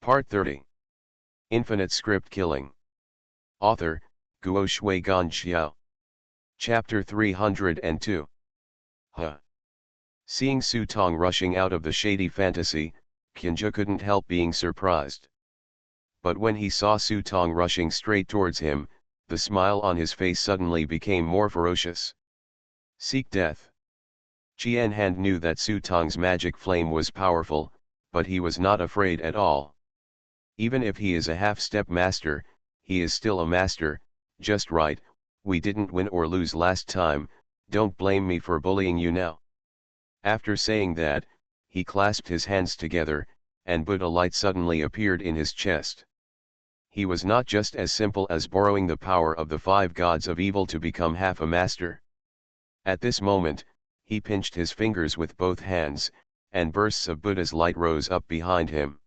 Part 30. Infinite Script Killing. Author, Guo Shui Gan Xiao. Chapter 302. Seeing Su Tong rushing out of the shady fantasy, Qinzhe couldn't help being surprised. But when he saw Su Tong rushing straight towards him, the smile on his face suddenly became more ferocious. Seek death. Qian Han knew that Su Tong's magic flame was powerful, but he was not afraid at all. Even if he is a half-step master, he is still a master. Just right, we didn't win or lose last time, don't blame me for bullying you now. After saying that, he clasped his hands together, and Buddha light suddenly appeared in his chest. He was not just as simple as borrowing the power of the 5 gods of evil to become half a master. At this moment, he pinched his fingers with both hands, and bursts of Buddha's light rose up behind him.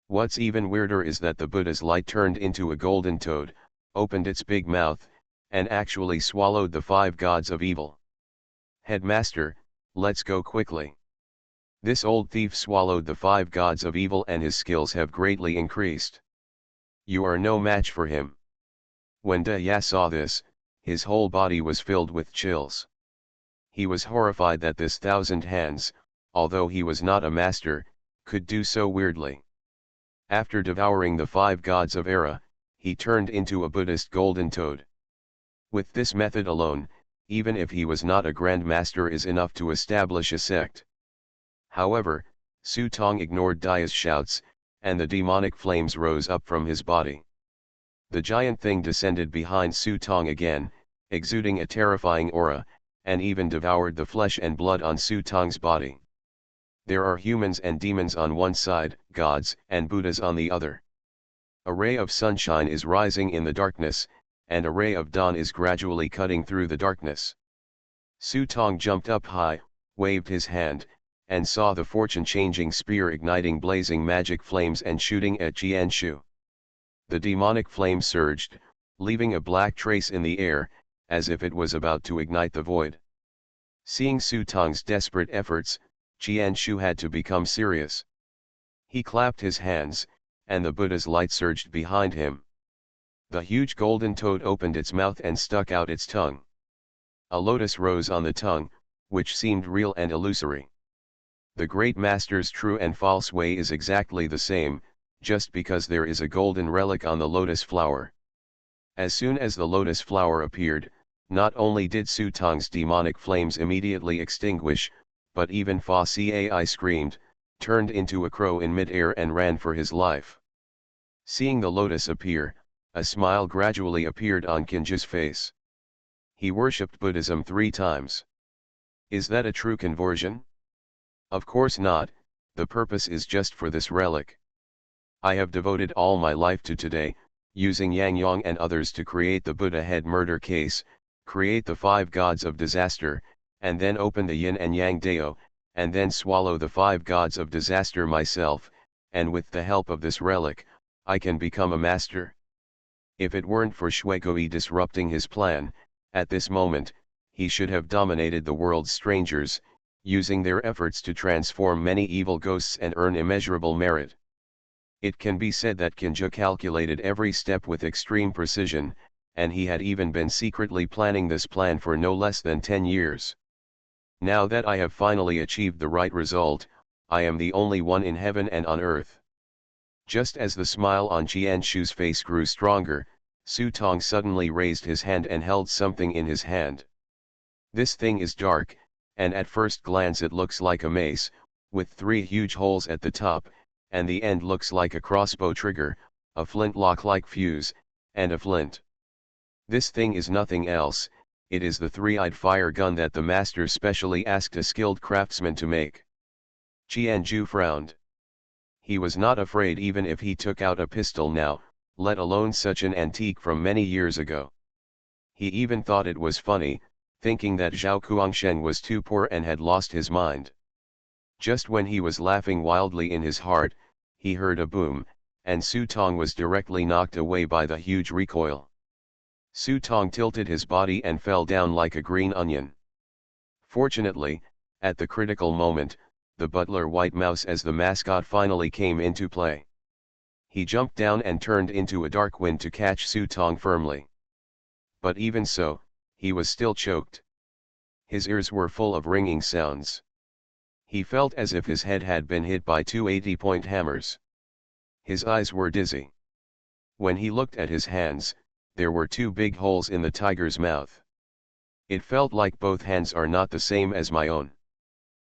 What's even weirder is that the Buddha's light turned into a golden toad, opened its big mouth, and actually swallowed the 5 gods of evil. Headmaster, let's go quickly. This old thief swallowed the 5 gods of evil and his skills have greatly increased. You are no match for him. When De Ya saw this, his whole body was filled with chills. He was horrified that this 1,000 hands, although he was not a master, could do so weirdly. After devouring the 5 gods of Era, he turned into a Buddhist golden toad. With this method alone, even if he was not a grand master, is enough to establish a sect. However, Su Tong ignored Daya's shouts, and the demonic flames rose up from his body. The giant thing descended behind Su Tong again, exuding a terrifying aura, and even devoured the flesh and blood on Su Tong's body. There are humans and demons on one side, gods and Buddhas on the other. A ray of sunshine is rising in the darkness, and a ray of dawn is gradually cutting through the darkness. Su Tong jumped up high, waved his hand, and saw the fortune-changing spear igniting blazing magic flames and shooting at Jianshu. The demonic flame surged, leaving a black trace in the air, as if it was about to ignite the void. Seeing Su Tong's desperate efforts, Jianshu had to become serious. He clapped his hands, and the Buddha's light surged behind him. The huge golden toad opened its mouth and stuck out its tongue. A lotus rose on the tongue, which seemed real and illusory. The great master's true and false way is exactly the same, just because there is a golden relic on the lotus flower. As soon as the lotus flower appeared, not only did Su Tong's demonic flames immediately extinguish, but even Fa Cai screamed, turned into a crow in mid-air and ran for his life. Seeing the lotus appear, a smile gradually appeared on Qinzhe's face. He worshipped Buddhism 3 times. Is that a true conversion? Of course not, the purpose is just for this relic. I have devoted all my life to today, using Yang Yang and others to create the Buddha head murder case, create the 5 gods of disaster, and then open the yin and yang Dao, and then swallow the 5 gods of disaster myself, and with the help of this relic, I can become a master. If it weren't for Shuigui disrupting his plan, at this moment, he should have dominated the world's strangers, using their efforts to transform many evil ghosts and earn immeasurable merit. It can be said that Qinzhe calculated every step with extreme precision, and he had even been secretly planning this plan for no less than 10 years. Now that I have finally achieved the right result, I am the only one in heaven and on earth. Just as the smile on Jianshu's face grew stronger, Su Tong suddenly raised his hand and held something in his hand. This thing is dark, and at first glance it looks like a mace, with 3 huge holes at the top, and the end looks like a crossbow trigger, a flintlock-like fuse, and a flint. This thing is nothing else, it is the 3-eyed fire gun that the master specially asked a skilled craftsman to make. Jianzhu frowned. He was not afraid even if he took out a pistol now, let alone such an antique from many years ago. He even thought it was funny, thinking that Zhao Kuangsheng was too poor and had lost his mind. Just when he was laughing wildly in his heart, he heard a boom, and Su Tong was directly knocked away by the huge recoil. Su Tong tilted his body and fell down like a green onion. Fortunately, at the critical moment, the butler White Mouse as the mascot finally came into play. He jumped down and turned into a dark wind to catch Su Tong firmly. But even so, he was still choked. His ears were full of ringing sounds. He felt as if his head had been hit by two 80-point hammers. His eyes were dizzy. When he looked at his hands, there were two big holes in the tiger's mouth. It felt like both hands are not the same as my own.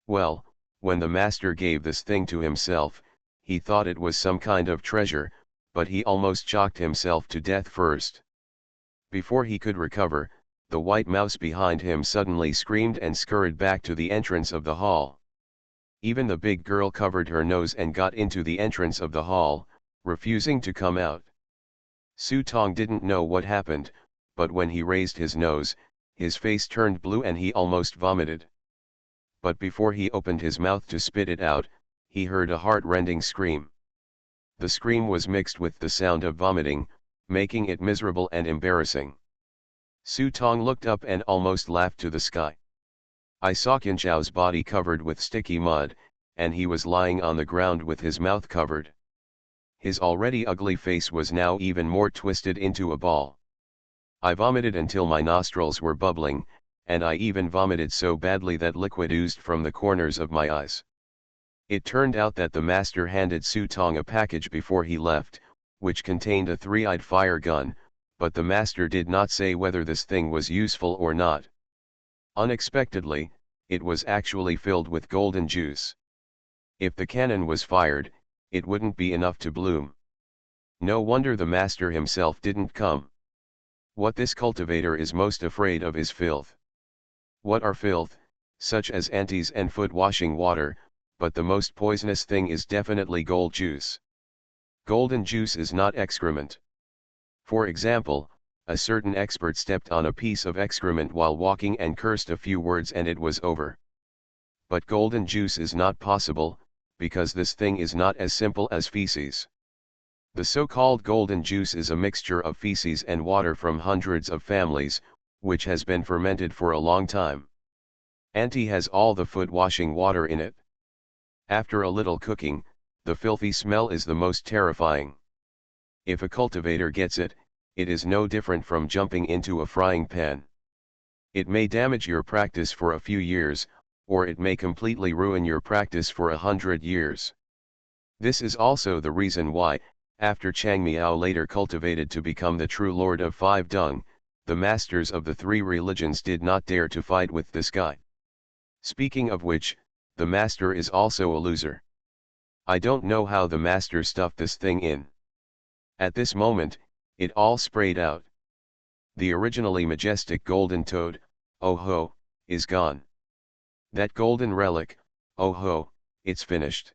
Well, when the master gave this thing to himself, he thought it was some kind of treasure, but he almost shocked himself to death first. Before he could recover, the white mouse behind him suddenly screamed and scurried back to the entrance of the hall. Even the big girl covered her nose and got into the entrance of the hall, refusing to come out. Su Tong didn't know what happened, but when he raised his nose, his face turned blue and he almost vomited. But before he opened his mouth to spit it out, he heard a heart-rending scream. The scream was mixed with the sound of vomiting, making it miserable and embarrassing. Su Tong looked up and almost laughed to the sky. I saw Qin Zhao's body covered with sticky mud, and he was lying on the ground with his mouth covered. His already ugly face was now even more twisted into a ball. I vomited until my nostrils were bubbling, and I even vomited so badly that liquid oozed from the corners of my eyes. It turned out that the master handed Su Tong a package before he left, which contained a three-eyed fire gun, but the master did not say whether this thing was useful or not. Unexpectedly, it was actually filled with golden juice. If the cannon was fired, it wouldn't be enough to bloom. No wonder the master himself didn't come. What this cultivator is most afraid of is filth. What are filth, such as antis and foot washing water, but the most poisonous thing is definitely gold juice. Golden juice is not excrement. For example, a certain expert stepped on a piece of excrement while walking and cursed a few words and it was over. But golden juice is not possible, because this thing is not as simple as feces. The so-called golden juice is a mixture of feces and water from hundreds of families, which has been fermented for a long time. Anti has all the foot washing water in it. After a little cooking, the filthy smell is the most terrifying. If a cultivator gets it, it is no different from jumping into a frying pan. It may damage your practice for a few years, or it may completely ruin your practice for 100 years. This is also the reason why, after Chang Miao later cultivated to become the true lord of Five Dung, the masters of the three religions did not dare to fight with this guy. Speaking of which, the master is also a loser. I don't know how the master stuffed this thing in. At this moment, it all sprayed out. The originally majestic golden toad, oh ho, is gone. That golden relic, oh ho, it's finished.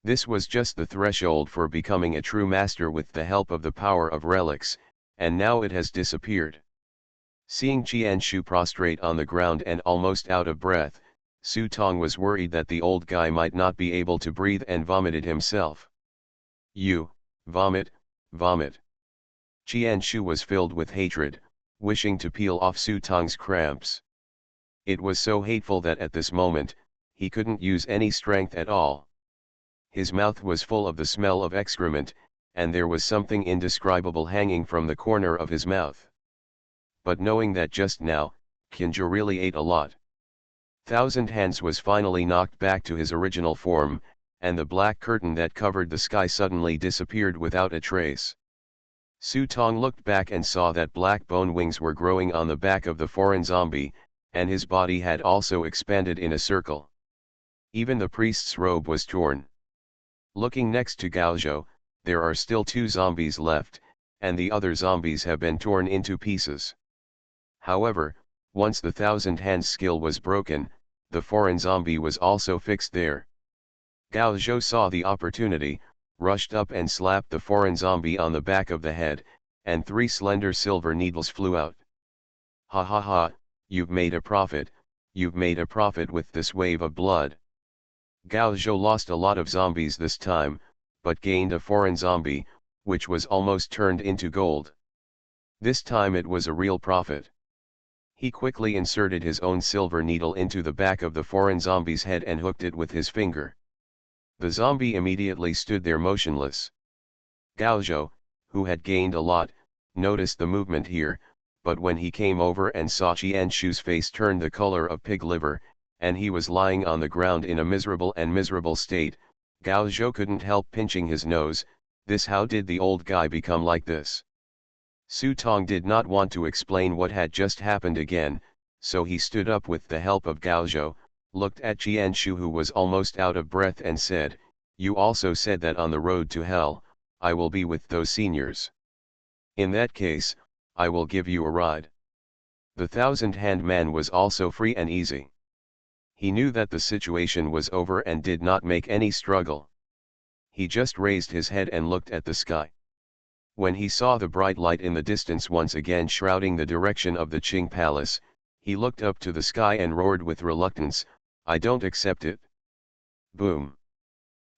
This was just the threshold for becoming a true master with the help of the power of relics, and now it has disappeared. Seeing Qianshu prostrate on the ground and almost out of breath, Su Tong was worried that the old guy might not be able to breathe and vomited himself. You, vomit, vomit. Qianshu was filled with hatred, wishing to peel off Su Tong's cramps. It was so hateful that at this moment, he couldn't use any strength at all. His mouth was full of the smell of excrement, and there was something indescribable hanging from the corner of his mouth. But knowing that just now, Qinzhou really ate a lot. Thousand Hands was finally knocked back to his original form, and the black curtain that covered the sky suddenly disappeared without a trace. Su Tong looked back and saw that black bone wings were growing on the back of the foreign zombie, and his body had also expanded in a circle. Even the priest's robe was torn. Looking next to Gaozhou, there are still two zombies left, and the other zombies have been torn into pieces. However, once the Thousand Hands skill was broken, the foreign zombie was also fixed there. Gaozhou saw the opportunity, rushed up and slapped the foreign zombie on the back of the head, and 3 slender silver needles flew out. Ha ha ha, you've made a profit with this wave of blood. Gaozhou lost a lot of zombies this time, but gained a foreign zombie, which was almost turned into gold. This time it was a real profit. He quickly inserted his own silver needle into the back of the foreign zombie's head and hooked it with his finger. The zombie immediately stood there motionless. Gao Zhou, who had gained a lot, noticed the movement here, but when he came over and saw Qianshu's face turn the color of pig liver, and he was lying on the ground in a miserable state, Gao Zhou couldn't help pinching his nose. How did the old guy become like this? Su Tong did not want to explain what had just happened again, so he stood up with the help of Gao Zhou, looked at Qianshu who was almost out of breath and said, "You also said that on the road to hell, I will be with those seniors. In that case, I will give you a ride." The thousand-hand man was also free and easy. He knew that the situation was over and did not make any struggle. He just raised his head and looked at the sky. When he saw the bright light in the distance once again shrouding the direction of the Qing Palace, he looked up to the sky and roared with reluctance, "I don't accept it." Boom!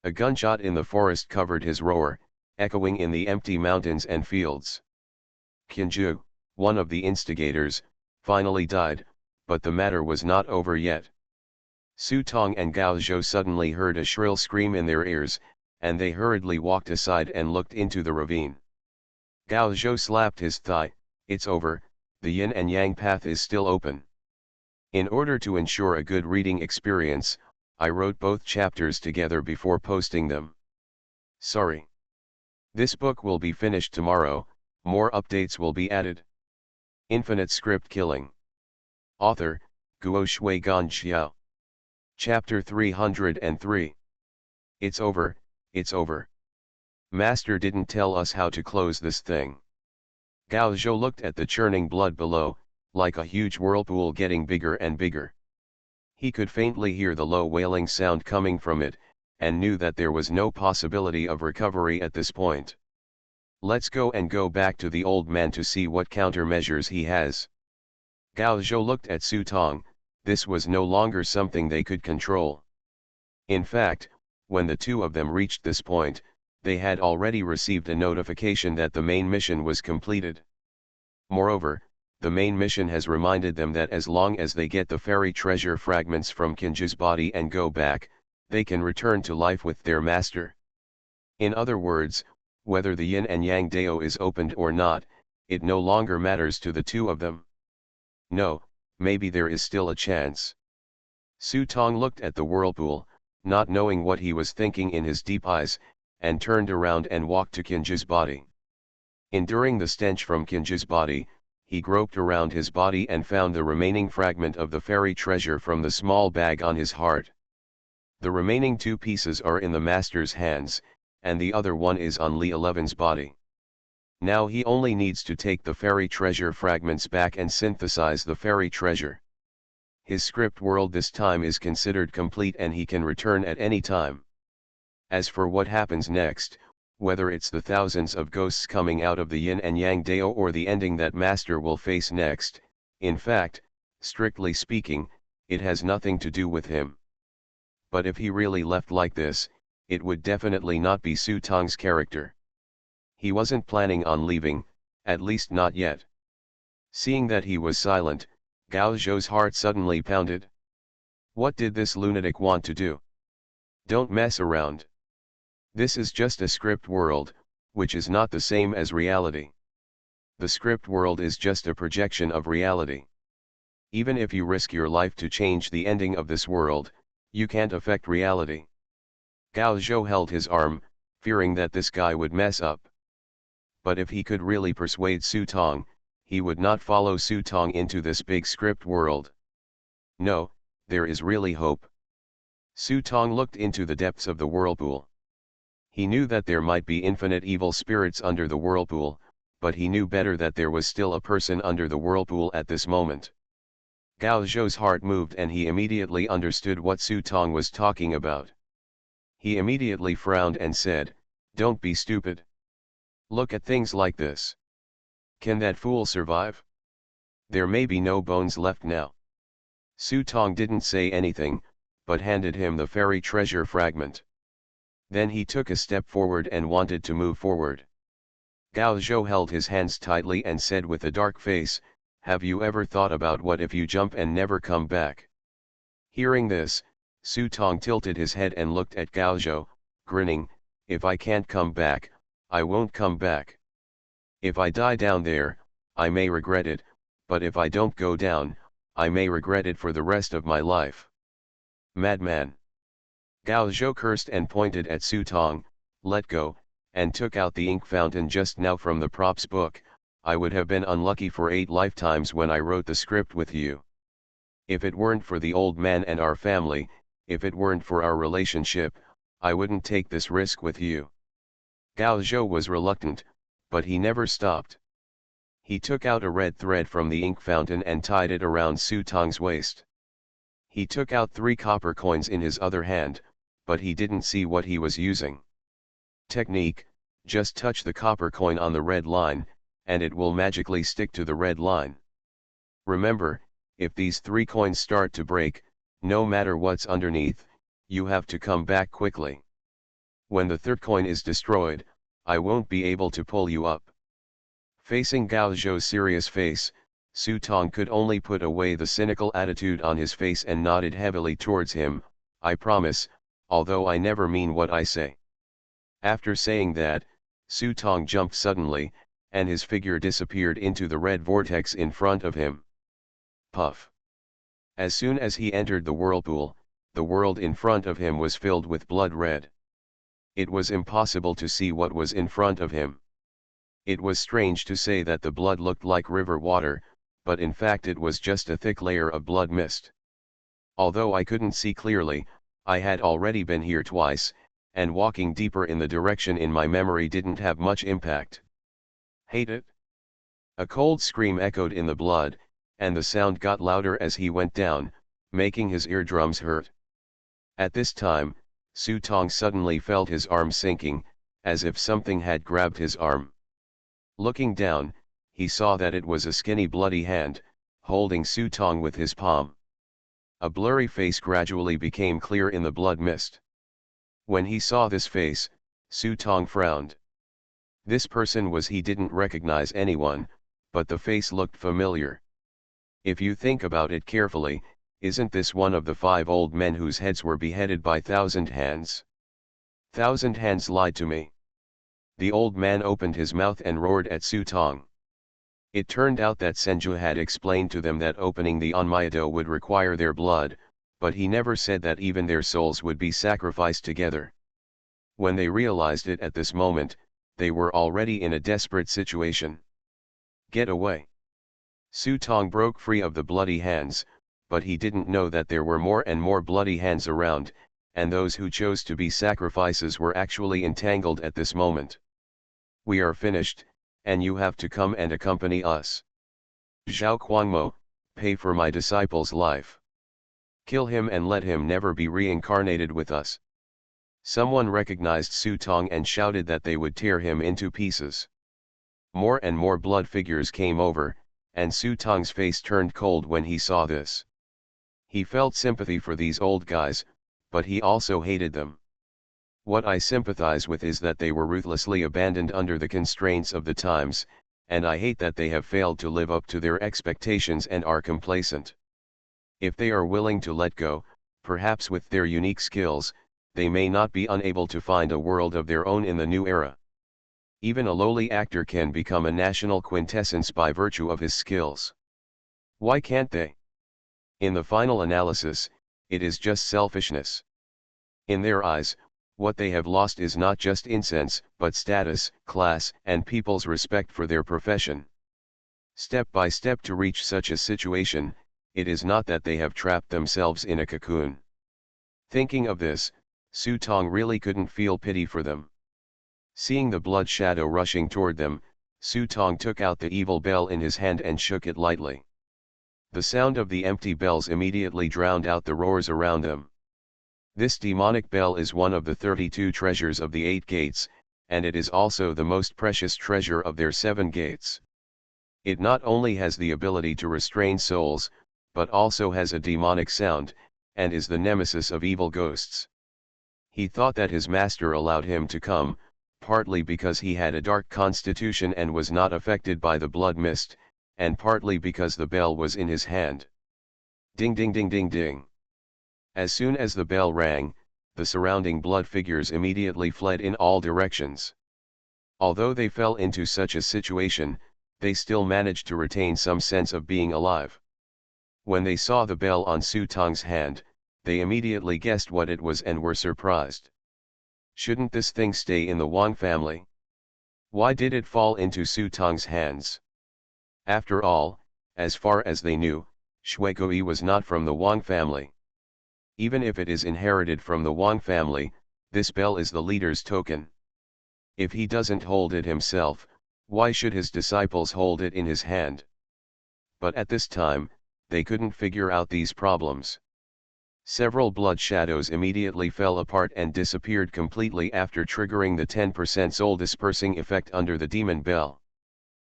A gunshot in the forest covered his roar, echoing in the empty mountains and fields. Qianzhu, one of the instigators, finally died, but the matter was not over yet. Su Tong and Gao Zhou suddenly heard a shrill scream in their ears, and they hurriedly walked aside and looked into the ravine. Gao Zhou slapped his thigh, "It's over, the yin and yang path is still open." In order to ensure a good reading experience, I wrote both chapters together before posting them. Sorry. This book will be finished tomorrow, more updates will be added. Infinite Script Killing. Author, Guo Shui Xiao. Chapter 303. It's over, it's over. Master didn't tell us how to close this thing. Gao Zhou looked at the churning blood below, like a huge whirlpool getting bigger and bigger. He could faintly hear the low wailing sound coming from it, and knew that there was no possibility of recovery at this point. Let's go back to the old man to see what countermeasures he has. Gao Zhou looked at Su Tong. This was no longer something they could control. In fact, when the two of them reached this point, they had already received a notification that the main mission was completed. Moreover, the main mission has reminded them that as long as they get the fairy treasure fragments from Qianzhu's body and go back, they can return to life with their master. In other words, whether the yin and yang Dao is opened or not, it no longer matters to the two of them. No, maybe there is still a chance. Su Tong looked at the whirlpool, not knowing what he was thinking in his deep eyes, and turned around and walked to Qianzhu's body. Enduring the stench from Qianzhu's body, he groped around his body and found the remaining fragment of the fairy treasure from the small bag on his heart. The remaining two pieces are in the master's hands, and the other one is on Li 11's body. Now he only needs to take the fairy treasure fragments back and synthesize the fairy treasure. His script world this time is considered complete and he can return at any time. As for what happens next, whether it's the thousands of ghosts coming out of the yin and yang Dao or the ending that master will face next, in fact, strictly speaking, it has nothing to do with him. But if he really left like this, it would definitely not be Su Tong's character. He wasn't planning on leaving, at least not yet. Seeing that he was silent, Gao Zhou's heart suddenly pounded. What did this lunatic want to do? Don't mess around. This is just a script world, which is not the same as reality. The script world is just a projection of reality. Even if you risk your life to change the ending of this world, you can't affect reality. Gao Zhou held his arm, fearing that this guy would mess up. But if he could really persuade Su Tong, he would not follow Su Tong into this big script world. No, there is really hope. Su Tong looked into the depths of the whirlpool. He knew that there might be infinite evil spirits under the whirlpool, but he knew better that there was still a person under the whirlpool at this moment. Gao Zhou's heart moved and he immediately understood what Su Tong was talking about. He immediately frowned and said, "Don't be stupid. Look at things like this. Can that fool survive? There may be no bones left now." Su Tong didn't say anything, but handed him the fairy treasure fragment. Then he took a step forward and wanted to move forward. Gao Zhou held his hands tightly and said with a dark face, "Have you ever thought about what if you jump and never come back?" Hearing this, Su Tong tilted his head and looked at Gao Zhou, grinning, "If I can't come back, I won't come back. If I die down there, I may regret it, but if I don't go down, I may regret it for the rest of my life. Madman. Gao Zhou cursed and pointed at Su Tong, let go, and took out the ink fountain just now from the props book. I would have been unlucky for 8 lifetimes when I wrote the script with you. If it weren't for the old man and our family, if it weren't for our relationship, I wouldn't take this risk with you. Gao Zhou was reluctant, but he never stopped. He took out a red thread from the ink fountain and tied it around Su Tong's waist. He took out 3 copper coins in his other hand, but he didn't see what he was using. Technique: just touch the copper coin on the red line, and it will magically stick to the red line. Remember, if these 3 coins start to break, no matter what's underneath, you have to come back quickly. When the 3rd coin is destroyed, I won't be able to pull you up. Facing Gao Zhou's serious face, Su Tong could only put away the cynical attitude on his face and nodded heavily towards him. I promise, although I never mean what I say. After saying that, Su Tong jumped suddenly, and his figure disappeared into the red vortex in front of him. Puff. As soon as he entered the whirlpool, the world in front of him was filled with blood red. It was impossible to see what was in front of him. It was strange to say that the blood looked like river water, but in fact it was just a thick layer of blood mist. Although I couldn't see clearly, I had already been here twice, and walking deeper in the direction in my memory didn't have much impact. Hate it? A cold scream echoed in the blood, and the sound got louder as he went down, making his eardrums hurt. At this time, Su Tong suddenly felt his arm sinking, as if something had grabbed his arm. Looking down, he saw that it was a skinny bloody hand, holding Su Tong with his palm. A blurry face gradually became clear in the blood mist. When he saw this face, Su Tong frowned. This person was he didn't recognize anyone, but the face looked familiar. If you think about it carefully, isn't this one of the 5 old men whose heads were beheaded by Thousand Hands? Thousand Hands lied to me. The old man opened his mouth and roared at Su Tong. It turned out that Senju had explained to them that opening the Onmyato would require their blood, but he never said that even their souls would be sacrificed together. When they realized it at this moment, they were already in a desperate situation. Get away! Su Tong broke free of the bloody hands, but he didn't know that there were more and more bloody hands around, and those who chose to be sacrifices were actually entangled at this moment. We are finished, and you have to come and accompany us. Zhao Guangmo, pay for my disciple's life. Kill him and let him never be reincarnated with us. Someone recognized Su Tong and shouted that they would tear him into pieces. More and more blood figures came over, and Su Tong's face turned cold when he saw this. He felt sympathy for these old guys, but he also hated them. What I sympathize with is that they were ruthlessly abandoned under the constraints of the times, and I hate that they have failed to live up to their expectations and are complacent. If they are willing to let go, perhaps with their unique skills, they may not be unable to find a world of their own in the new era. Even a lowly actor can become a national quintessence by virtue of his skills. Why can't they? In the final analysis, it is just selfishness. In their eyes, what they have lost is not just incense, but status, class, and people's respect for their profession. Step by step to reach such a situation, it is not that they have trapped themselves in a cocoon. Thinking of this, Su Tong really couldn't feel pity for them. Seeing the blood shadow rushing toward them, Su Tong took out the evil bell in his hand and shook it lightly. The sound of the empty bells immediately drowned out the roars around them. This demonic bell is one of the 32 treasures of the 8 gates, and it is also the most precious treasure of their 7 gates. It not only has the ability to restrain souls, but also has a demonic sound, and is the nemesis of evil ghosts. He thought that his master allowed him to come, partly because he had a dark constitution and was not affected by the blood mist, and partly because the bell was in his hand. Ding ding ding ding ding. As soon as the bell rang, the surrounding blood figures immediately fled in all directions. Although they fell into such a situation, they still managed to retain some sense of being alive. When they saw the bell on Su Tong's hand, they immediately guessed what it was and were surprised. Shouldn't this thing stay in the Wang family? Why did it fall into Su Tong's hands? After all, as far as they knew, Shuigui was not from the Wang family. Even if it is inherited from the Wang family, this bell is the leader's token. If he doesn't hold it himself, why should his disciples hold it in his hand? But at this time, they couldn't figure out these problems. Several blood shadows immediately fell apart and disappeared completely after triggering the 10% soul dispersing effect under the demon bell.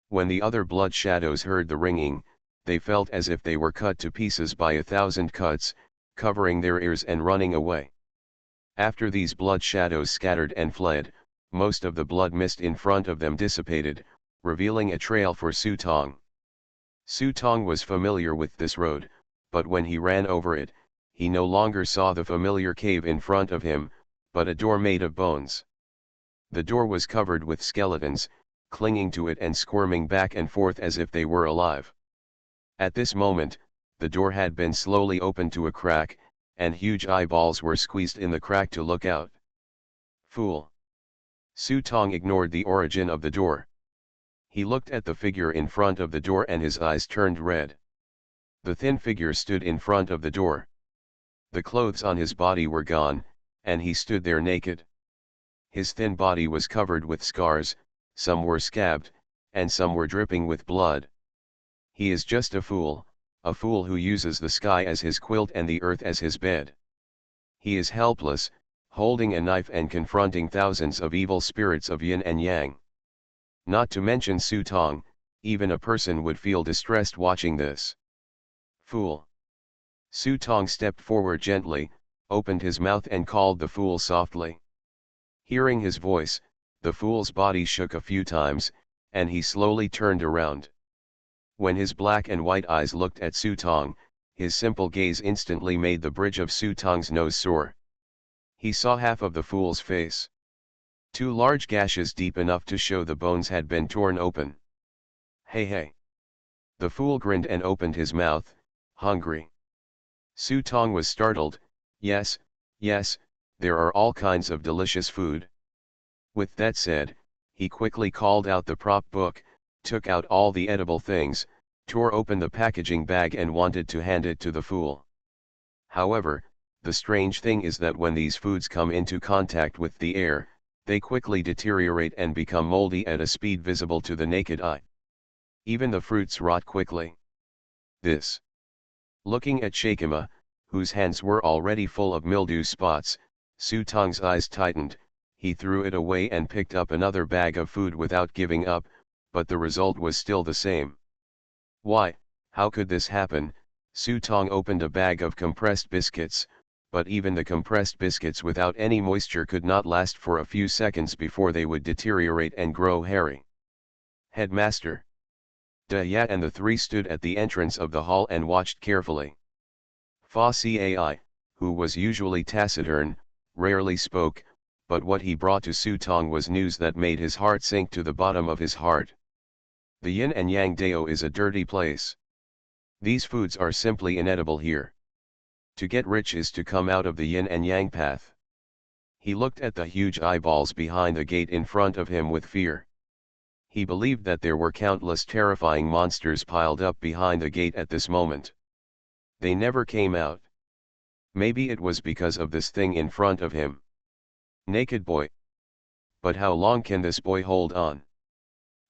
When the other blood shadows heard the ringing, they felt as if they were cut to pieces by 1,000 cuts, covering their ears and running away. After these blood shadows scattered and fled, most of the blood mist in front of them dissipated, revealing a trail for Su Tong. Su Tong was familiar with this road, but when he ran over it, he no longer saw the familiar cave in front of him, but a door made of bones. The door was covered with skeletons, clinging to it and squirming back and forth as if they were alive. At this moment, the door had been slowly opened to a crack, and huge eyeballs were squeezed in the crack to look out. Fool! Su Tong ignored the origin of the door. He looked at the figure in front of the door and his eyes turned red. The thin figure stood in front of the door. The clothes on his body were gone, and he stood there naked. His thin body was covered with scars, some were scabbed, and some were dripping with blood. He is just a fool who uses the sky as his quilt and the earth as his bed. He is helpless, holding a knife and confronting thousands of evil spirits of yin and yang. Not to mention Su Tong, even a person would feel distressed watching this. Fool! Su Tong stepped forward gently, opened his mouth and called the fool softly. Hearing his voice, the fool's body shook a few times, and he slowly turned around. When his black and white eyes looked at Su Tong, his simple gaze instantly made the bridge of Su Tong's nose sore. He saw half of the fool's face. 2 large gashes deep enough to show the bones had been torn open. Hey hey! The fool grinned and opened his mouth, hungry. Su Tong was startled. Yes, there are all kinds of delicious food. With that said, he quickly called out the prop book, took out all the edible things, tore open the packaging bag and wanted to hand it to the fool. However, the strange thing is that when these foods come into contact with the air, they quickly deteriorate and become moldy at a speed visible to the naked eye. Even the fruits rot quickly. This. Looking at Shakima, whose hands were already full of mildew spots, Su Tong's eyes tightened. He threw it away and picked up another bag of food without giving up, but the result was still the same. Why, how could this happen? Su Tong opened a bag of compressed biscuits, but even the compressed biscuits without any moisture could not last for a few seconds before they would deteriorate and grow hairy. Headmaster Da Ya and the 3 stood at the entrance of the hall and watched carefully. Fa Cai, who was usually taciturn, rarely spoke, but what he brought to Su Tong was news that made his heart sink to the bottom of his heart. The yin and yang Dao is a dirty place. These foods are simply inedible here. To get rich is to come out of the yin and yang path. He looked at the huge eyeballs behind the gate in front of him with fear. He believed that there were countless terrifying monsters piled up behind the gate at this moment. They never came out. Maybe it was because of this thing in front of him. Naked boy. But how long can this boy hold on?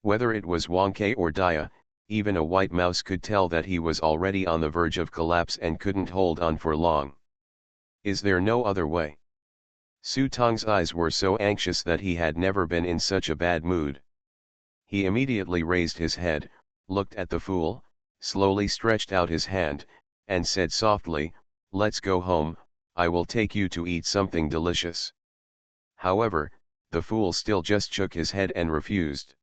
Whether it was Wang Ke or Dia, even a white mouse could tell that he was already on the verge of collapse and couldn't hold on for long. Is there no other way? Su Tong's eyes were so anxious that he had never been in such a bad mood. He immediately raised his head, looked at the fool, slowly stretched out his hand, and said softly, "Let's go home, I will take you to eat something delicious." However, the fool still just shook his head and refused.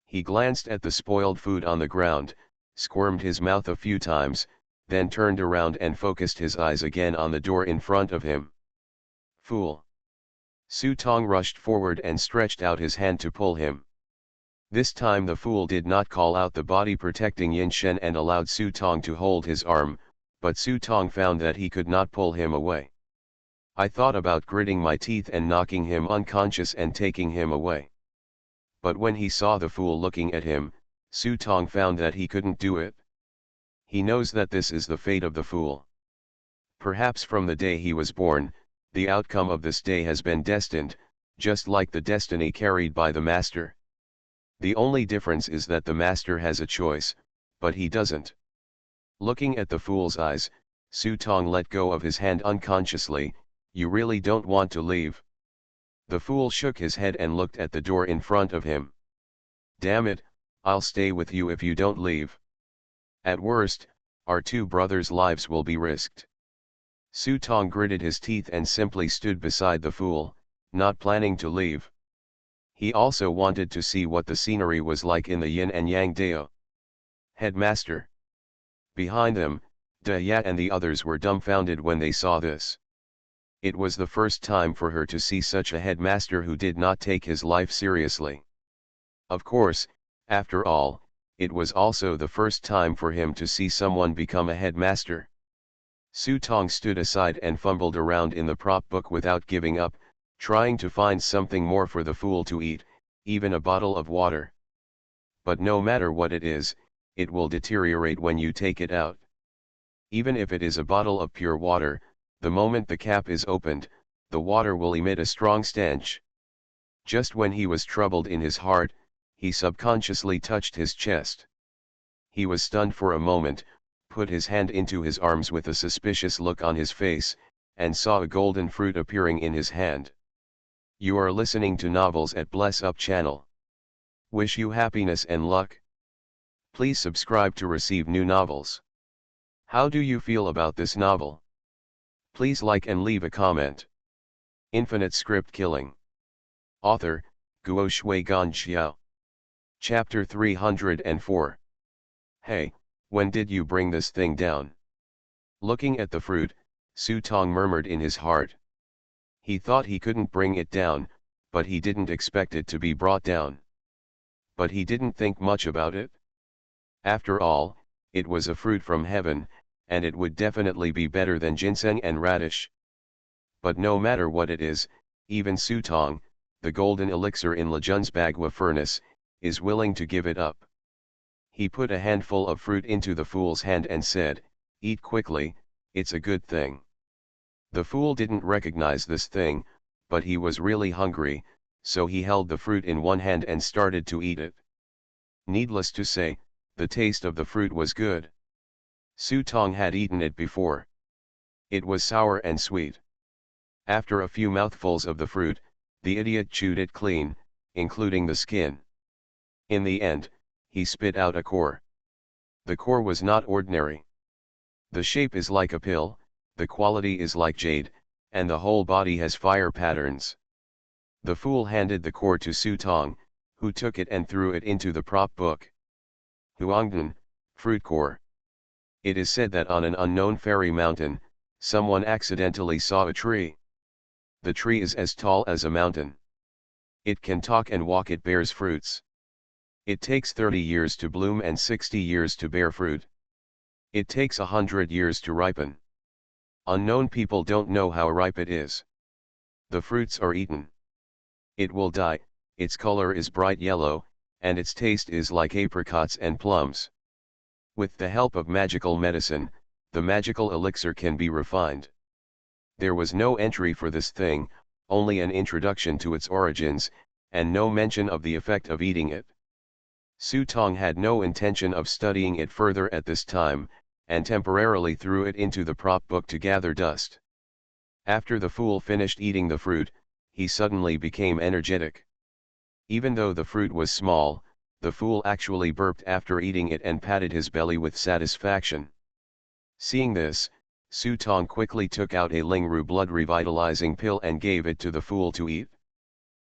He glanced at the spoiled food on the ground, squirmed his mouth a few times, then turned around and focused his eyes again on the door in front of him. Fool! Su Tong rushed forward and stretched out his hand to pull him. This time the fool did not call out the body-protecting Yin Shen and allowed Su Tong to hold his arm, but Su Tong found that he could not pull him away. I thought about gritting my teeth and knocking him unconscious and taking him away. But when he saw the fool looking at him, Su Tong found that he couldn't do it. He knows that this is the fate of the fool. Perhaps from the day he was born, the outcome of this day has been destined, just like the destiny carried by the master. The only difference is that the master has a choice, but he doesn't. Looking at the fool's eyes, Su Tong let go of his hand unconsciously. You really don't want to leave? The fool shook his head and looked at the door in front of him. Damn it, I'll stay with you if you don't leave. At worst, our two brothers' lives will be risked. Su Tong gritted his teeth and simply stood beside the fool, not planning to leave. He also wanted to see what the scenery was like in the yin and yang dao. Headmaster. Behind them, Da Ya and the others were dumbfounded when they saw this. It was the first time for her to see such a headmaster who did not take his life seriously. Of course, after all, it was also the first time for him to see someone become a headmaster. Su Tong stood aside and fumbled around in the prop book without giving up, trying to find something more for the fool to eat, even a bottle of water. But no matter what it is, it will deteriorate when you take it out. Even if it is a bottle of pure water, the moment the cap is opened, the water will emit a strong stench. Just when he was troubled in his heart, he subconsciously touched his chest. He was stunned for a moment, put his hand into his arms with a suspicious look on his face, and saw a golden fruit appearing in his hand. You are listening to Novels at Bless Up channel. Wish you happiness and luck. Please subscribe to receive new novels. How do you feel about this novel? Please like and leave a comment. Infinite Script Killing. Author, Guo Shui Gan Xiao. Chapter 304. Hey, when did you bring this thing down? Looking at the fruit, Su Tong murmured in his heart. He thought he couldn't bring it down, but he didn't expect it to be brought down. But he didn't think much about it. After all, it was a fruit from heaven, and it would definitely be better than ginseng and radish. But no matter what it is, even Su Tong, the golden elixir in Lejun's Bagua furnace, is willing to give it up. He put a handful of fruit into the fool's hand and said, "Eat quickly, it's a good thing." The fool didn't recognize this thing, but he was really hungry, so he held the fruit in one hand and started to eat it. Needless to say, the taste of the fruit was good. Su Tong had eaten it before. It was sour and sweet. After a few mouthfuls of the fruit, the idiot chewed it clean, including the skin. In the end, he spit out a core. The core was not ordinary. The shape is like a pill, the quality is like jade, and the whole body has fire patterns. The fool handed the core to Su Tong, who took it and threw it into the prop book. Huangdan, fruit core. It is said that on an unknown fairy mountain, someone accidentally saw a tree. The tree is as tall as a mountain. It can talk and walk. It bears fruits. It takes 30 years to bloom and 60 years to bear fruit. It takes 100 years to ripen. Unknown people don't know how ripe it is. The fruits are eaten. It will die, its color is bright yellow, and its taste is like apricots and plums. With the help of magical medicine, the magical elixir can be refined. There was no entry for this thing, only an introduction to its origins, and no mention of the effect of eating it. Su Tong had no intention of studying it further at this time, and temporarily threw it into the prop book to gather dust. After the fool finished eating the fruit, he suddenly became energetic. Even though the fruit was small, the fool actually burped after eating it and patted his belly with satisfaction. Seeing this, Su Tong quickly took out a Lingru blood revitalizing pill and gave it to the fool to eat.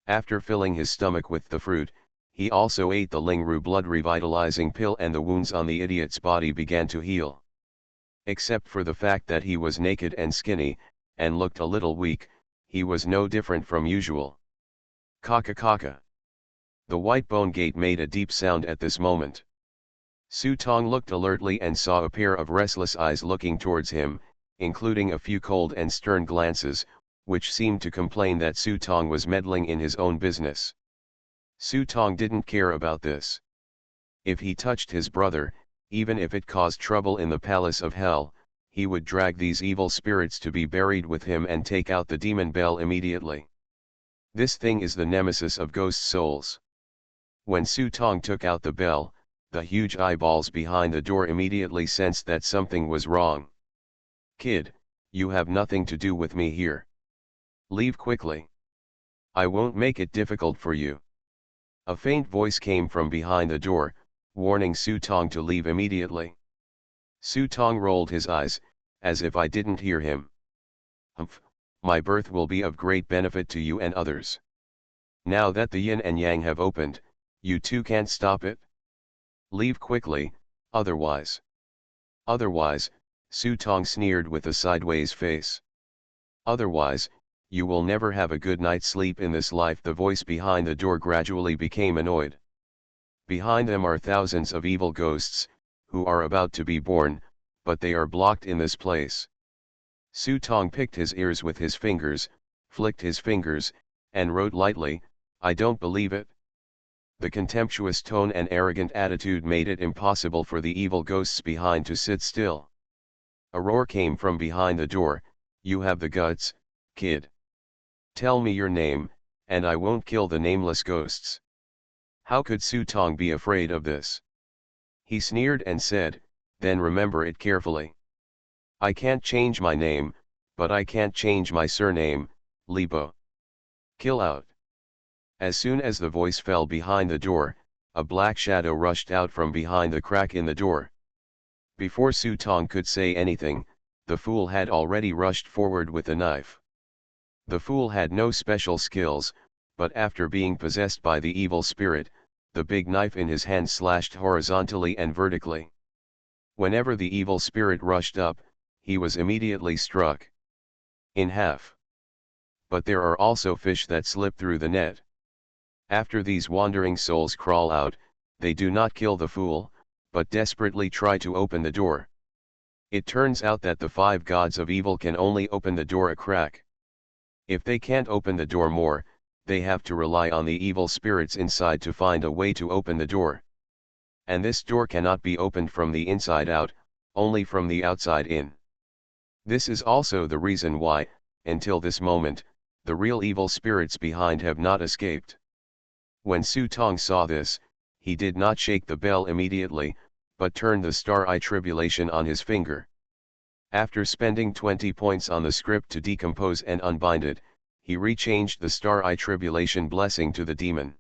After filling his stomach with the fruit, he also ate the Lingru blood revitalizing pill and the wounds on the idiot's body began to heal. Except for the fact that he was naked and skinny, and looked a little weak, he was no different from usual. Kaka kaka. The white bone gate made a deep sound at this moment. Su Tong looked alertly and saw a pair of restless eyes looking towards him, including a few cold and stern glances, which seemed to complain that Su Tong was meddling in his own business. Su Tong didn't care about this. If he touched his brother, even if it caused trouble in the palace of hell, he would drag these evil spirits to be buried with him and take out the demon bell immediately. This thing is the nemesis of ghost souls. When Su Tong took out the bell, the huge eyeballs behind the door immediately sensed that something was wrong. "Kid, you have nothing to do with me here. Leave quickly. I won't make it difficult for you." A faint voice came from behind the door, warning Su Tong to leave immediately. Su Tong rolled his eyes, as if I didn't hear him. "Humph, my birth will be of great benefit to you and others. Now that the yin and yang have opened, you too can't stop it. Leave quickly, otherwise." "Otherwise," Su Tong sneered with a sideways face. "Otherwise, you will never have a good night's sleep in this life." The voice behind the door gradually became annoyed. "Behind them are thousands of evil ghosts, who are about to be born, but they are blocked in this place." Su Tong picked his ears with his fingers, flicked his fingers, and wrote lightly, "I don't believe it." The contemptuous tone and arrogant attitude made it impossible for the evil ghosts behind to sit still. A roar came from behind the door, "You have the guts, kid. Tell me your name, and I won't kill the nameless ghosts." How could Su Tong be afraid of this? He sneered and said, "Then remember it carefully. I can't change my name, but I can't change my surname, Libo. Kill out." As soon as the voice fell behind the door, a black shadow rushed out from behind the crack in the door. Before Su Tong could say anything, the fool had already rushed forward with a knife. The fool had no special skills, but after being possessed by the evil spirit, the big knife in his hand slashed horizontally and vertically. Whenever the evil spirit rushed up, he was immediately struck in half. But there are also fish that slip through the net. After these wandering souls crawl out, they do not kill the fool, but desperately try to open the door. It turns out that the 5 gods of evil can only open the door a crack. If they can't open the door more, they have to rely on the evil spirits inside to find a way to open the door. And this door cannot be opened from the inside out, only from the outside in. This is also the reason why, until this moment, the real evil spirits behind have not escaped. When Su Tong saw this, he did not shake the bell immediately, but turned the star eye tribulation on his finger. After spending 20 points on the script to decompose and unbind it, he rechanged the star eye tribulation blessing to the demon.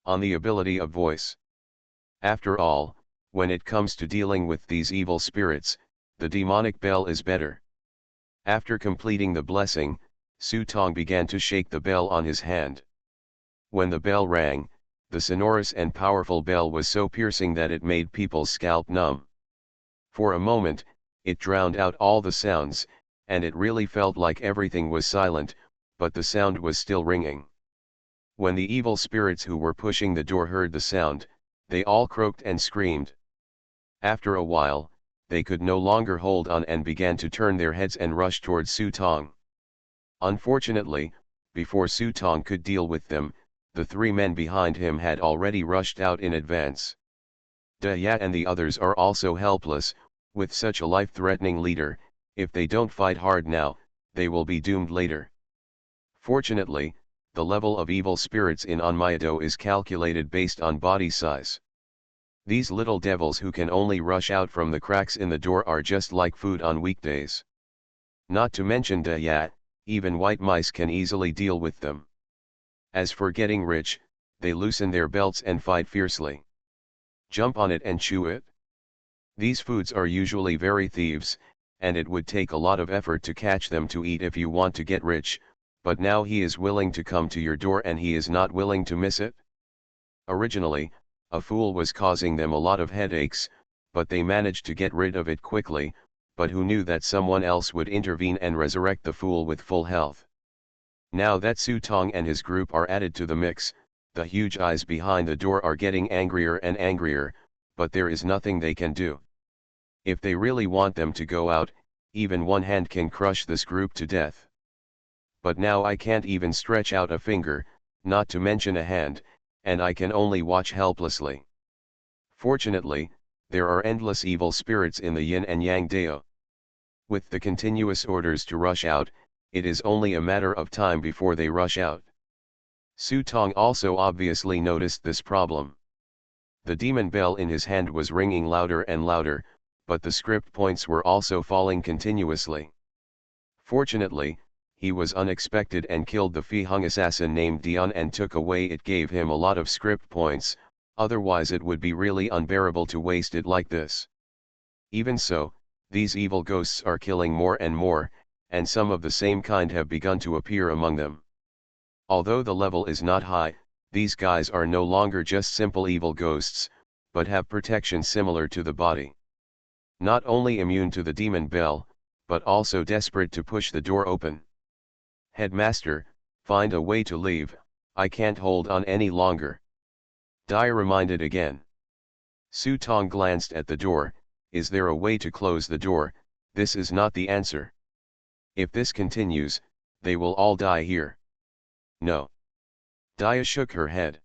On the ability of voice. After all, when it comes to dealing with these evil spirits, the demonic bell is better. After completing the blessing, Su Tong began to shake the bell on his hand. When the bell rang, the sonorous and powerful bell was so piercing that it made people's scalp numb. For a moment, it drowned out all the sounds, and it really felt like everything was silent, but the sound was still ringing. When the evil spirits who were pushing the door heard the sound, they all croaked and screamed. After a while, they could no longer hold on and began to turn their heads and rush towards Su Tong. Unfortunately, before Su Tong could deal with them, the 3 men behind him had already rushed out in advance. Da Ya and the others are also helpless. With such a life-threatening leader, if they don't fight hard now, they will be doomed later. Fortunately, the level of evil spirits in Onmyedo is calculated based on body size. These little devils who can only rush out from the cracks in the door are just like food on weekdays. Not to mention Da Ya, even white mice can easily deal with them. As for getting rich, they loosen their belts and fight fiercely. Jump on it and chew it. These foods are usually very thieves, and it would take a lot of effort to catch them to eat if you want to get rich, but now he is willing to come to your door and he is not willing to miss it. Originally, a fool was causing them a lot of headaches, but they managed to get rid of it quickly, but who knew that someone else would intervene and resurrect the fool with full health. Now that Su Tong and his group are added to the mix, the huge eyes behind the door are getting angrier and angrier, but there is nothing they can do. If they really want them to go out, even one hand can crush this group to death. But now I can't even stretch out a finger, not to mention a hand, and I can only watch helplessly. Fortunately, there are endless evil spirits in the yin and yang dao. With the continuous orders to rush out, it is only a matter of time before they rush out. Su Tong also obviously noticed this problem. The demon bell in his hand was ringing louder and louder, but the script points were also falling continuously. Fortunately, he was unexpected and killed the Phi Hung assassin named Dion and took away it gave him a lot of script points, otherwise it would be really unbearable to waste it like this. Even so, these evil ghosts are killing more and more, and some of the same kind have begun to appear among them. Although the level is not high, these guys are no longer just simple evil ghosts, but have protection similar to the body. Not only immune to the demon bell, but also desperate to push the door open. Headmaster, find a way to leave, I can't hold on any longer. Dia reminded again. Su Tong glanced at the door. Is there a way to close the door? This is not the answer. If this continues, they will all die here. No. Dia shook her head.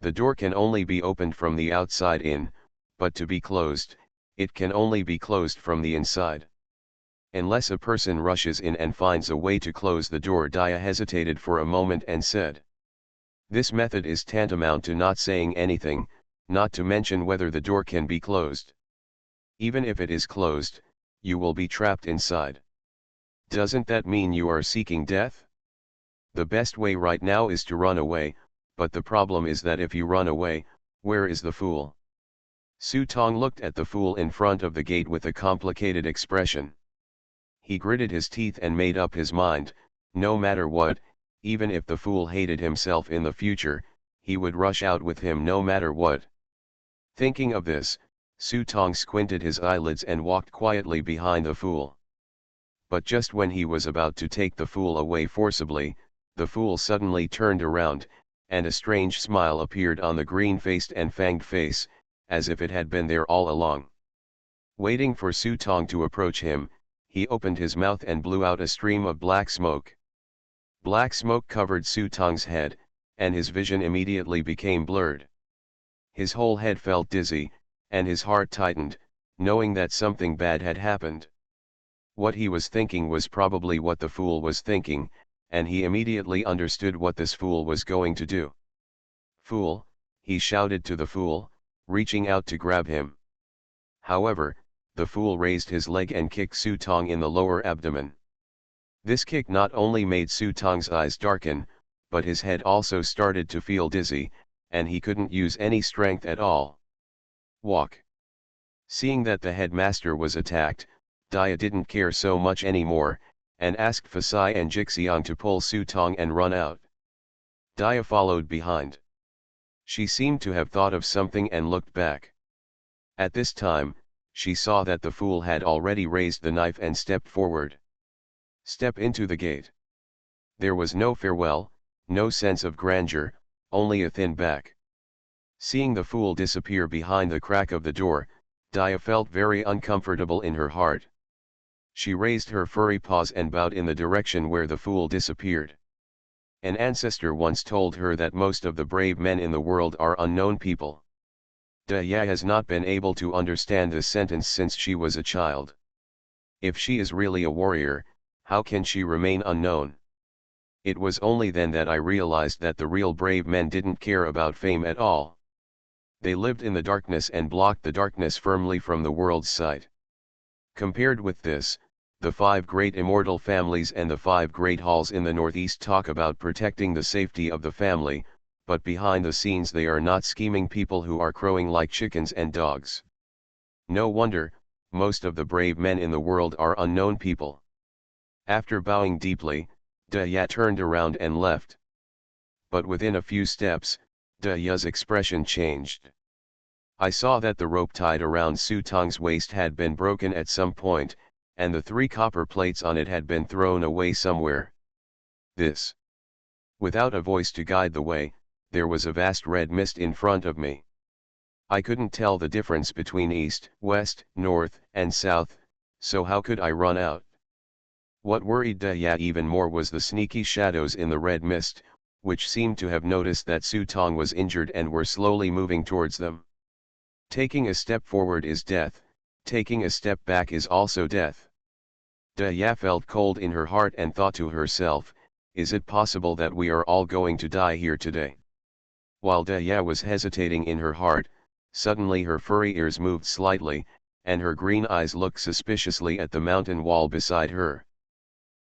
The door can only be opened from the outside in, but to be closed, it can only be closed from the inside. Unless a person rushes in and finds a way to close the door. Dia hesitated for a moment and said. This method is tantamount to not saying anything, not to mention whether the door can be closed. Even if it is closed, you will be trapped inside. Doesn't that mean you are seeking death? The best way right now is to run away, but the problem is that if you run away, where is the fool? Su Tong looked at the fool in front of the gate with a complicated expression. He gritted his teeth and made up his mind, no matter what, even if the fool hated himself in the future, he would rush out with him no matter what. Thinking of this, Su Tong squinted his eyelids and walked quietly behind the fool. But just when he was about to take the fool away forcibly, the fool suddenly turned around, and a strange smile appeared on the green-faced and fanged face, as if it had been there all along. Waiting for Su Tong to approach him, he opened his mouth and blew out a stream of black smoke. Black smoke covered Su Tong's head, and his vision immediately became blurred. His whole head felt dizzy, and his heart tightened, knowing that something bad had happened. What he was thinking was probably what the fool was thinking, and he immediately understood what this fool was going to do. Fool, he shouted to the fool, reaching out to grab him. However, the fool raised his leg and kicked Su Tong in the lower abdomen. This kick not only made Su Tong's eyes darken, but his head also started to feel dizzy, and he couldn't use any strength at all. Walk. Seeing that the headmaster was attacked, Dia didn't care so much anymore, and asked Fasai and Jixiang to pull Su Tong and run out. Dia followed behind. She seemed to have thought of something and looked back. At this time, she saw that the fool had already raised the knife and stepped forward. Step into the gate. There was no farewell, no sense of grandeur, only a thin back. Seeing the fool disappear behind the crack of the door, Dia felt very uncomfortable in her heart. She raised her furry paws and bowed in the direction where the fool disappeared. An ancestor once told her that most of the brave men in the world are unknown people. Dia has not been able to understand this sentence since she was a child. If she is really a warrior, how can she remain unknown? It was only then that I realized that the real brave men didn't care about fame at all. They lived in the darkness and blocked the darkness firmly from the world's sight. Compared with this, the 5 great immortal families and the 5 great halls in the northeast talk about protecting the safety of the family, but behind the scenes they are not scheming people who are crowing like chickens and dogs. No wonder, most of the brave men in the world are unknown people. After bowing deeply, Dia turned around and left. But within a few steps, Dia's expression changed. I saw that the rope tied around Su Tong's waist had been broken at some point, and the 3 copper plates on it had been thrown away somewhere. This. Without a voice to guide the way, there was a vast red mist in front of me. I couldn't tell the difference between east, west, north, and south, so how could I run out? What worried Daya even more was the sneaky shadows in the red mist, which seemed to have noticed that Su Tong was injured and were slowly moving towards them. Taking a step forward is death, taking a step back is also death. Daya felt cold in her heart and thought to herself, is it possible that we are all going to die here today? While Daya was hesitating in her heart, suddenly her furry ears moved slightly, and her green eyes looked suspiciously at the mountain wall beside her.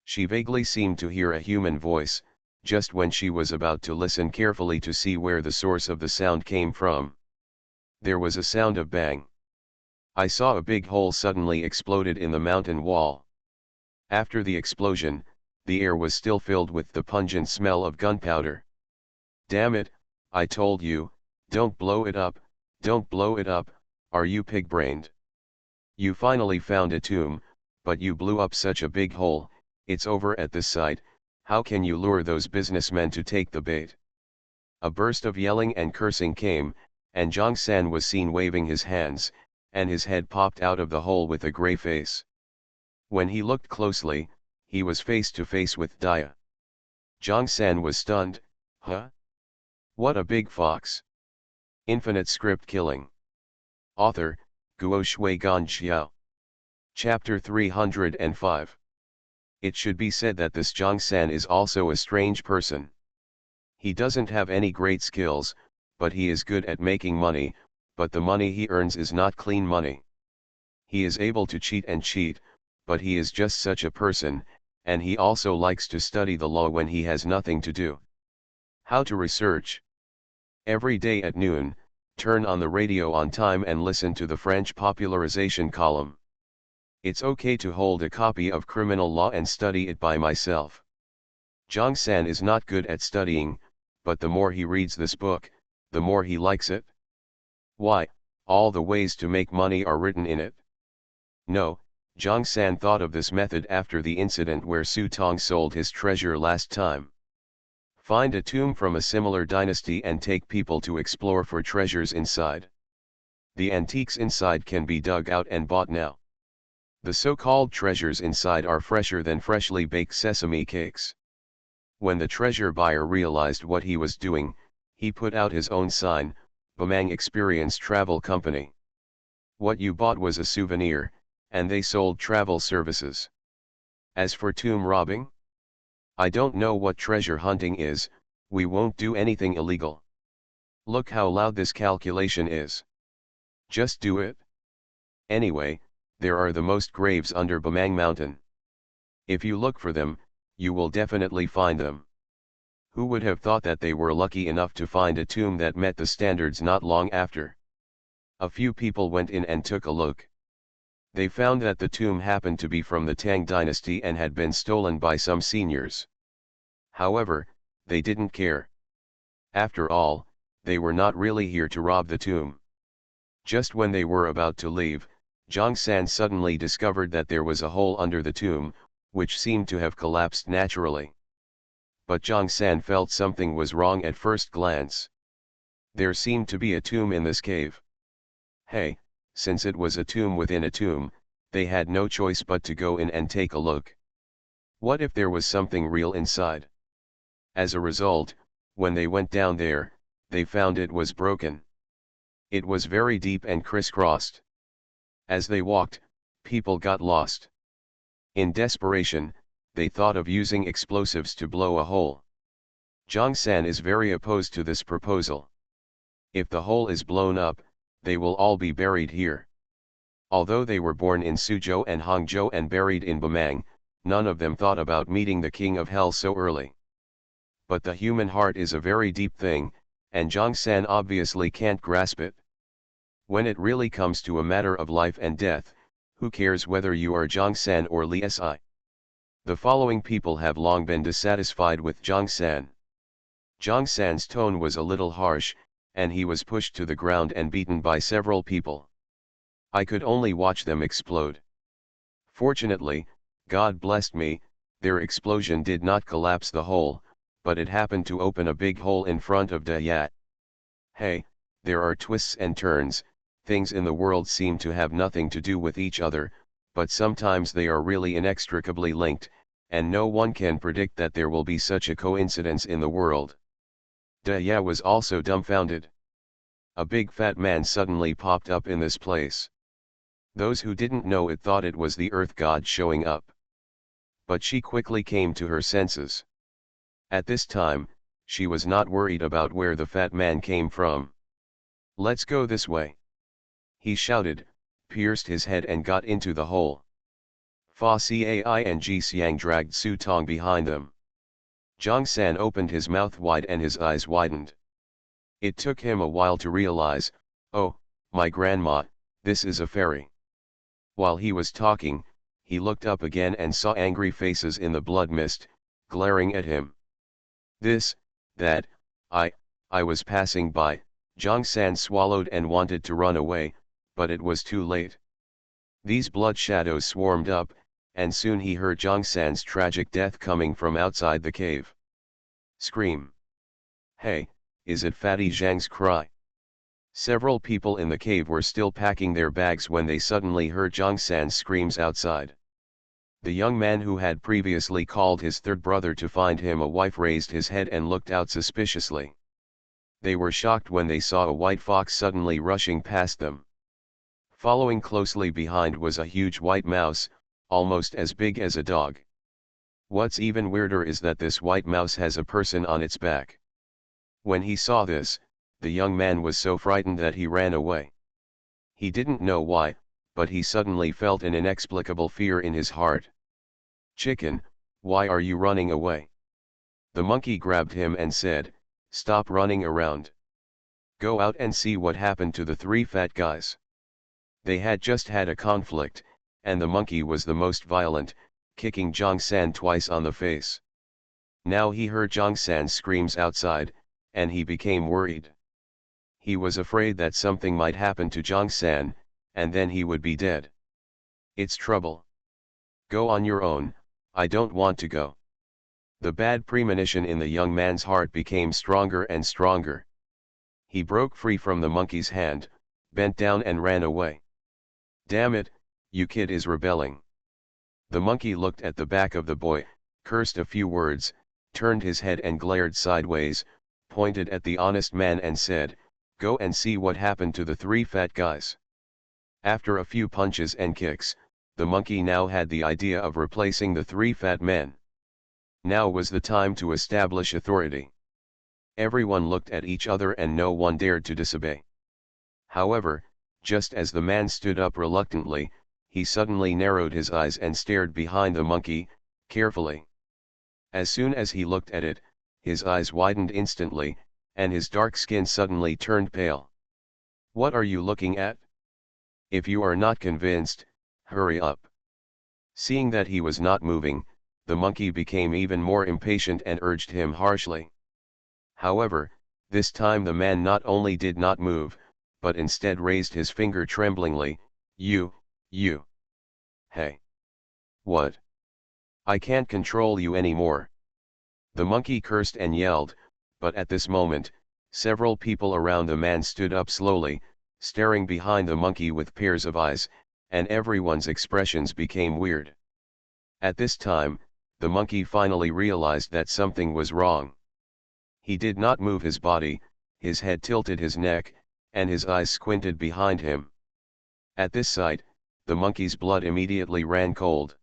She vaguely seemed to hear a human voice, just when she was about to listen carefully to see where the source of the sound came from. There was a sound of bang. I saw a big hole suddenly exploded in the mountain wall. After the explosion, the air was still filled with the pungent smell of gunpowder. Damn it, I told you, don't blow it up, don't blow it up, are you pig-brained? You finally found a tomb, but you blew up such a big hole, it's over at this site, how can you lure those businessmen to take the bait? A burst of yelling and cursing came, and Zhang San was seen waving his hands, and his head popped out of the hole with a grey face. When he looked closely, he was face to face with Daya. Zhang San was stunned, huh? What a big fox! Infinite script killing. Author, Guo Shui Gan Xiao. Chapter 305. It should be said that this Zhang San is also a strange person. He doesn't have any great skills, but he is good at making money, but the money he earns is not clean money. He is able to cheat, but he is just such a person, and he also likes to study the law when he has nothing to do. How to research? Every day at noon, turn on the radio on time and listen to the French popularization column. It's okay to hold a copy of criminal law and study it by myself. Zhang San is not good at studying, but the more he reads this book, the more he likes it. Why, all the ways to make money are written in it. No, Zhang San thought of this method after the incident where Su Tong sold his treasure last time. Find a tomb from a similar dynasty and take people to explore for treasures inside. The antiques inside can be dug out and bought now. The so-called treasures inside are fresher than freshly baked sesame cakes. When the treasure buyer realized what he was doing, he put out his own sign, Bamang Experience Travel Company. What you bought was a souvenir, and they sold travel services. As for tomb robbing? I don't know what treasure hunting is, we won't do anything illegal. Look how loud this calculation is. Just do it. Anyway, there are the most graves under Bamang Mountain. If you look for them, you will definitely find them. Who would have thought that they were lucky enough to find a tomb that met the standards not long after? A few people went in and took a look. They found that the tomb happened to be from the Tang dynasty and had been stolen by some seniors. However, they didn't care. After all, they were not really here to rob the tomb. Just when they were about to leave, Zhang San suddenly discovered that there was a hole under the tomb, which seemed to have collapsed naturally. But Zhang San felt something was wrong at first glance. There seemed to be a tomb in this cave. Hey, since it was a tomb within a tomb, they had no choice but to go in and take a look. What if there was something real inside? As a result, when they went down there, they found it was broken. It was very deep and crisscrossed. As they walked, people got lost. In desperation, they thought of using explosives to blow a hole. Zhang San is very opposed to this proposal. If the hole is blown up, they will all be buried here. Although they were born in Suzhou and Hangzhou and buried in Bamang, none of them thought about meeting the king of hell so early. But the human heart is a very deep thing, and Zhang San obviously can't grasp it. When it really comes to a matter of life and death, who cares whether you are Zhang San or Li Si? The following people have long been dissatisfied with Zhang San. Zhang San's tone was a little harsh, and he was pushed to the ground and beaten by several people. I could only watch them explode. Fortunately, God blessed me, Their explosion did not collapse the hole, but it happened to open a big hole in front of Daya. Hey, there are twists and turns, things in the world seem to have nothing to do with each other, but sometimes they are really inextricably linked, and no one can predict that there will be such a coincidence in the world. Daya was also dumbfounded. A big fat man suddenly popped up in this place. Those who didn't know it thought it was the Earth God showing up. But she quickly came to her senses. At this time, she was not worried about where the fat man came from. "Let's go this way," he shouted, pierced his head and got into the hole. Fa Cai and Ji Xiang dragged Su Tong behind them. Zhang San opened his mouth wide and his eyes widened. It took him a while to realize, "Oh, my grandma, this is a fairy." While he was talking, he looked up again and saw angry faces in the blood mist, glaring at him. "This, that, I was passing by," Zhang San swallowed and wanted to run away, but it was too late. These blood shadows swarmed up, and soon he heard Zhang San's tragic death coming from outside the cave. Scream. "Hey, is it Fatty Zhang's cry?" Several people in the cave were still packing their bags when they suddenly heard Zhang San's screams outside. The young man who had previously called his third brother to find him a wife raised his head and looked out suspiciously. They were shocked when they saw a white fox suddenly rushing past them. Following closely behind was a huge white mouse, almost as big as a dog. What's even weirder is that this white mouse has a person on its back. When he saw this, the young man was so frightened that he ran away. He didn't know why, but he suddenly felt an inexplicable fear in his heart. "Chicken, why are you running away?" The monkey grabbed him and said, "Stop running around. Go out and see what happened to the three fat guys." They had just had a conflict, and the monkey was the most violent, kicking Zhang San twice on the face. Now he heard Zhang San's screams outside, and he became worried. He was afraid that something might happen to Zhang San, and then he would be dead. "It's trouble. Go on your own, I don't want to go." The bad premonition in the young man's heart became stronger and stronger. He broke free from the monkey's hand, bent down and ran away. "Damn it, you kid is rebelling." The monkey looked at the back of the boy, cursed a few words, turned his head and glared sideways, pointed at the honest man and said, "Go and see what happened to the three fat guys." After a few punches and kicks, the monkey now had the idea of replacing the three fat men. Now was the time to establish authority. Everyone looked at each other and no one dared to disobey. However, just as the man stood up reluctantly, he suddenly narrowed his eyes and stared behind the monkey, carefully. As soon as he looked at it, his eyes widened instantly, and his dark skin suddenly turned pale. "What are you looking at? If you are not convinced, hurry up." Seeing that he was not moving, the monkey became even more impatient and urged him harshly. However, this time the man not only did not move, but instead raised his finger tremblingly. You. Hey. What? I can't control you anymore." The monkey cursed and yelled, but at this moment, several people around the man stood up slowly, staring behind the monkey with pairs of eyes, and everyone's expressions became weird. At this time, the monkey finally realized that something was wrong. He did not move his body, his head tilted his neck, and his eyes squinted behind him. At this sight, the monkey's blood immediately ran cold.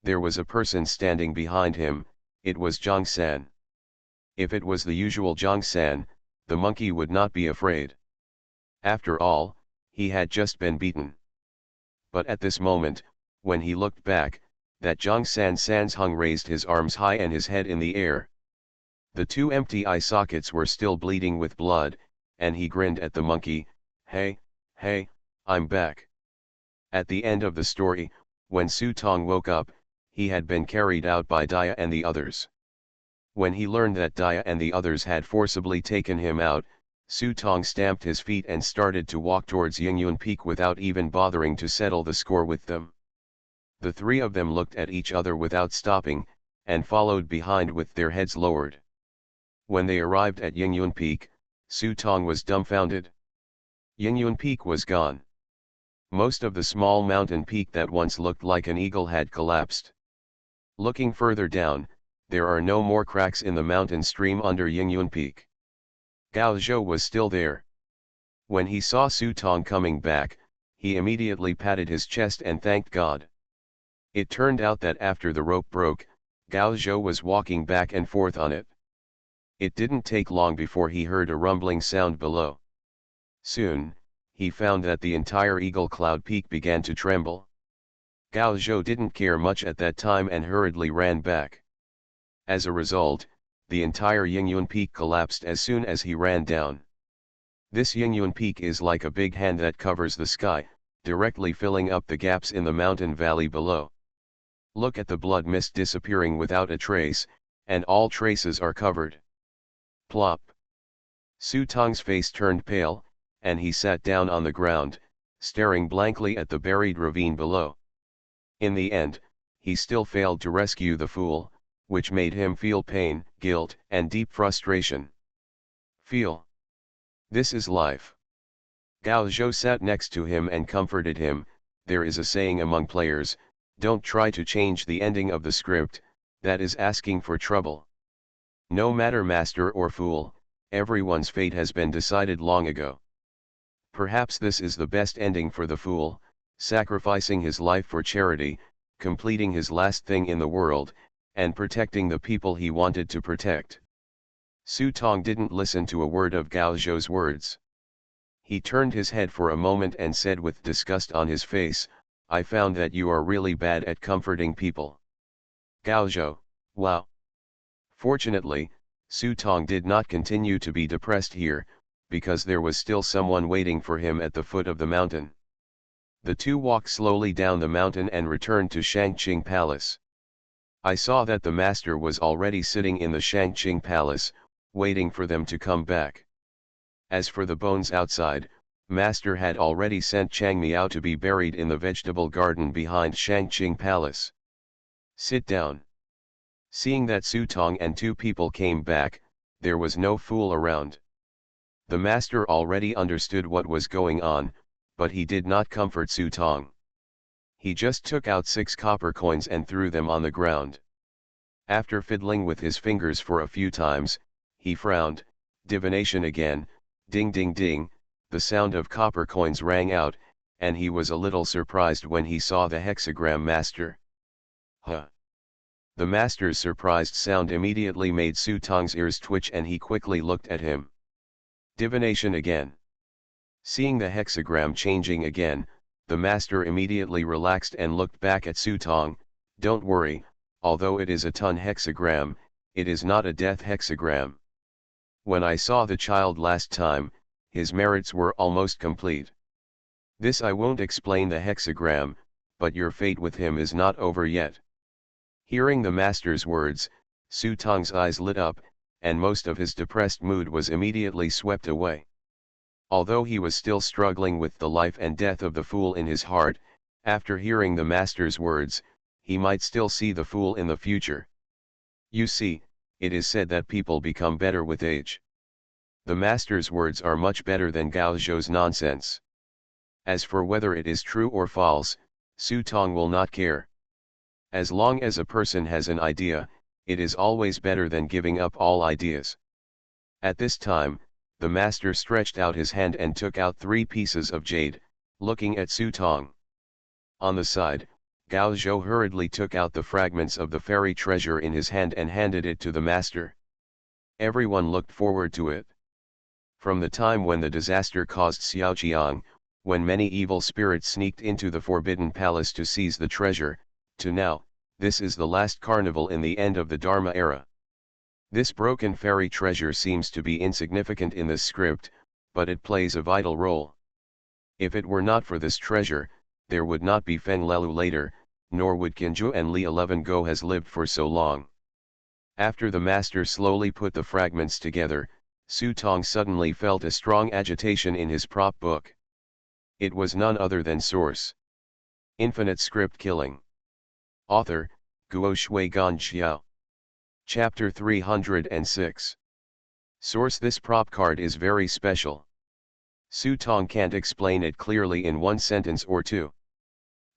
There was a person standing behind him. It was Zhang San. If it was the usual Zhang San, the monkey would not be afraid. After all, he had just been beaten. But at this moment, when he looked back, that Zhang San's hung raised his arms high and his head in the air. The two empty eye sockets were still bleeding with blood, and he grinned at the monkey. Hey, I'm back." At the end of the story, when Su Tong woke up, he had been carried out by Dia and the others. When he learned that Dia and the others had forcibly taken him out, Su Tong stamped his feet and started to walk towards Yingyun Peak without even bothering to settle the score with them. The three of them looked at each other without stopping, and followed behind with their heads lowered. When they arrived at Yingyun Peak, Su Tong was dumbfounded. Yingyun Peak was gone. Most of the small mountain peak that once looked like an eagle had collapsed. Looking further down, there are no more cracks in the mountain stream under Yingyun Peak. Gao Zhou was still there. When he saw Su Tong coming back, he immediately patted his chest and thanked God. It turned out that after the rope broke, Gao Zhou was walking back and forth on it. It didn't take long before he heard a rumbling sound below. Soon, he found that the entire Eagle Cloud Peak began to tremble. Gao Zhou didn't care much at that time and hurriedly ran back. As a result, the entire Yingyun Peak collapsed as soon as he ran down. This Yingyun Peak is like a big hand that covers the sky, directly filling up the gaps in the mountain valley below. Look at the blood mist disappearing without a trace, and all traces are covered. Plop. Su Tong's face turned pale, and he sat down on the ground, staring blankly at the buried ravine below. In the end, he still failed to rescue the fool, which made him feel pain, guilt, and deep frustration. Feel. This is life. Gao Zhou sat next to him and comforted him. There is a saying among players, don't try to change the ending of the script, that is asking for trouble. No matter master or fool, everyone's fate has been decided long ago. Perhaps this is the best ending for the fool, sacrificing his life for charity, completing his last thing in the world, and protecting the people he wanted to protect. Su Tong didn't listen to a word of Gao Zhou's words. He turned his head for a moment and said with disgust on his face, I found that you are really bad at comforting people. Gao Zhou, wow. Fortunately, Su Tong did not continue to be depressed here, because there was still someone waiting for him at the foot of the mountain. The two walked slowly down the mountain and returned to Shangqing Palace. I saw that the master was already sitting in the Shangqing Palace, waiting for them to come back. As for the bones outside, master had already sent Chang Miao to be buried in the vegetable garden behind Shangqing Palace. Sit down. Seeing that Su Tong and two people came back, there was no fool around. The master already understood what was going on, but he did not comfort Su Tong. He just took out 6 copper coins and threw them on the ground. After fiddling with his fingers for a few times, he frowned. Divination again, ding ding ding, the sound of copper coins rang out, and he was a little surprised when he saw the hexagram master. Huh! The master's surprised sound immediately made Su Tong's ears twitch and he quickly looked at him. Divination again. Seeing the hexagram changing again, the master immediately relaxed and looked back at Su Tong. Don't worry, although it is a ton hexagram, it is not a death hexagram. When I saw the child last time, his merits were almost complete. This I won't explain the hexagram, but your fate with him is not over yet. Hearing the master's words, Su Tong's eyes lit up, and most of his depressed mood was immediately swept away. Although he was still struggling with the life and death of the fool in his heart, after hearing the master's words, he might still see the fool in the future. You see, it is said that people become better with age. The master's words are much better than Gao Zhou's nonsense. As for whether it is true or false, Su Tong will not care. As long as a person has an idea, it is always better than giving up all ideas. At this time, the master stretched out his hand and took out 3 pieces of jade, looking at Su Tong. On the side, Gao Zhou hurriedly took out the fragments of the fairy treasure in his hand and handed it to the master. Everyone looked forward to it. From the time when the disaster caused Xiaoqiang, when many evil spirits sneaked into the Forbidden Palace to seize the treasure, to now, this is the last carnival in the end of the Dharma era. This broken fairy treasure seems to be insignificant in this script, but it plays a vital role. If it were not for this treasure, there would not be Feng Lelu later, nor would Qinzhou and Li 11 Go has lived for so long. After the master slowly put the fragments together, Su Tong suddenly felt a strong agitation in his prop book. It was none other than Source. Infinite script killing. Author, Guo Shui Gan Xiao. Chapter 306. Source: this prop card is very special. Su Tong can't explain it clearly in one sentence or two.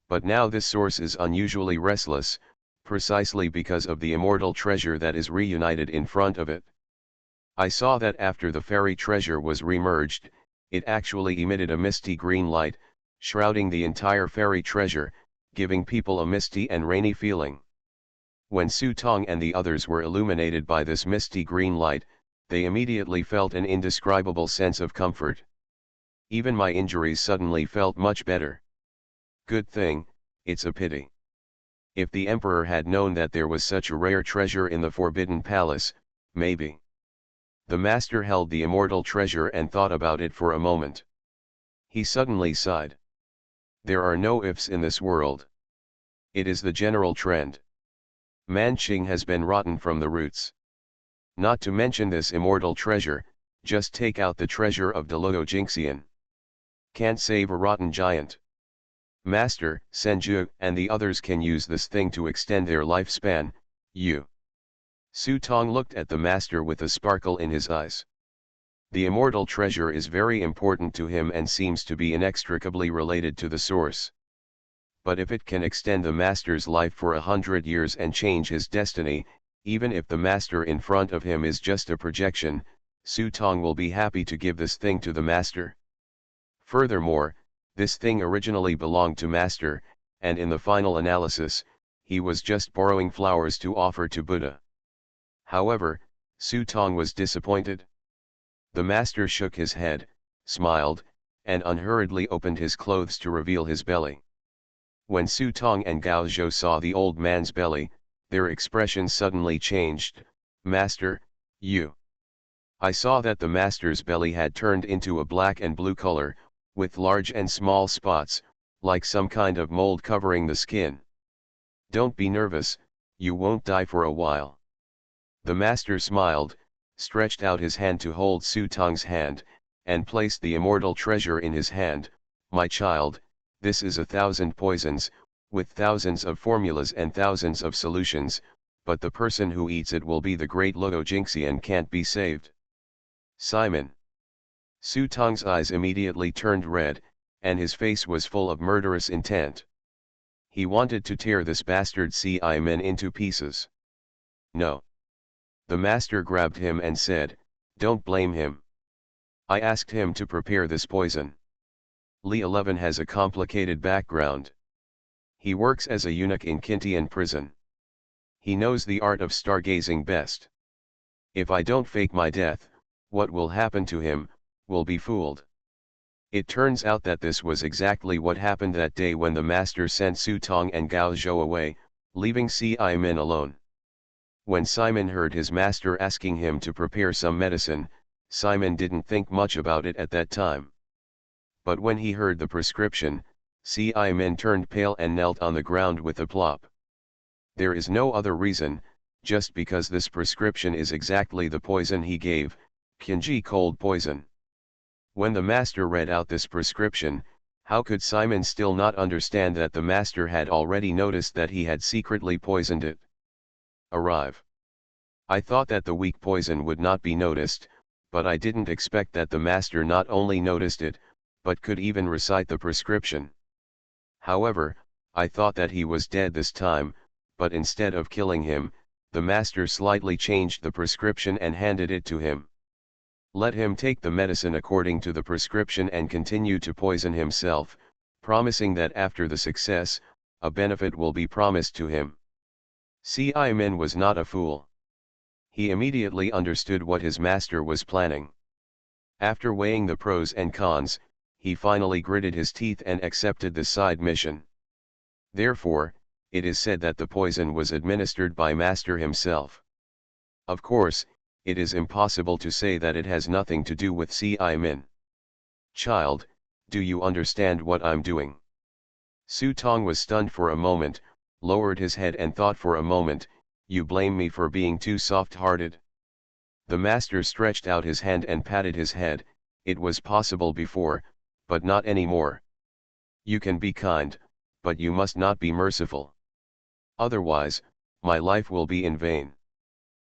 But now this source is unusually restless, precisely because of the immortal treasure that is reunited in front of it. I saw that after the fairy treasure was remerged, it actually emitted a misty green light, shrouding the entire fairy treasure, giving people a misty and rainy feeling. When Su Tong and the others were illuminated by this misty green light, they immediately felt an indescribable sense of comfort. Even my injuries suddenly felt much better. Good thing, it's a pity. If the emperor had known that there was such a rare treasure in the Forbidden Palace, maybe. The master held the immortal treasure and thought about it for a moment. He suddenly sighed. There are no ifs in this world. It is the general trend. Manqing has been rotten from the roots. Not to mention this immortal treasure, just take out the treasure of Deluo Jingxian. Can't save a rotten giant. Master, Senju, and the others can use this thing to extend their lifespan. Su Tong looked at the master with a sparkle in his eyes. The immortal treasure is very important to him and seems to be inextricably related to the source. But if it can extend the master's life for 100 years and change his destiny, even if the master in front of him is just a projection, Su Tong will be happy to give this thing to the master. Furthermore, this thing originally belonged to master, and in the final analysis, he was just borrowing flowers to offer to Buddha. However, Su Tong was disappointed. The master shook his head, smiled, and unhurriedly opened his clothes to reveal his belly. When Su Tong and Gao Zhou saw the old man's belly, their expressions suddenly changed. Master, I saw that the master's belly had turned into a black and blue color, with large and small spots, like some kind of mold covering the skin. Don't be nervous, you won't die for a while. The master smiled, stretched out his hand to hold Su Tong's hand, and placed the immortal treasure in his hand. My child, this is 1,000 poisons, with thousands of formulas and thousands of solutions, but the person who eats it will be the great Luo Jingxi and can't be saved. Simon. Su Tong's eyes immediately turned red, and his face was full of murderous intent. He wanted to tear this bastard Ci-Men into pieces. No. The master grabbed him and said, don't blame him. I asked him to prepare this poison. Li 11 has a complicated background. He works as a eunuch in Kintian prison. He knows the art of stargazing best. If I don't fake my death, what will happen to him, will be fooled. It turns out that this was exactly what happened that day when the master sent Su Tong and Gao Zhou away, leaving Ci-Men alone. When Simon heard his master asking him to prepare some medicine, Simon didn't think much about it at that time. But when he heard the prescription, Ci-Men turned pale and knelt on the ground with a plop. There is no other reason, just because this prescription is exactly the poison he gave, Qinji cold poison. When the master read out this prescription, how could Simon still not understand that the master had already noticed that he had secretly poisoned it? Arrive. I thought that the weak poison would not be noticed, but I didn't expect that the master not only noticed it, but could even recite the prescription. However, I thought that he was dead this time, but instead of killing him, the master slightly changed the prescription and handed it to him. Let him take the medicine according to the prescription and continue to poison himself, promising that after the success, a benefit will be promised to him. Ci-Men was not a fool. He immediately understood what his master was planning. After weighing the pros and cons, he finally gritted his teeth and accepted the side mission. Therefore, it is said that the poison was administered by master himself. Of course, it is impossible to say that it has nothing to do with Ci-Men. Child, do you understand what I'm doing? Su Tong was stunned for a moment, lowered his head and thought for a moment. You blame me for being too soft-hearted? The master stretched out his hand and patted his head. It was possible before, but not anymore. You can be kind, but you must not be merciful. Otherwise, my life will be in vain.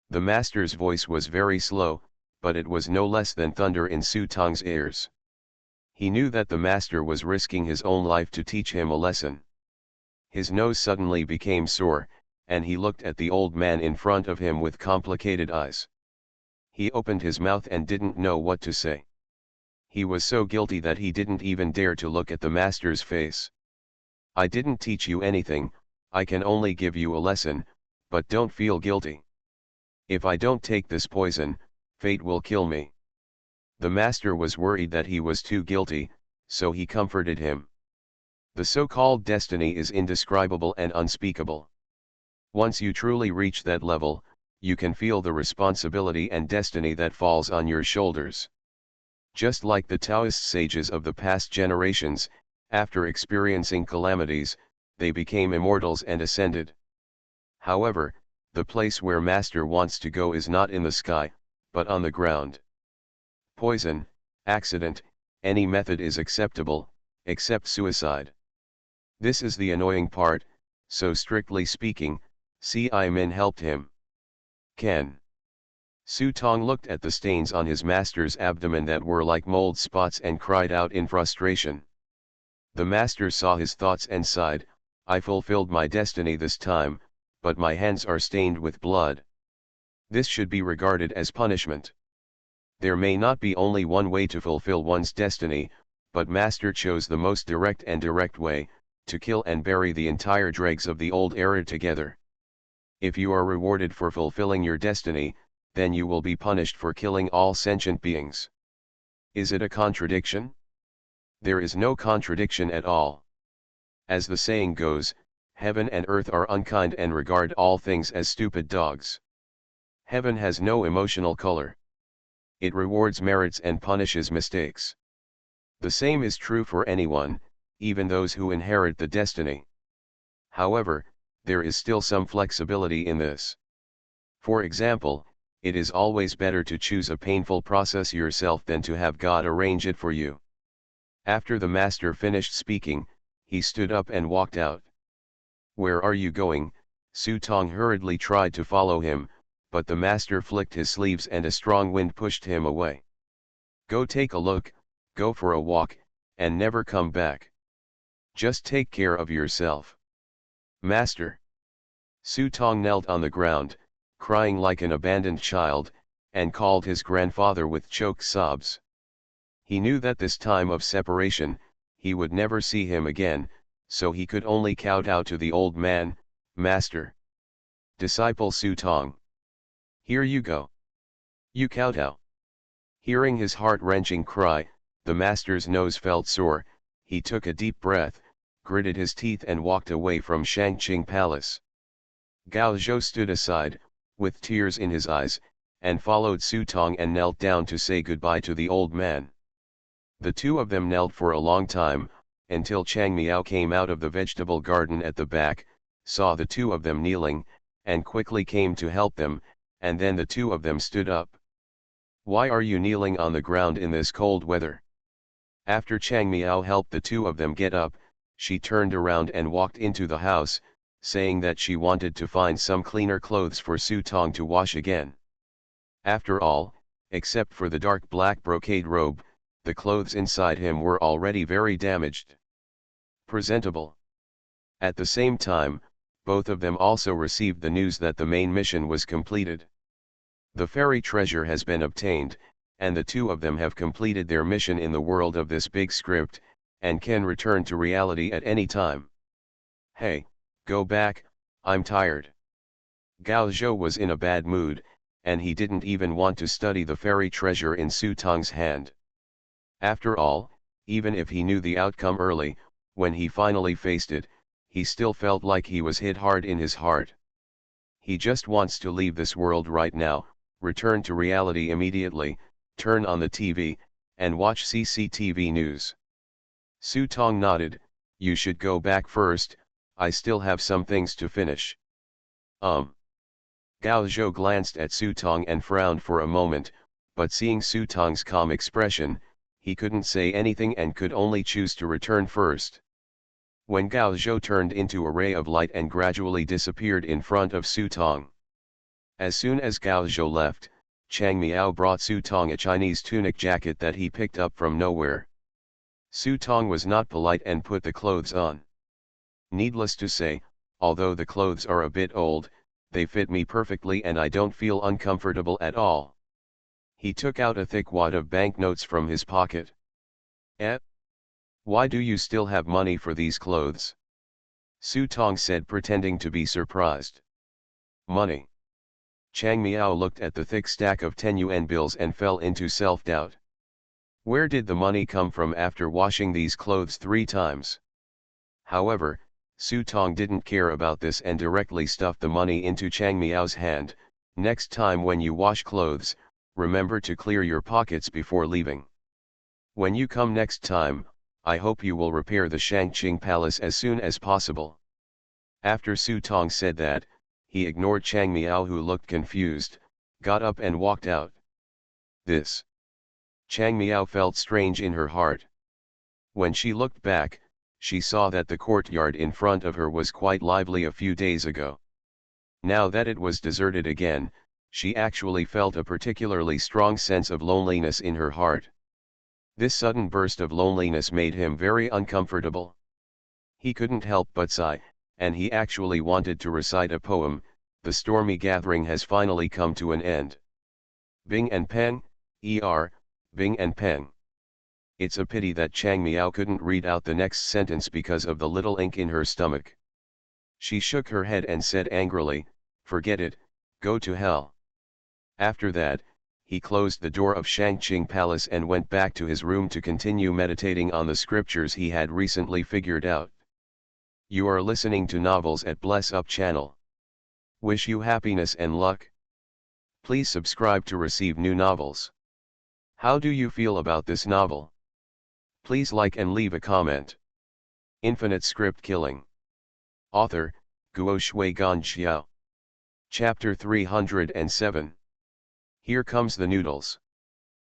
The master's voice was very slow, but it was no less than thunder in Su Tong's ears. He knew that the master was risking his own life to teach him a lesson. His nose suddenly became sore, and he looked at the old man in front of him with complicated eyes. He opened his mouth and didn't know what to say. He was so guilty that he didn't even dare to look at the master's face. I didn't teach you anything, I can only give you a lesson, but don't feel guilty. If I don't take this poison, fate will kill me. The master was worried that he was too guilty, so he comforted him. The so-called destiny is indescribable and unspeakable. Once you truly reach that level, you can feel the responsibility and destiny that falls on your shoulders. Just like the Taoist sages of the past generations, after experiencing calamities, they became immortals and ascended. However, the place where Master wants to go is not in the sky, but on the ground. Poison, accident, any method is acceptable, except suicide. This is the annoying part, so strictly speaking, Min helped him. Ken. Su Tong looked at the stains on his master's abdomen that were like mold spots and cried out in frustration. The master saw his thoughts and sighed, I fulfilled my destiny this time, but my hands are stained with blood. This should be regarded as punishment. There may not be only one way to fulfill one's destiny, but Master chose the most direct way, to kill and bury the entire dregs of the old era together. If you are rewarded for fulfilling your destiny, then you will be punished for killing all sentient beings. Is it a contradiction? There is no contradiction at all. As the saying goes, heaven and earth are unkind and regard all things as stupid dogs. Heaven has no emotional color. It rewards merits and punishes mistakes. The same is true for anyone, even those who inherit the destiny. However, there is still some flexibility in this. For example, it is always better to choose a painful process yourself than to have God arrange it for you. After the master finished speaking, he stood up and walked out. Where are you going? Su Tong hurriedly tried to follow him, but the master flicked his sleeves and a strong wind pushed him away. Go take a look, go for a walk, and never come back. Just take care of yourself. Master. Su Tong knelt on the ground, crying like an abandoned child, and called his grandfather with choked sobs. He knew that this time of separation, he would never see him again, so he could only kowtow to the old man, Master. Disciple Su Tong. Here you go. You kowtow. Hearing his heart-wrenching cry, the master's nose felt sore, he took a deep breath, gritted his teeth and walked away from Shangqing Palace. Gao Zhou stood aside, with tears in his eyes, and followed Su Tong and knelt down to say goodbye to the old man. The two of them knelt for a long time, until Chang Miao came out of the vegetable garden at the back, saw the two of them kneeling, and quickly came to help them, and then the two of them stood up. Why are you kneeling on the ground in this cold weather? After Chang Miao helped the two of them get up, she turned around and walked into the house, saying that she wanted to find some cleaner clothes for Su Tong to wash again. After all, except for the dark black brocade robe, the clothes inside him were already very damaged. Presentable. At the same time, both of them also received the news that the main mission was completed. The fairy treasure has been obtained, and the two of them have completed their mission in the world of this big script, and can return to reality at any time. Hey, go back, I'm tired. Gao Zhou was in a bad mood, and he didn't even want to study the fairy treasure in Su Tong's hand. After all, even if he knew the outcome early, when he finally faced it, he still felt like he was hit hard in his heart. He just wants to leave this world right now, return to reality immediately, turn on the TV, and watch CCTV news. Su Tong nodded, you should go back first, I still have some things to finish. Gao Zhou glanced at Su Tong and frowned for a moment, but seeing Su Tong's calm expression, he couldn't say anything and could only choose to return first. when Gao Zhou turned into a ray of light and gradually disappeared in front of Su Tong. As soon as Gao Zhou left, Chang Miao brought Su Tong a Chinese tunic jacket that he picked up from nowhere. Su Tong was not polite and put the clothes on. Needless to say, although the clothes are a bit old, they fit me perfectly and I don't feel uncomfortable at all. He took out a thick wad of banknotes from his pocket. Eh? Why do you still have money for these clothes? Su Tong said, pretending to be surprised. Money. Chang Miao looked at the thick stack of 10 yuan bills and fell into self-doubt. Where did the money come from after washing these clothes 3 times? However, Su Tong didn't care about this and directly stuffed the money into Chang Miao's hand. Next time when you wash clothes, remember to clear your pockets before leaving. When you come next time, I hope you will repair the Shangqing Palace as soon as possible. After Su Tong said that, he ignored Chang Miao, who looked confused, got up and walked out. This. Chang Miao felt strange in her heart. When she looked back, she saw that the courtyard in front of her was quite lively a few days ago. Now that it was deserted again, she actually felt a particularly strong sense of loneliness in her heart. This sudden burst of loneliness made him very uncomfortable. He couldn't help but sigh, and he actually wanted to recite a poem. The stormy gathering has finally come to an end. Bing and Peng, Bing and Peng. It's a pity that Chang Miao couldn't read out the next sentence because of the little ink in her stomach. She shook her head and said angrily, "Forget it, go to hell." After that, he closed the door of Shangqing Palace and went back to his room to continue meditating on the scriptures he had recently figured out. You are listening to Novels at Bless Up channel. Wish you happiness and luck. Please subscribe to receive new novels. How do you feel about this novel? Please like and leave a comment. Infinite Script Killing. Author, Guo Shui Gan Xiao. Chapter 307. Here comes the noodles.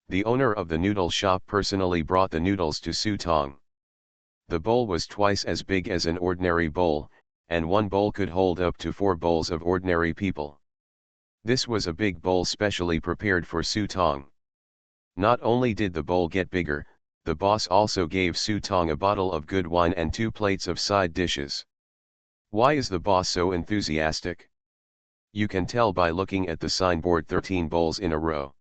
The owner of the noodle shop personally brought the noodles to Su Tong. The bowl was twice as big as an ordinary bowl, and one bowl could hold up to 4 bowls of ordinary people. This was a big bowl specially prepared for Su Tong. Not only did the bowl get bigger, the boss also gave Su Tong a bottle of good wine and 2 plates of side dishes. Why is the boss so enthusiastic? You can tell by looking at the signboard 13 bowls in a row.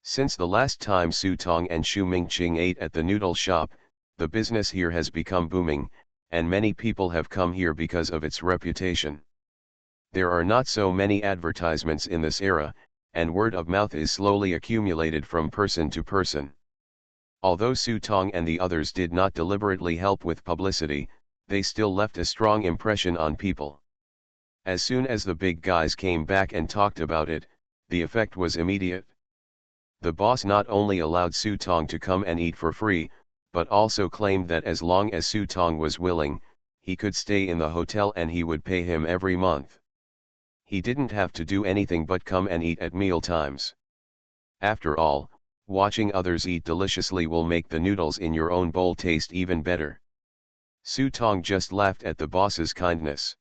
Since the last time Su Tong and Xu Mingqing ate at the noodle shop, the business here has become booming, and many people have come here because of its reputation. There are not so many advertisements in this era, and word of mouth is slowly accumulated from person to person. Although Su Tong and the others did not deliberately help with publicity, they still left a strong impression on people. As soon as the big guys came back and talked about it, the effect was immediate. The boss not only allowed Su Tong to come and eat for free, but also claimed that as long as Su Tong was willing, he could stay in the hotel and he would pay him every month. He didn't have to do anything but come and eat at meal times. After all, watching others eat deliciously will make the noodles in your own bowl taste even better. Su Tong just laughed at the boss's kindness.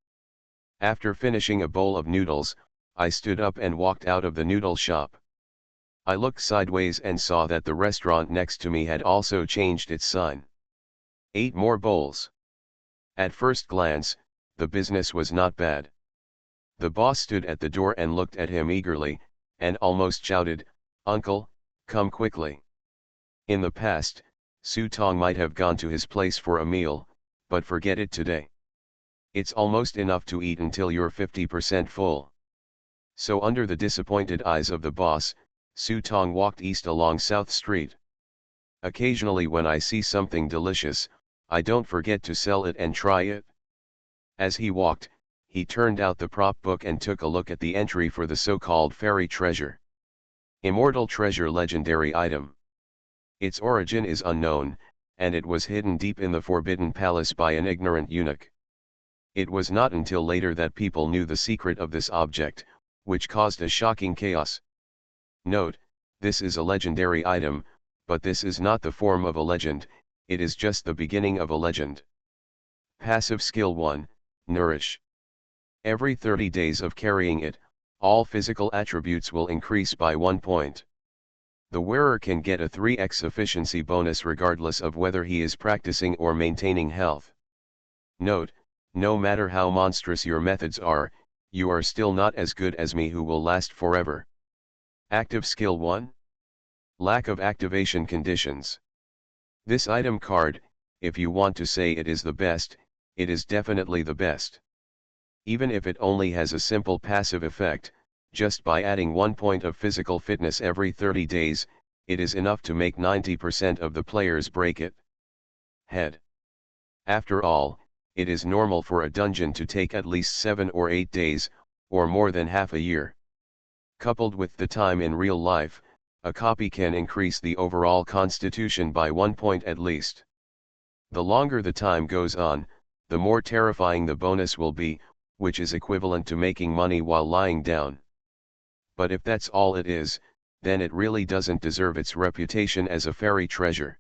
After finishing a bowl of noodles, I stood up and walked out of the noodle shop. I looked sideways and saw that the restaurant next to me had also changed its sign. 8 more bowls. At first glance, the business was not bad. The boss stood at the door and looked at him eagerly, and almost shouted, "Uncle, come quickly." In the past, Su Tong might have gone to his place for a meal, but forget it today. It's almost enough to eat until you're 50% full. So under the disappointed eyes of the boss, Su Tong walked east along South Street. Occasionally when I see something delicious, I don't forget to sell it and try it. As he walked, he turned out the prop book and took a look at the entry for the so-called fairy treasure. Immortal treasure, legendary item. Its origin is unknown, and it was hidden deep in the Forbidden Palace by an ignorant eunuch. It was not until later that people knew the secret of this object, which caused a shocking chaos. Note, this is a legendary item, but this is not the form of a legend, it is just the beginning of a legend. Passive Skill 1, Nourish. Every 30 days of carrying it, all physical attributes will increase by 1 point. The wearer can get a 3x efficiency bonus regardless of whether he is practicing or maintaining health. Note, no matter how monstrous your methods are, you are still not as good as me who will last forever. Active Skill 1. Lack of activation conditions. This item card, if you want to say it is the best, it is definitely the best. Even if it only has a simple passive effect, just by adding 1 point of physical fitness every 30 days, it is enough to make 90% of the players break it. Head. After all, it is normal for a dungeon to take at least 7 or 8 days, or more than half a year. Coupled with the time in real life, a copy can increase the overall constitution by 1 point at least. The longer the time goes on, the more terrifying the bonus will be, which is equivalent to making money while lying down. But if that's all it is, then it really doesn't deserve its reputation as a fairy treasure.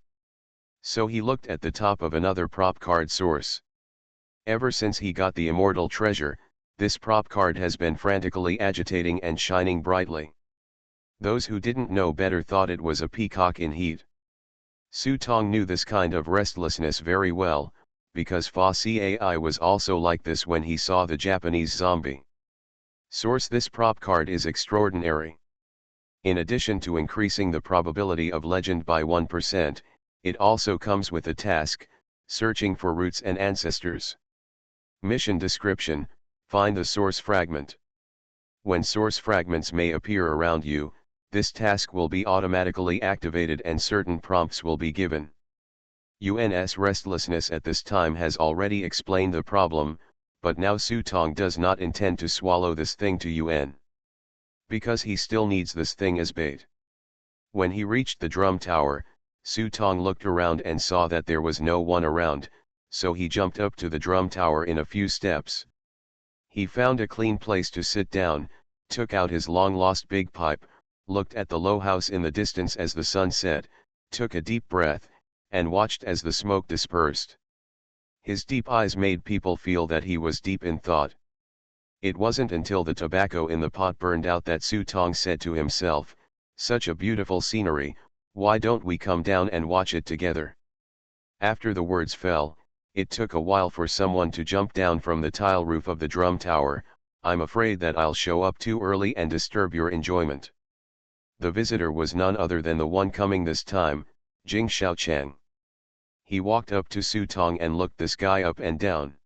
So he looked at the top of another prop card source. Ever since he got the immortal treasure, this prop card has been frantically agitating and shining brightly. Those who didn't know better thought it was a peacock in heat. Su Tong knew this kind of restlessness very well, because Fa Cai was also like this when he saw the Japanese zombie. Source: this prop card is extraordinary. In addition to increasing the probability of legend by 1%, it also comes with a task, searching for roots and ancestors. Mission description: find the source fragment. When source fragments may appear around you, this task will be automatically activated and certain prompts will be given. UN's restlessness at this time has already explained the problem, but now Su Tong does not intend to swallow this thing to UN. Because he still needs this thing as bait. When he reached the drum tower, Su Tong looked around and saw that there was no one around, so he jumped up to the drum tower in a few steps. He found a clean place to sit down, took out his long-lost big pipe, looked at the low house in the distance as the sun set, took a deep breath, and watched as the smoke dispersed. His deep eyes made people feel that he was deep in thought. It wasn't until the tobacco in the pot burned out that Su Tong said to himself, "Such a beautiful scenery, why don't we come down and watch it together?" After the words fell, it took a while for someone to jump down from the tile roof of the drum tower. "I'm afraid that I'll show up too early and disturb your enjoyment." The visitor was none other than the one coming this time, Jing Xiaocheng. He walked up to Su Tong and looked this guy up and down.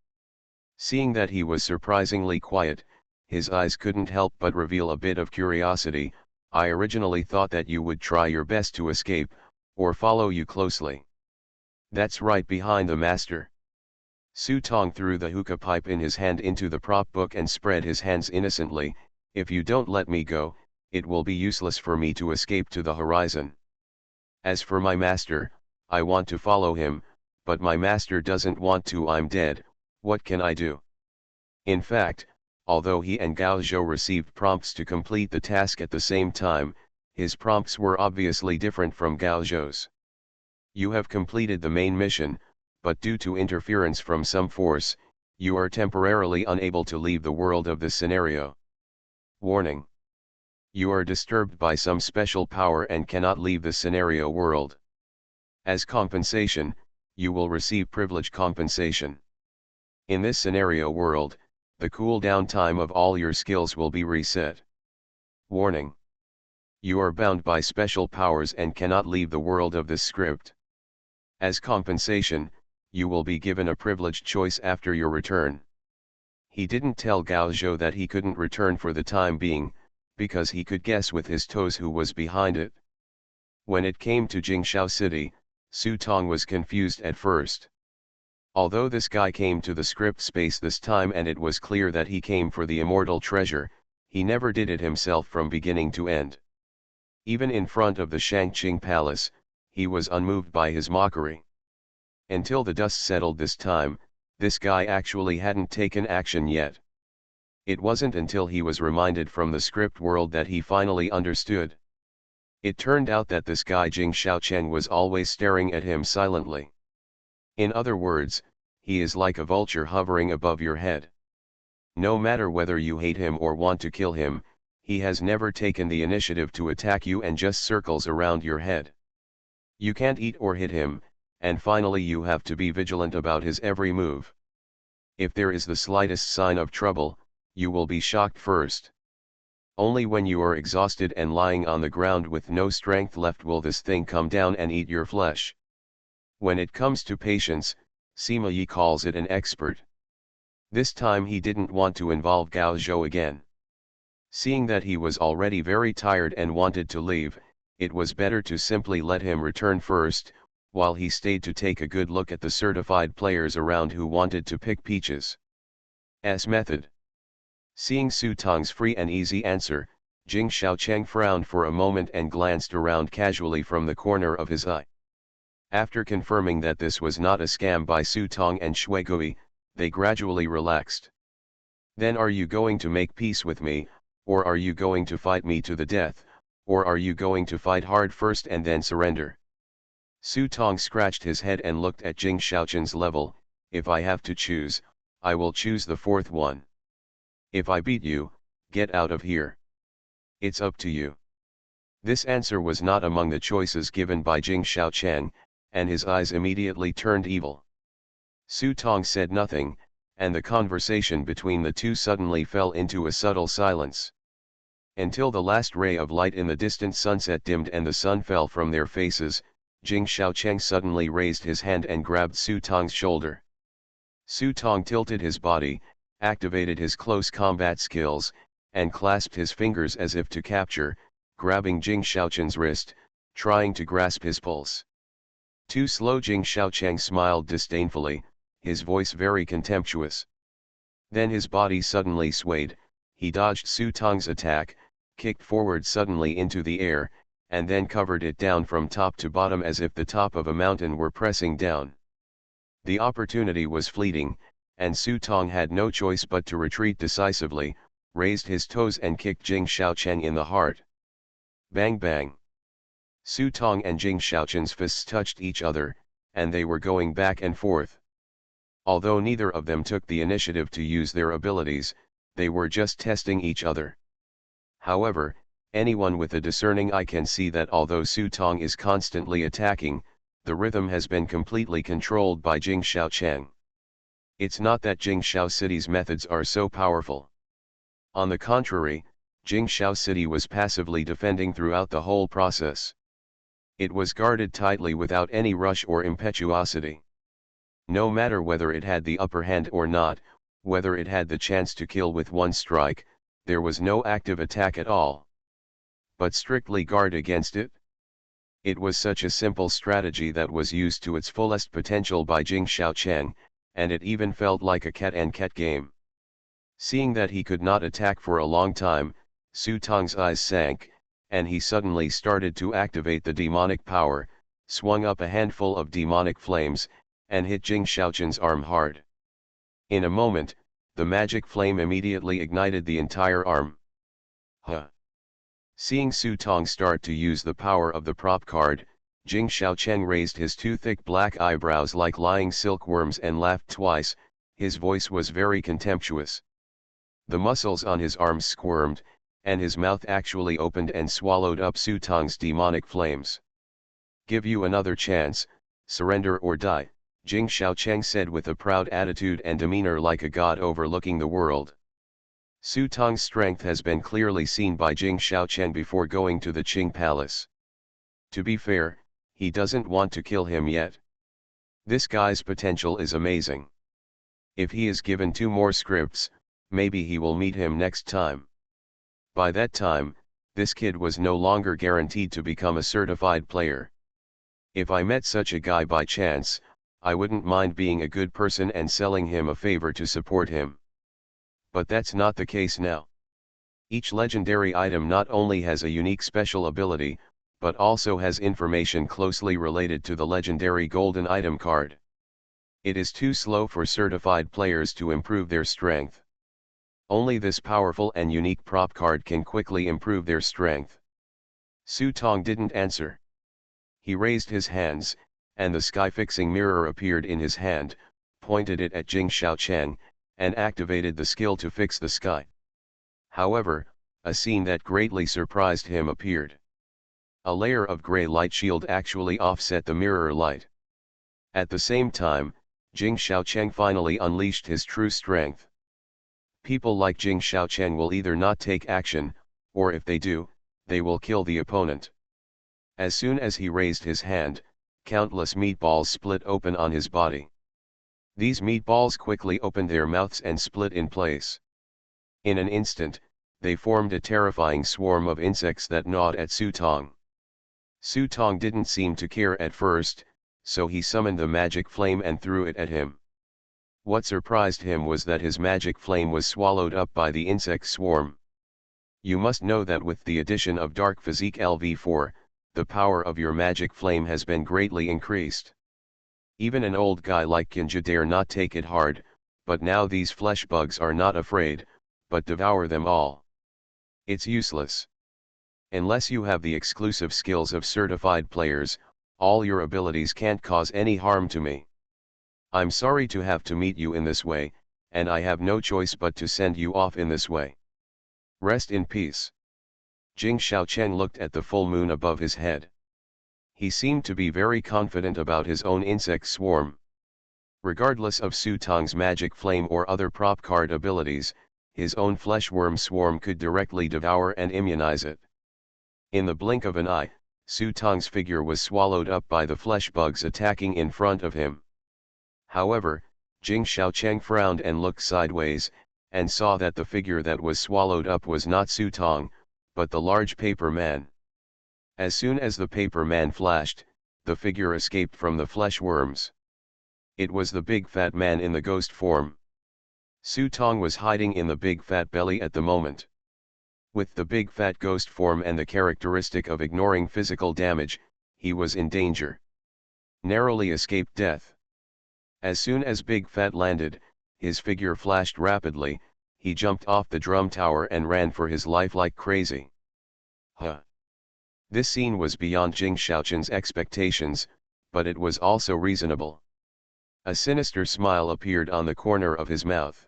Seeing that he was surprisingly quiet, his eyes couldn't help but reveal a bit of curiosity. "I originally thought that you would try your best to escape, or follow you closely." "That's right behind the master." Su Tong threw the hookah pipe in his hand into the prop book and spread his hands innocently. "If you don't let me go, it will be useless for me to escape to the horizon. As for my master, I want to follow him, but my master doesn't want to. I'm dead. What can I do?" In fact, although he and Gao Zhou received prompts to complete the task at the same time, his prompts were obviously different from Gao Zhou's. "You have completed the main mission, but due to interference from some force, you are temporarily unable to leave the world of this scenario. Warning: you are disturbed by some special power and cannot leave the scenario world. As compensation, you will receive privilege compensation. In this scenario world, the cooldown time of all your skills will be reset. Warning: you are bound by special powers and cannot leave the world of this script. As compensation, you will be given a privileged choice after your return." He didn't tell Gao Zhou that he couldn't return for the time being, because he could guess with his toes who was behind it. When it came to Jingshao City, Su Tong was confused at first. Although this guy came to the script space this time and it was clear that he came for the immortal treasure, he never did it himself from beginning to end. Even in front of the Shangqing Palace, he was unmoved by his mockery. Until the dust settled this time, this guy actually hadn't taken action yet. It wasn't until he was reminded from the script world that he finally understood. It turned out that this guy Jing Xiaocheng was always staring at him silently. In other words, he is like a vulture hovering above your head. No matter whether you hate him or want to kill him, he has never taken the initiative to attack you and just circles around your head. You can't eat or hit him, and finally you have to be vigilant about his every move. If there is the slightest sign of trouble, you will be shocked first. Only when you are exhausted and lying on the ground with no strength left will this thing come down and eat your flesh. When it comes to patience, Sima Yi calls it an expert. This time he didn't want to involve Gao Zhou again. Seeing that he was already very tired and wanted to leave, it was better to simply let him return first, while he stayed to take a good look at the certified players around who wanted to pick peaches. S method. Seeing Su Tong's free and easy answer, Jing Xiaocheng frowned for a moment and glanced around casually from the corner of his eye. After confirming that this was not a scam by Su Tong and Shui Gui, they gradually relaxed. Then are you going to make peace with me, or are you going to fight me to the death, or are you going to fight hard first and then surrender? Su Tong scratched his head and looked at Jing Xiaochen's level. If I have to choose, I will choose the fourth one. If I beat you, get out of here. It's up to you. This answer was not among the choices given by Jing Xiaocheng, and his eyes immediately turned evil. Su Tong said nothing, and the conversation between the two suddenly fell into a subtle silence. Until the last ray of light in the distant sunset dimmed and the sun fell from their faces, Jing Xiaocheng suddenly raised his hand and grabbed Su Tong's shoulder. Su Tong tilted his body, activated his close combat skills, and clasped his fingers as if to capture, grabbing Jing Xiaochen's wrist, trying to grasp his pulse. Too slow. Jing Xiaocheng smiled disdainfully, his voice very contemptuous. Then his body suddenly swayed, he dodged Su Tong's attack, kicked forward suddenly into the air, and then covered it down from top to bottom as if the top of a mountain were pressing down. The opportunity was fleeting, and Su Tong had no choice but to retreat decisively, raised his toes and kicked Jing Xiaocheng in the heart. Bang bang. Su Tong and Jing Xiaochen's fists touched each other, and they were going back and forth. Although neither of them took the initiative to use their abilities, they were just testing each other. However, anyone with a discerning eye can see that although Su Tong is constantly attacking, the rhythm has been completely controlled by Jing Xiaocheng. It's not that Jing Xiao City's methods are so powerful. On the contrary, Jing Xiao City was passively defending throughout the whole process. It was guarded tightly without any rush or impetuosity. No matter whether it had the upper hand or not, whether it had the chance to kill with one strike, there was no active attack at all. But strictly guard against it? It was such a simple strategy that was used to its fullest potential by Jing Xiaocheng, and it even felt like a cat-and-cat game. Seeing that he could not attack for a long time, Su Tong's eyes sank, and he suddenly started to activate the demonic power, swung up a handful of demonic flames, and hit Jing Xiaochen's arm hard. In a moment, the magic flame immediately ignited the entire arm. Huh! Seeing Su Tong start to use the power of the prop card, Jing Xiaocheng raised his two thick black eyebrows like lying silkworms and laughed twice. His voice was very contemptuous. The muscles on his arms squirmed, and his mouth actually opened and swallowed up Su Tong's demonic flames. Give you another chance, surrender or die, Jing Xiaocheng said with a proud attitude and demeanor like a god overlooking the world. Su Tong's strength has been clearly seen by Jing Xiaocheng before going to the Qing Palace. To be fair, he doesn't want to kill him yet. This guy's potential is amazing. If he is given 2 more scripts, maybe he will meet him next time. By that time, this kid was no longer guaranteed to become a certified player. If I met such a guy by chance, I wouldn't mind being a good person and selling him a favor to support him. But that's not the case now. Each legendary item not only has a unique special ability, but also has information closely related to the legendary golden item card. It is too slow for certified players to improve their strength. Only this powerful and unique prop card can quickly improve their strength. Su Tong didn't answer. He raised his hands, and the sky-fixing mirror appeared in his hand, pointed it at Jing Shaocheng, and activated the skill to fix the sky. However, a scene that greatly surprised him appeared. A layer of gray light shield actually offset the mirror light. At the same time, Jing Shaocheng finally unleashed his true strength. People like Jing Shaocheng will either not take action, or if they do, they will kill the opponent. As soon as he raised his hand, countless meatballs split open on his body. These meatballs quickly opened their mouths and split in place. In an instant, they formed a terrifying swarm of insects that gnawed at Su Tong. Su Tong didn't seem to care at first, so he summoned the magic flame and threw it at him. What surprised him was that his magic flame was swallowed up by the insect swarm. You must know that with the addition of Dark Physique LV4, the power of your magic flame has been greatly increased. Even an old guy like Kinja dare not take it hard, but now these flesh bugs are not afraid, but devour them all. It's useless. Unless you have the exclusive skills of certified players, all your abilities can't cause any harm to me. I'm sorry to have to meet you in this way, and I have no choice but to send you off in this way. Rest in peace. Jing Shaocheng looked at the full moon above his head. He seemed to be very confident about his own insect swarm. Regardless of Su Tong's magic flame or other prop card abilities, his own fleshworm swarm could directly devour and immunize it. In the blink of an eye, Su Tong's figure was swallowed up by the flesh bugs attacking in front of him. However, Jing Shaocheng frowned and looked sideways, and saw that the figure that was swallowed up was not Su Tong, but the large paper man. As soon as the paper man flashed, the figure escaped from the flesh worms. It was the big fat man in the ghost form. Su Tong was hiding in the big fat belly at the moment. With the big fat ghost form and the characteristic of ignoring physical damage, he was in danger. Narrowly escaped death. As soon as Big Fat landed, his figure flashed rapidly, he jumped off the drum tower and ran for his life like crazy. Huh! This scene was beyond Jing Shaocheng's expectations, but it was also reasonable. A sinister smile appeared on the corner of his mouth.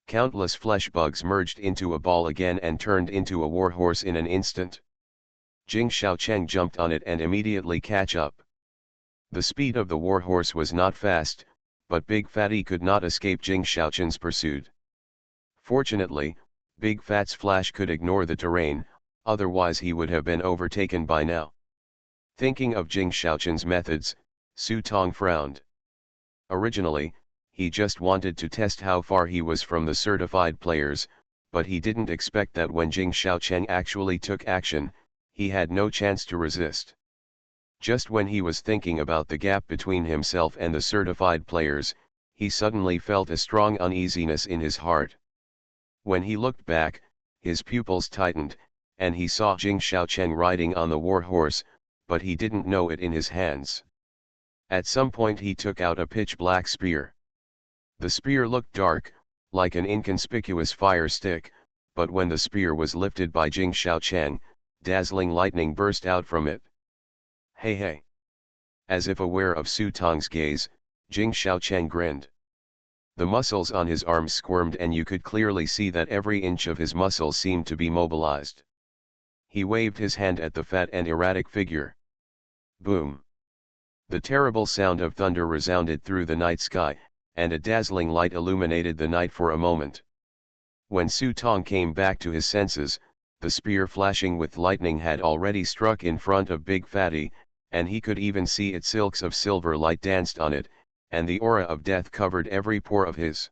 Countless flesh bugs merged into a ball again and turned into a warhorse in an instant. Jing Shaocheng jumped on it and immediately catch up. The speed of the warhorse was not fast, but Big Fatty could not escape Jing Shaocheng's pursuit. Fortunately, Big Fat's flash could ignore the terrain, otherwise he would have been overtaken by now. Thinking of Jing Shaocheng's methods, Su Tong frowned. Originally, he just wanted to test how far he was from the certified players, but he didn't expect that when Jing Shaocheng actually took action, he had no chance to resist. Just when he was thinking about the gap between himself and the certified players, he suddenly felt a strong uneasiness in his heart. When he looked back, his pupils tightened, and he saw Jing Shaocheng riding on the war horse, but he didn't know it in his hands. At some point he took out a pitch-black spear. The spear looked dark, like an inconspicuous fire stick, but when the spear was lifted by Jing Shaocheng, dazzling lightning burst out from it. Hey hey! As if aware of Su Tong's gaze, Jing Shaocheng grinned. The muscles on his arms squirmed and you could clearly see that every inch of his muscles seemed to be mobilized. He waved his hand at the fat and erratic figure. Boom! The terrible sound of thunder resounded through the night sky, and a dazzling light illuminated the night for a moment. When Su Tong came back to his senses, the spear flashing with lightning had already struck in front of Big Fatty, and he could even see its silks of silver light danced on it, and the aura of death covered every pore of his.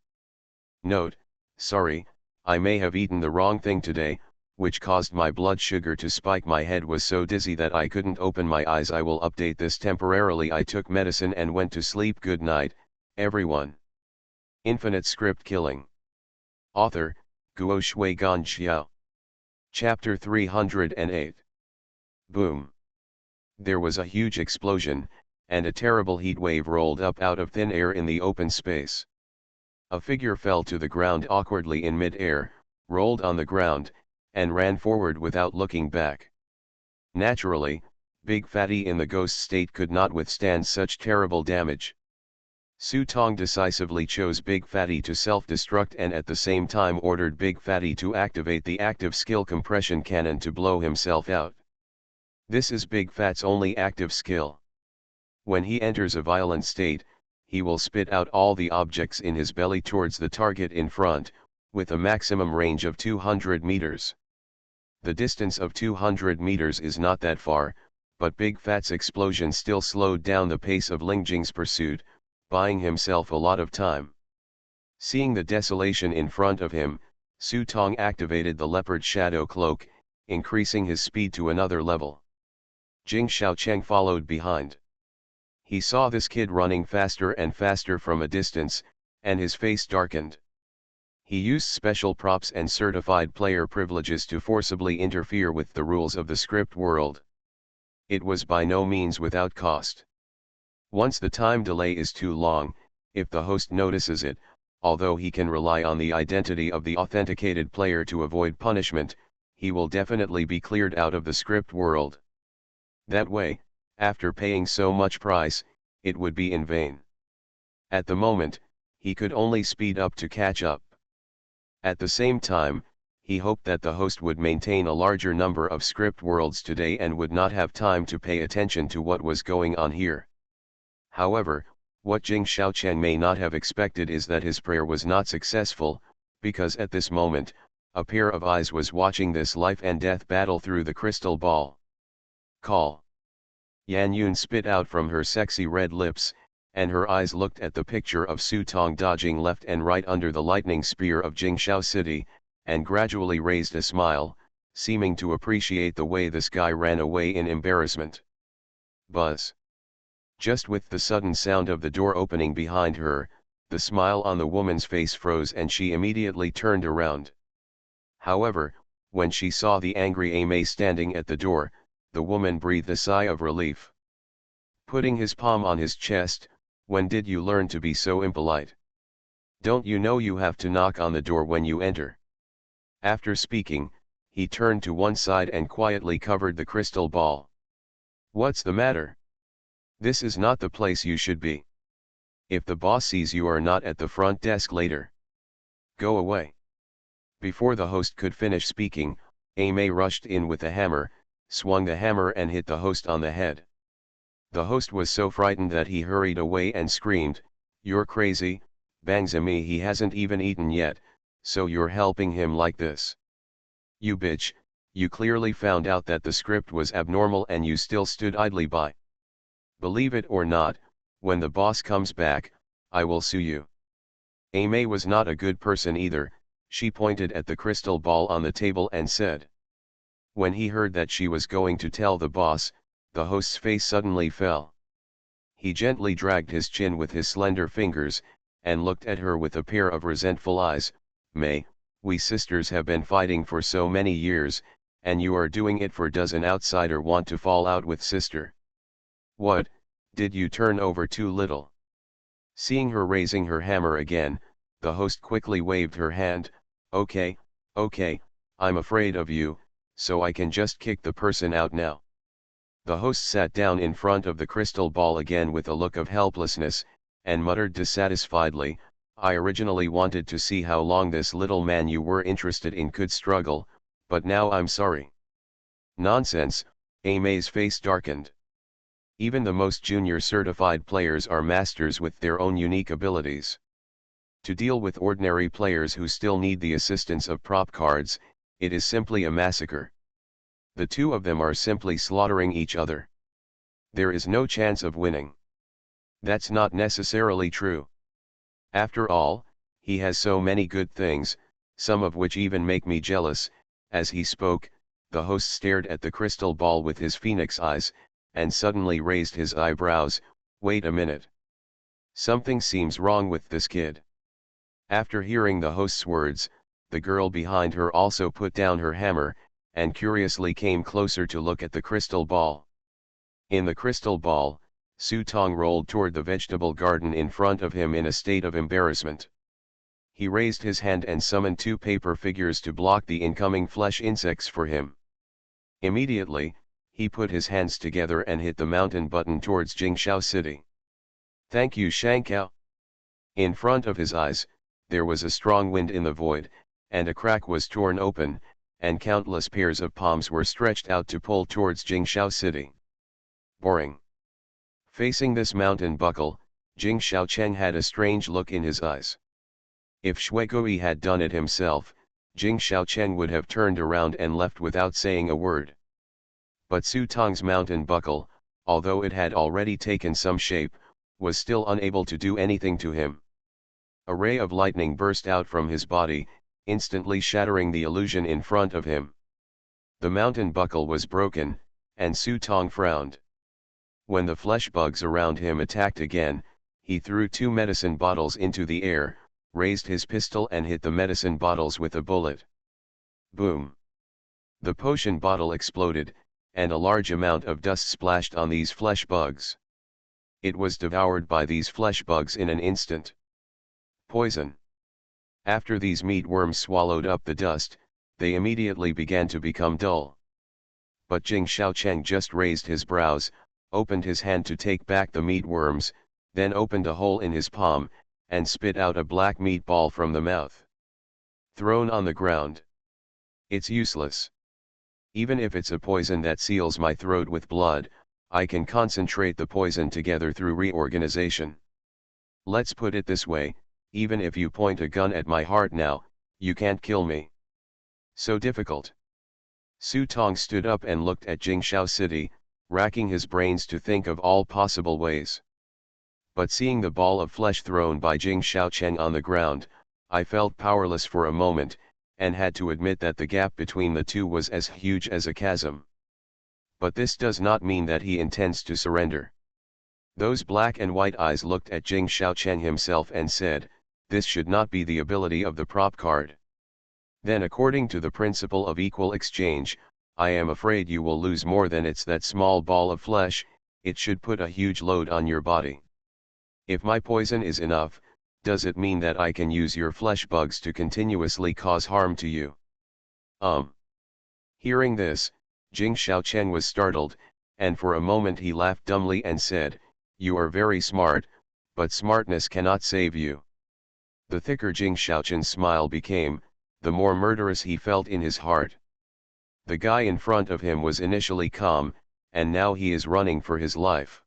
Note: sorry, I may have eaten the wrong thing today, which caused my blood sugar to spike. My head was so dizzy that I couldn't open my eyes. I will update this temporarily. I took medicine and went to sleep. Good night, everyone. Infinite Script Killing. Author, Guo Shui Gan Xiao. Chapter 308. Boom. There was a huge explosion, and a terrible heat wave rolled up out of thin air in the open space. A figure fell to the ground awkwardly in mid-air, rolled on the ground, and ran forward without looking back. Naturally, Big Fatty in the ghost state could not withstand such terrible damage. Su Tong decisively chose Big Fatty to self-destruct and at the same time ordered Big Fatty to activate the active skill compression cannon to blow himself out. This is Big Fat's only active skill. When he enters a violent state, he will spit out all the objects in his belly towards the target in front, with a maximum range of 200 meters. The distance of 200 meters is not that far, but Big Fat's explosion still slowed down the pace of Ling Jing's pursuit, buying himself a lot of time. Seeing the desolation in front of him, Su Tong activated the leopard shadow cloak, increasing his speed to another level. Jing Shaocheng followed behind. He saw this kid running faster and faster from a distance, and his face darkened. He used special props and certified player privileges to forcibly interfere with the rules of the script world. It was by no means without cost. Once the time delay is too long, if the host notices it, although he can rely on the identity of the authenticated player to avoid punishment, he will definitely be cleared out of the script world. That way, after paying so much price, it would be in vain. At the moment, he could only speed up to catch up. At the same time, he hoped that the host would maintain a larger number of script worlds today and would not have time to pay attention to what was going on here. However, what Jing Shaocheng may not have expected is that his prayer was not successful, because at this moment, a pair of eyes was watching this life and death battle through the crystal ball. Call. Yan Yun spit out from her sexy red lips, and her eyes looked at the picture of Su Tong dodging left and right under the lightning spear of Jingshao City, and gradually raised a smile, seeming to appreciate the way this guy ran away in embarrassment. Buzz. Just with the sudden sound of the door opening behind her, the smile on the woman's face froze and she immediately turned around. However, when she saw the angry Aimee standing at the door, the woman breathed a sigh of relief. Putting his palm on his chest, "When did you learn to be so impolite? Don't you know you have to knock on the door when you enter?" After speaking, he turned to one side and quietly covered the crystal ball. "What's the matter? This is not the place you should be. If the boss sees you are not at the front desk later, go away." Before the host could finish speaking, Aimee rushed in with a hammer, swung the hammer and hit the host on the head. The host was so frightened that he hurried away and screamed, "You're crazy, Bangzami, he hasn't even eaten yet, so you're helping him like this? You bitch, you clearly found out that the script was abnormal and you still stood idly by. Believe it or not, when the boss comes back, I will sue you." Aimee was not a good person either. She pointed at the crystal ball on the table and said. When he heard that she was going to tell the boss, the host's face suddenly fell. He gently dragged his chin with his slender fingers, and looked at her with a pair of resentful eyes. "May, we sisters have been fighting for so many years, and you are doing it for does an outsider want to fall out with sister? What, did you turn over too little?" Seeing her raising her hammer again, the host quickly waved her hand. Okay, I'm afraid of you, so I can just kick the person out now." The host sat down in front of the crystal ball again with a look of helplessness, and muttered dissatisfiedly, "I originally wanted to see how long this little man you were interested in could struggle, but now I'm sorry." "Nonsense," Aimee's face darkened. Even the most junior certified players are masters with their own unique abilities. To deal with ordinary players who still need the assistance of prop cards, it is simply a massacre. The two of them are simply slaughtering each other. There is no chance of winning. That's not necessarily true. After all, he has so many good things, some of which even make me jealous. As he spoke, the host stared at the crystal ball with his phoenix eyes, and suddenly raised his eyebrows. "Wait a minute. Something seems wrong with this kid." After hearing the host's words, the girl behind her also put down her hammer, and curiously came closer to look at the crystal ball. In the crystal ball, Su Tong rolled toward the vegetable garden in front of him in a state of embarrassment. He raised his hand and summoned two paper figures to block the incoming flesh insects for him. Immediately, he put his hands together and hit the mountain button towards Jingshao City. "Thank you, Shankao." In front of his eyes, there was a strong wind in the void, and a crack was torn open, and countless pairs of palms were stretched out to pull towards Jingxiao City. Boring. Facing this mountain buckle, Jing Xiaocheng had a strange look in his eyes. If Shuigui had done it himself, Jing Xiaocheng would have turned around and left without saying a word. But Su Tong's mountain buckle, although it had already taken some shape, was still unable to do anything to him. A ray of lightning burst out from his body, instantly shattering the illusion in front of him. The mountain buckle was broken, and Su Tong frowned. When the flesh bugs around him attacked again, he threw 2 medicine bottles into the air, raised his pistol and hit the medicine bottles with a bullet. Boom! The potion bottle exploded, and a large amount of dust splashed on these flesh bugs. It was devoured by these flesh bugs in an instant. Poison. After these meatworms swallowed up the dust, they immediately began to become dull. But Jing Xiaocheng just raised his brows, opened his hand to take back the meatworms, then opened a hole in his palm, and spit out a black meatball from the mouth. Thrown on the ground. It's useless. Even if it's a poison that seals my throat with blood, I can concentrate the poison together through reorganization. Let's put it this way, even if you point a gun at my heart now, you can't kill me. So difficult. Su Tong stood up and looked at Jingxiao City, racking his brains to think of all possible ways. But seeing the ball of flesh thrown by Jing Xiaocheng on the ground, I felt powerless for a moment, and had to admit that the gap between the two was as huge as a chasm. But this does not mean that he intends to surrender. Those black and white eyes looked at Jing Xiaocheng himself and said, "This should not be the ability of the prop card. Then according to the principle of equal exchange, I am afraid you will lose more than it's that small ball of flesh, it should put a huge load on your body. If my poison is enough, does it mean that I can use your flesh bugs to continuously cause harm to you?" Hearing this, Jing Xiaocheng was startled, and for a moment he laughed dumbly and said, "You are very smart, but smartness cannot save you." The thicker Jing Xiaocheng's smile became, the more murderous he felt in his heart. The guy in front of him was initially calm, and now he is running for his life.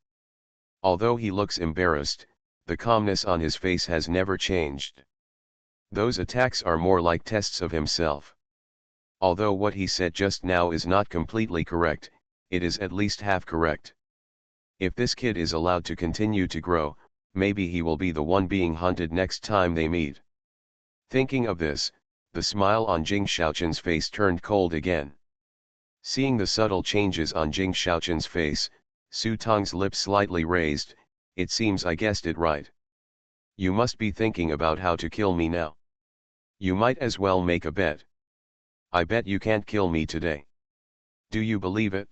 Although he looks embarrassed, the calmness on his face has never changed. Those attacks are more like tests of himself. Although what he said just now is not completely correct, it is at least half correct. If this kid is allowed to continue to grow, maybe he will be the one being hunted next time they meet. Thinking of this, the smile on Jing Xiaocheng's face turned cold again. Seeing the subtle changes on Jing Xiaocheng's face, Su Tong's lips slightly raised. "It seems I guessed it right. You must be thinking about how to kill me now. You might as well make a bet. I bet you can't kill me today. Do you believe it?"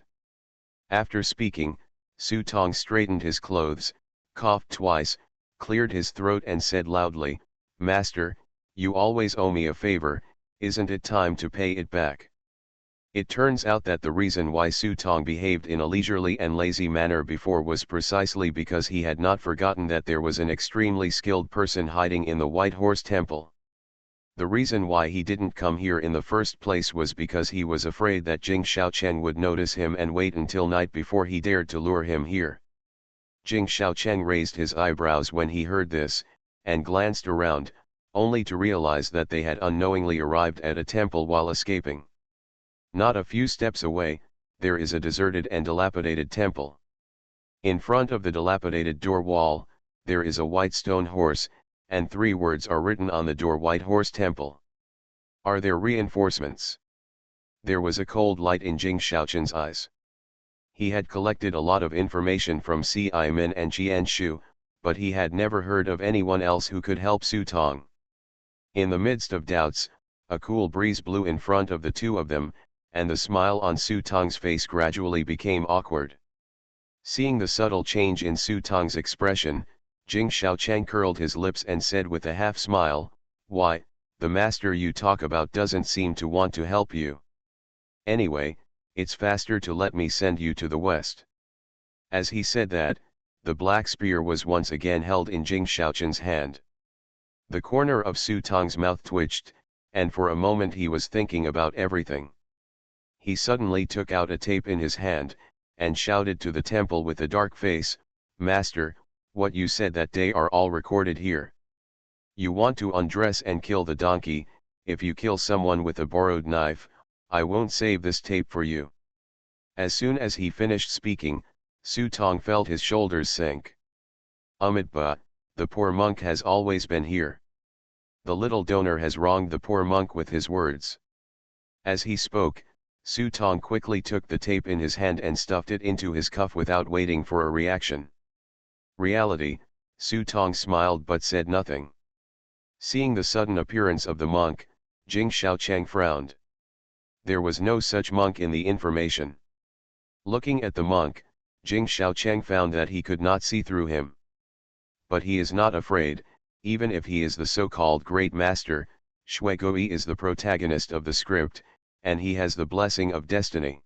After speaking, Su Tong straightened his clothes, coughed twice, cleared his throat and said loudly, "Master, you always owe me a favor, isn't it time to pay it back?" It turns out that the reason why Su Tong behaved in a leisurely and lazy manner before was precisely because he had not forgotten that there was an extremely skilled person hiding in the White Horse Temple. The reason why he didn't come here in the first place was because he was afraid that Jing Xiaocheng would notice him and wait until night before he dared to lure him here. Jing Xiaocheng raised his eyebrows when he heard this, and glanced around, only to realize that they had unknowingly arrived at a temple while escaping. Not a few steps away, there is a deserted and dilapidated temple. In front of the dilapidated door wall, there is a white stone horse, and 3 words are written on the door: White Horse Temple. Are there reinforcements? There was a cold light in Jing Xiaocheng's eyes. He had collected a lot of information from Ci Min and Qian Shu, but he had never heard of anyone else who could help Su Tong. In the midst of doubts, a cool breeze blew in front of the two of them, and the smile on Su Tong's face gradually became awkward. Seeing the subtle change in Su Tong's expression, Jing Xiaocheng curled his lips and said with a half-smile, "Why, the master you talk about doesn't seem to want to help you. Anyway, it's faster to let me send you to the west." As he said that, the black spear was once again held in Jing Xiaocheng's hand. The corner of Su Tong's mouth twitched, and for a moment he was thinking about everything. He suddenly took out a tape in his hand, and shouted to the temple with a dark face, "Master, what you said that day are all recorded here. You want to undress and kill the donkey. If you kill someone with a borrowed knife, I won't save this tape for you." As soon as he finished speaking, Su Tong felt his shoulders sink. "But, the poor monk has always been here. The little donor has wronged the poor monk with his words." As he spoke, Su Tong quickly took the tape in his hand and stuffed it into his cuff without waiting for a reaction. Reality, Su Tong smiled but said nothing. Seeing the sudden appearance of the monk, Jing Shaocheng frowned. There was no such monk in the information. Looking at the monk, Jing Shaocheng found that he could not see through him. But he is not afraid, even if he is the so-called great master. Shuigui is the protagonist of the script, and he has the blessing of destiny.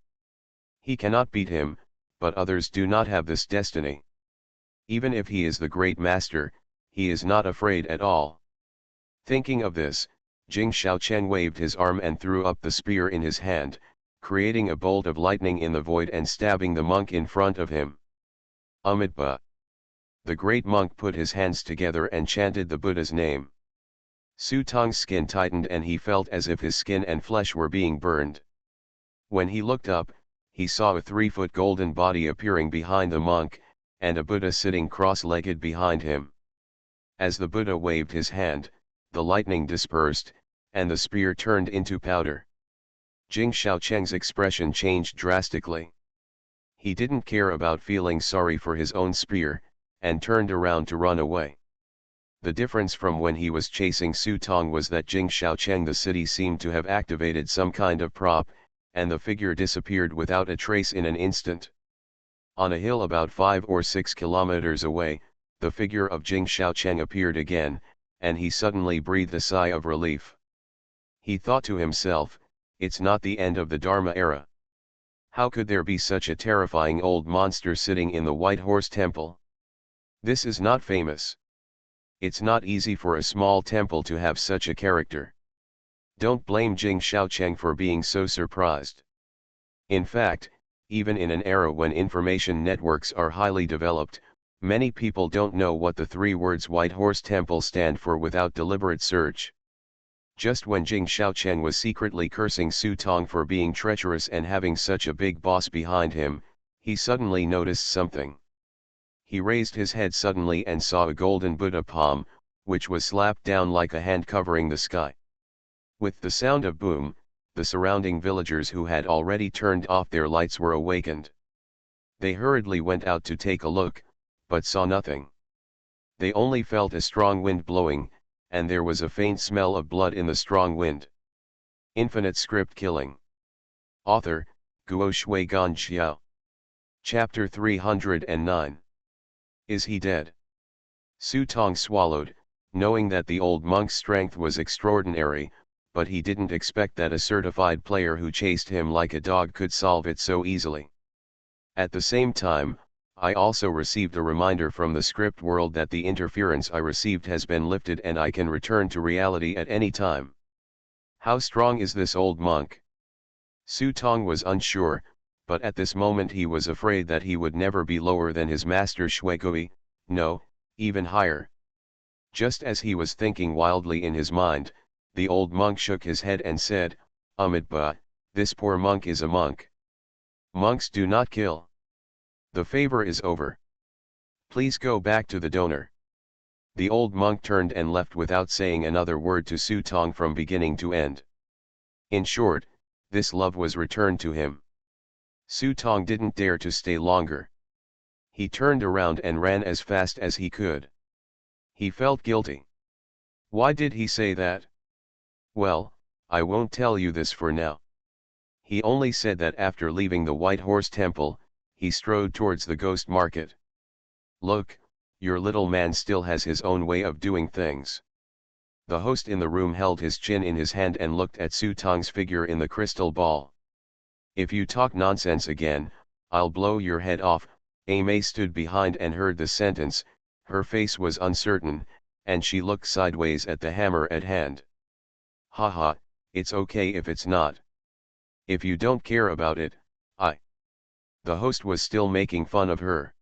He cannot beat him, but others do not have this destiny. Even if he is the great master, he is not afraid at all. Thinking of this, Jing Shaocheng waved his arm and threw up the spear in his hand, creating a bolt of lightning in the void and stabbing the monk in front of him. But. The great monk put his hands together and chanted the Buddha's name. Su Tong's skin tightened and he felt as if his skin and flesh were being burned. When he looked up, he saw a 3-foot golden body appearing behind the monk, and a Buddha sitting cross-legged behind him. As the Buddha waved his hand, the lightning dispersed, and the spear turned into powder. Jing Shaocheng's expression changed drastically. He didn't care about feeling sorry for his own spear, and turned around to run away. The difference from when he was chasing Su Tong was that Jing Shaocheng the city seemed to have activated some kind of prop, and the figure disappeared without a trace in an instant. On a hill about 5 or 6 kilometers away, the figure of Jing Shaocheng appeared again, and he suddenly breathed a sigh of relief. He thought to himself, "It's not the end of the Dharma era. How could there be such a terrifying old monster sitting in the White Horse Temple? This is not famous. It's not easy for a small temple to have such a character." Don't blame Jing Shaocheng for being so surprised. In fact, even in an era when information networks are highly developed, many people don't know what the 3 words White Horse Temple stand for without deliberate search. Just when Jing Shaocheng was secretly cursing Su Tong for being treacherous and having such a big boss behind him, he suddenly noticed something. He raised his head suddenly and saw a golden Buddha palm, which was slapped down like a hand covering the sky. With the sound of boom, the surrounding villagers who had already turned off their lights were awakened. They hurriedly went out to take a look, but saw nothing. They only felt a strong wind blowing, and there was a faint smell of blood in the strong wind. Infinite script killing. Author, Guo Shui Gan Xiao. Chapter 309. Is he dead? Su Tong swallowed, knowing that the old monk's strength was extraordinary, but he didn't expect that a certified player who chased him like a dog could solve it so easily. At the same time, I also received a reminder from the script world that the interference I received has been lifted and I can return to reality at any time. How strong is this old monk? Su Tong was unsure, but at this moment he was afraid that he would never be lower than his master Shuigui, no, even higher. Just as he was thinking wildly in his mind, the old monk shook his head and said, But, this poor monk is a monk. Monks do not kill. The favor is over. Please go back to the donor." The old monk turned and left without saying another word to Su Tong from beginning to end. In short, this love was returned to him. Su Tong didn't dare to stay longer. He turned around and ran as fast as he could. He felt guilty. Why did he say that? Well, I won't tell you this for now. He only said that after leaving the White Horse Temple, he strode towards the ghost market. Look, your little man still has his own way of doing things. The host in the room held his chin in his hand and looked at Su Tong's figure in the crystal ball. If you talk nonsense again, I'll blow your head off. May stood behind and heard the sentence. Her face was uncertain, and she looked sideways at the hammer at hand. Haha, it's okay if it's not. If you don't care about it, The host was still making fun of her.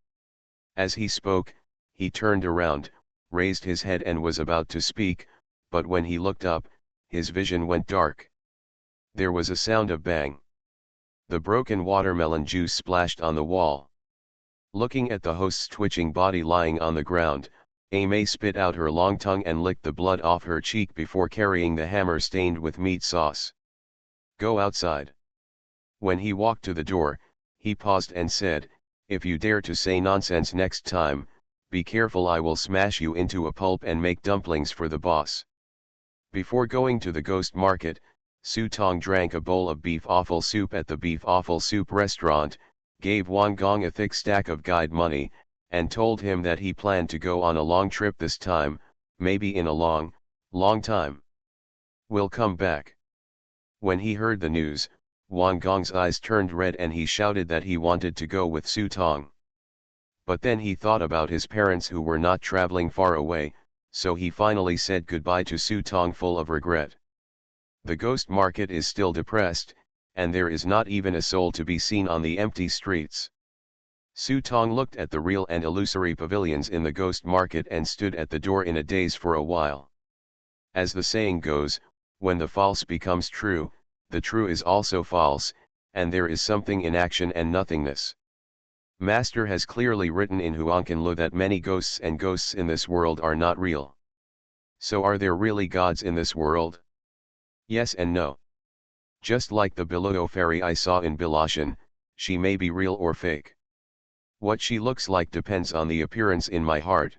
As he spoke, he turned around, raised his head and was about to speak, but when he looked up, his vision went dark. There was a sound of bang. The broken watermelon juice splashed on the wall. Looking at the host's twitching body lying on the ground, Amy spit out her long tongue and licked the blood off her cheek before carrying the hammer stained with meat sauce. Go outside. When he walked to the door, he paused and said, if you dare to say nonsense next time, be careful, I will smash you into a pulp and make dumplings for the boss. Before going to the ghost market, Su Tong drank a bowl of beef offal soup at the beef offal soup restaurant, gave Wang Gong a thick stack of guide money, and told him that he planned to go on a long trip this time, maybe in a long, long time. We'll come back. When he heard the news, Wang Gong's eyes turned red and he shouted that he wanted to go with Su Tong. But then he thought about his parents who were not traveling far away, so he finally said goodbye to Su Tong full of regret. The ghost market is still depressed, and there is not even a soul to be seen on the empty streets. Su Tong looked at the real and illusory pavilions in the ghost market and stood at the door in a daze for a while. As the saying goes, when the false becomes true, the true is also false, and there is something in action and nothingness. Master has clearly written in Huangkanlu that many ghosts and ghosts in this world are not real. So are there really gods in this world? Yes and no. Just like the Biluo fairy I saw in Bilashan, she may be real or fake. What she looks like depends on the appearance in my heart.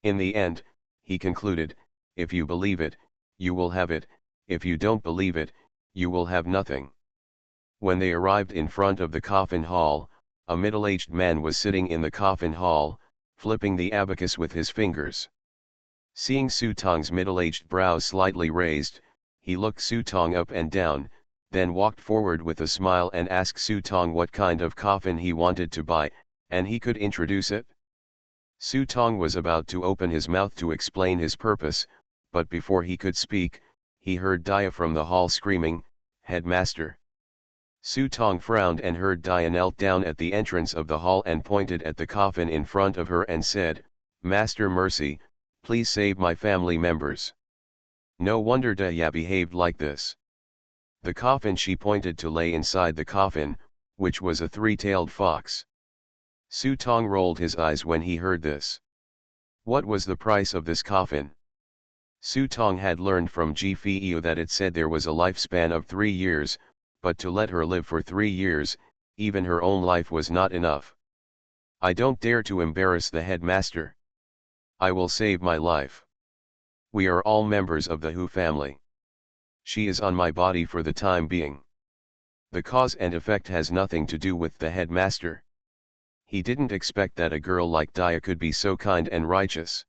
In the end, he concluded, if you believe it, you will have it, if you don't believe it, you will have nothing. When they arrived in front of the coffin hall, a middle-aged man was sitting in the coffin hall, flipping the abacus with his fingers. Seeing Su Tong's middle-aged brows slightly raised, he looked Su Tong up and down, then walked forward with a smile and asked Su Tong what kind of coffin he wanted to buy, and he could introduce it. Su Tong was about to open his mouth to explain his purpose, but before he could speak, he heard Dia from the hall screaming, "Headmaster!" Su Tong frowned and heard Dia knelt down at the entrance of the hall and pointed at the coffin in front of her and said, "Master Mercy, please save my family members." No wonder Dia behaved like this. The coffin she pointed to lay inside the coffin, which was a three-tailed fox. Su Tong rolled his eyes when he heard this. What was the price of this coffin? Su Tong had learned from Ji Feiyu that it said there was a lifespan of 3 years, but to let her live for 3 years, even her own life was not enough. I don't dare to embarrass the headmaster. I will save my life. We are all members of the Hu family. She is on my body for the time being. The cause and effect has nothing to do with the headmaster. He didn't expect that a girl like Dia could be so kind and righteous.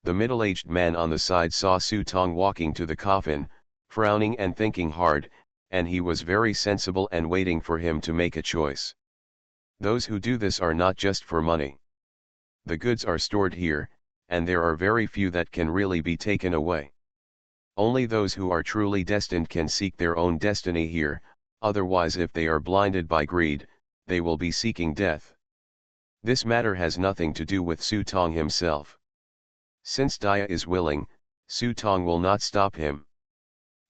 The middle-aged man on the side saw Su Tong walking to the coffin, frowning and thinking hard, and he was very sensible and waiting for him to make a choice. Those who do this are not just for money. The goods are stored here, and there are very few that can really be taken away. Only those who are truly destined can seek their own destiny here, otherwise if they are blinded by greed, they will be seeking death. This matter has nothing to do with Su Tong himself. Since Dia is willing, Su Tong will not stop him.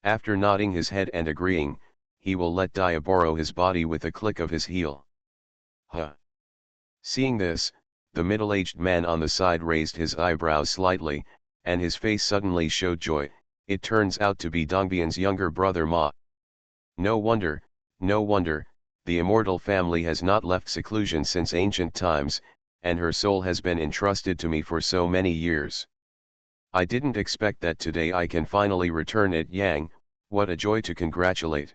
After nodding his head and agreeing, he will let Dia borrow his body with a click of his heel. Huh. Seeing this, the middle-aged man on the side raised his eyebrows slightly, and his face suddenly showed joy. It turns out to be Dongbian's younger brother Ma. No wonder, the immortal family has not left seclusion since ancient times, and her soul has been entrusted to me for so many years. I didn't expect that today I can finally return it. Yang, what a joy to congratulate.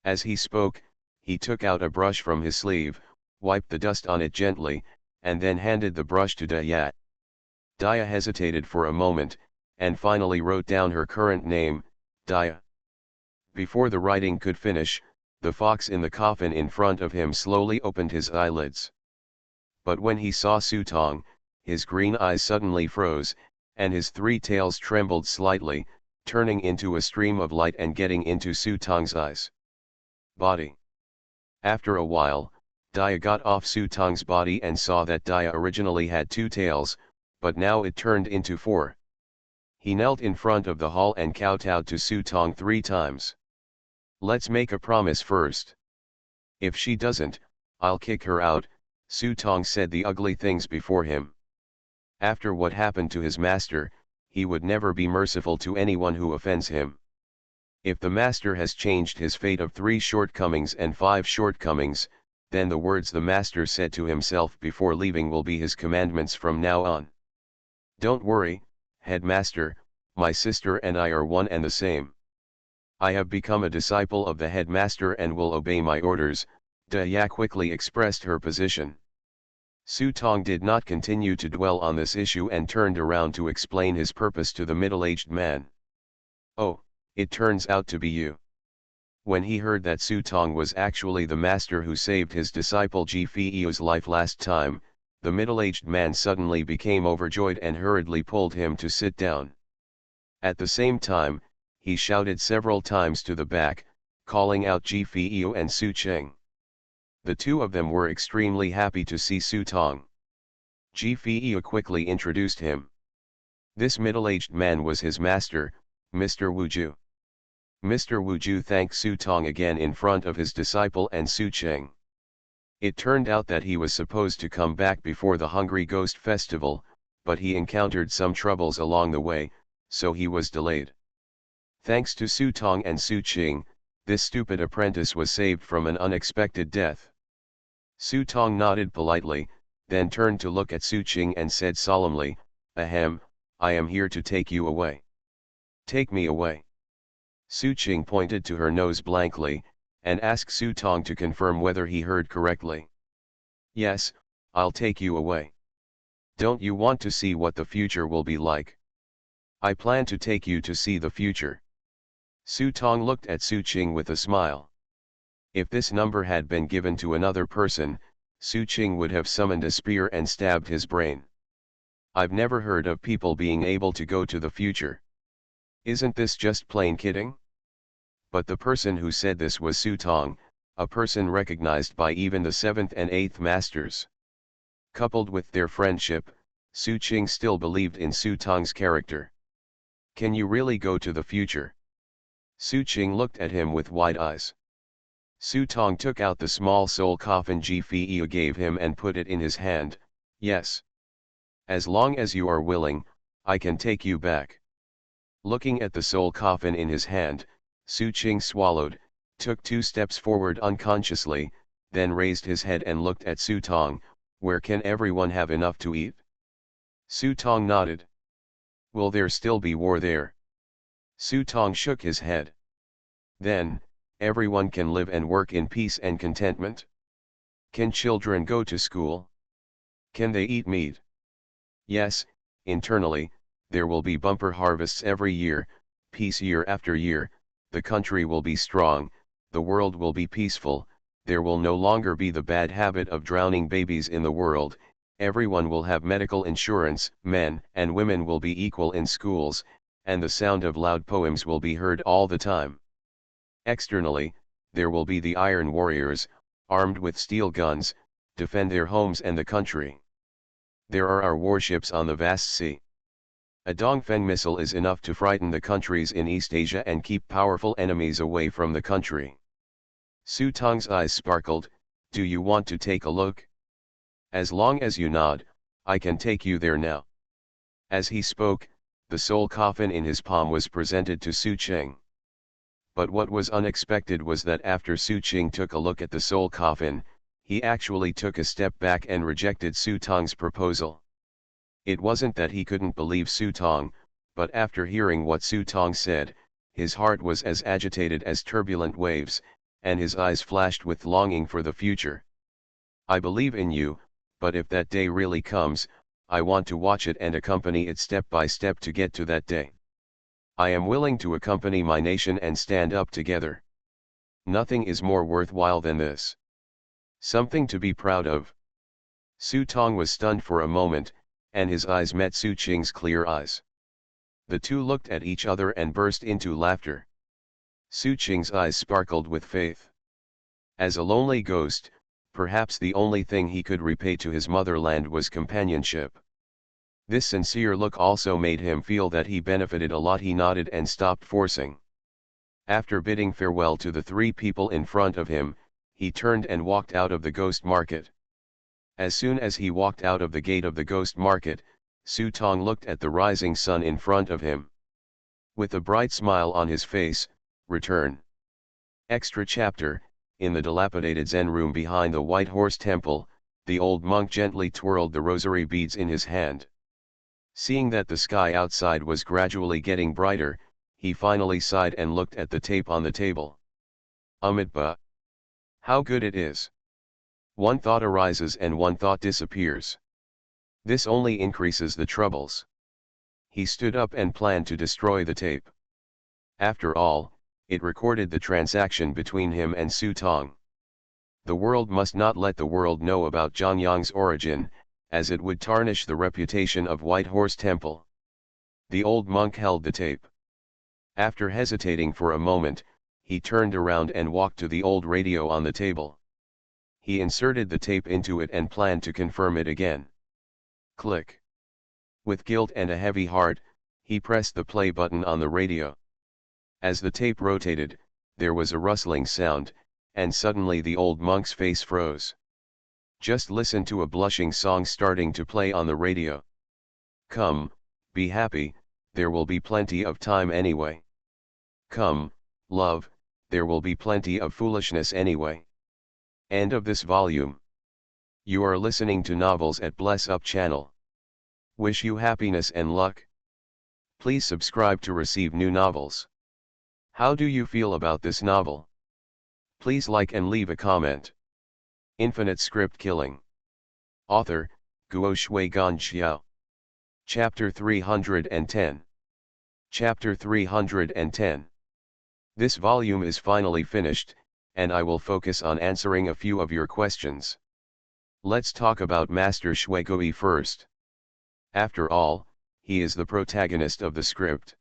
As he spoke, he took out a brush from his sleeve, wiped the dust on it gently, and then handed the brush to Dia. Dia hesitated for a moment, and finally wrote down her current name, Dia. Before the writing could finish, the fox in the coffin in front of him slowly opened his eyelids. But when he saw Su Tong, his green eyes suddenly froze, and his three tails trembled slightly, turning into a stream of light and getting into Su Tong's eyes. Body. After a while, Dia got off Su Tong's body and saw that Dia originally had two tails, but now it turned into four. He knelt in front of the hall and kowtowed to Su Tong 3 times. "Let's make a promise first. If she doesn't, I'll kick her out," Su Tong said the ugly things before him. After what happened to his master, he would never be merciful to anyone who offends him. If the master has changed his fate of 3 shortcomings and 5 shortcomings, then the words the master said to himself before leaving will be his commandments from now on. "Don't worry, headmaster, my sister and I are one and the same. I have become a disciple of the headmaster and will obey my orders," Dia quickly expressed her position. Su Tong did not continue to dwell on this issue and turned around to explain his purpose to the middle-aged man. "Oh, it turns out to be you." When he heard that Su Tong was actually the master who saved his disciple Ji Fei's life last time, the middle-aged man suddenly became overjoyed and hurriedly pulled him to sit down. At the same time, he shouted several times to the back, calling out Ji Fei and Su Cheng. The two of them were extremely happy to see Su Tong. Ji Fei quickly introduced him. This middle-aged man was his master, Mr. Wuju. Mr. Wuju thanked Su Tong again in front of his disciple and Su Cheng. It turned out that he was supposed to come back before the Hungry Ghost Festival, but he encountered some troubles along the way, so he was delayed. Thanks to Su Tong and Su Cheng, this stupid apprentice was saved from an unexpected death. Su Tong nodded politely, then turned to look at Su Cheng and said solemnly, "Ahem, I am here to take you away." "Take me away?" Su Cheng pointed to her nose blankly, and asked Su Tong to confirm whether he heard correctly. "Yes, I'll take you away. Don't you want to see what the future will be like?" "I plan to take you to see the future." Su Tong looked at Su Cheng with a smile. If this number had been given to another person, Su Cheng would have summoned a spear and stabbed his brain. "I've never heard of people being able to go to the future. Isn't this just plain kidding?" But the person who said this was Su Tong, a person recognized by even the 7th and 8th masters. Coupled with their friendship, Su Cheng still believed in Su Tong's character. "Can you really go to the future?" Su Cheng looked at him with wide eyes. Su Tong took out the small soul coffin Ji Fei gave him and put it in his hand. "Yes. As long as you are willing, I can take you back." Looking at the soul coffin in his hand, Su Cheng swallowed, took 2 steps forward unconsciously, then raised his head and looked at Su Tong. "Where can everyone have enough to eat?" Su Tong nodded. "Will there still be war there?" Su Tong shook his head. "Then, everyone can live and work in peace and contentment? Can children go to school? Can they eat meat?" "Yes, internally, there will be bumper harvests every year, peace year after year, the country will be strong, the world will be peaceful, there will no longer be the bad habit of drowning babies in the world, everyone will have medical insurance, men and women will be equal in schools, and the sound of loud poems will be heard all the time. Externally, there will be the iron warriors, armed with steel guns, defend their homes and the country. There are our warships on the vast sea. A Dongfeng missile is enough to frighten the countries in East Asia and keep powerful enemies away from the country." Su Tong's eyes sparkled. "Do you want to take a look?" "As long as you nod, I can take you there now." As he spoke, the soul coffin in his palm was presented to Su Cheng. But what was unexpected was that after Su Cheng took a look at the soul coffin, he actually took a step back and rejected Su Tong's proposal. It wasn't that he couldn't believe Su Tong, but after hearing what Su Tong said, his heart was as agitated as turbulent waves, and his eyes flashed with longing for the future. "I believe in you, but if that day really comes, I want to watch it and accompany it step by step to get to that day. I am willing to accompany my nation and stand up together. Nothing is more worthwhile than this. Something to be proud of." Su Tong was stunned for a moment, and his eyes met Su Qing's clear eyes. The two looked at each other and burst into laughter. Su Qing's eyes sparkled with faith. As a lonely ghost, perhaps the only thing he could repay to his motherland was companionship. This sincere look also made him feel that he benefited a lot. He nodded and stopped forcing. After bidding farewell to the three people in front of him, he turned and walked out of the ghost market. As soon as he walked out of the gate of the ghost market, Su Tong looked at the rising sun in front of him. With a bright smile on his face, return. Extra chapter, in the dilapidated Zen room behind the White Horse Temple, the old monk gently twirled the rosary beads in his hand. Seeing that the sky outside was gradually getting brighter, he finally sighed and looked at the tape on the table. Amitabha. How good it is. One thought arises and one thought disappears. This only increases the troubles. He stood up and planned to destroy the tape. After all, it recorded the transaction between him and Su Tong. The world must not let the world know about Zhang Yang's origin, as it would tarnish the reputation of White Horse Temple. The old monk held the tape. After hesitating for a moment, he turned around and walked to the old radio on the table. He inserted the tape into it and planned to confirm it again. Click. With guilt and a heavy heart, he pressed the play button on the radio. As the tape rotated, there was a rustling sound, and suddenly the old monk's face froze. Just listen to a blushing song starting to play on the radio. Come, be happy, there will be plenty of time anyway. Come, love, there will be plenty of foolishness anyway. End of this volume. You are listening to Novels at Bless Up channel. Wish you happiness and luck. Please subscribe to receive new novels. How do you feel about this novel? Please like and leave a comment. Infinite Script Killing. Author, Guo Shui Gan Xiao. Chapter 310. Chapter 310. This volume is finally finished, and I will focus on answering a few of your questions. Let's talk about Master Shuigui first. After all, he is the protagonist of the script.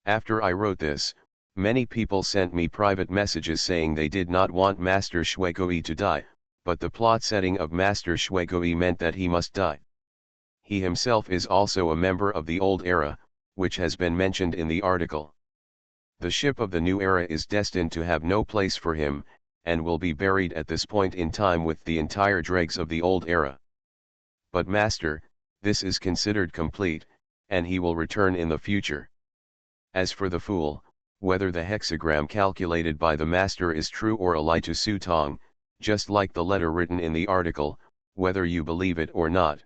After I wrote this, many people sent me private messages saying they did not want Master Shuigui to die, but the plot setting of Master Shuigui meant that he must die. He himself is also a member of the old era, which has been mentioned in the article. The ship of the new era is destined to have no place for him, and will be buried at this point in time with the entire dregs of the old era. But Master, this is considered complete, and he will return in the future. As for the fool, whether the hexagram calculated by the Master is true or a lie to Su Tong, just like the letter written in the article, whether you believe it or not.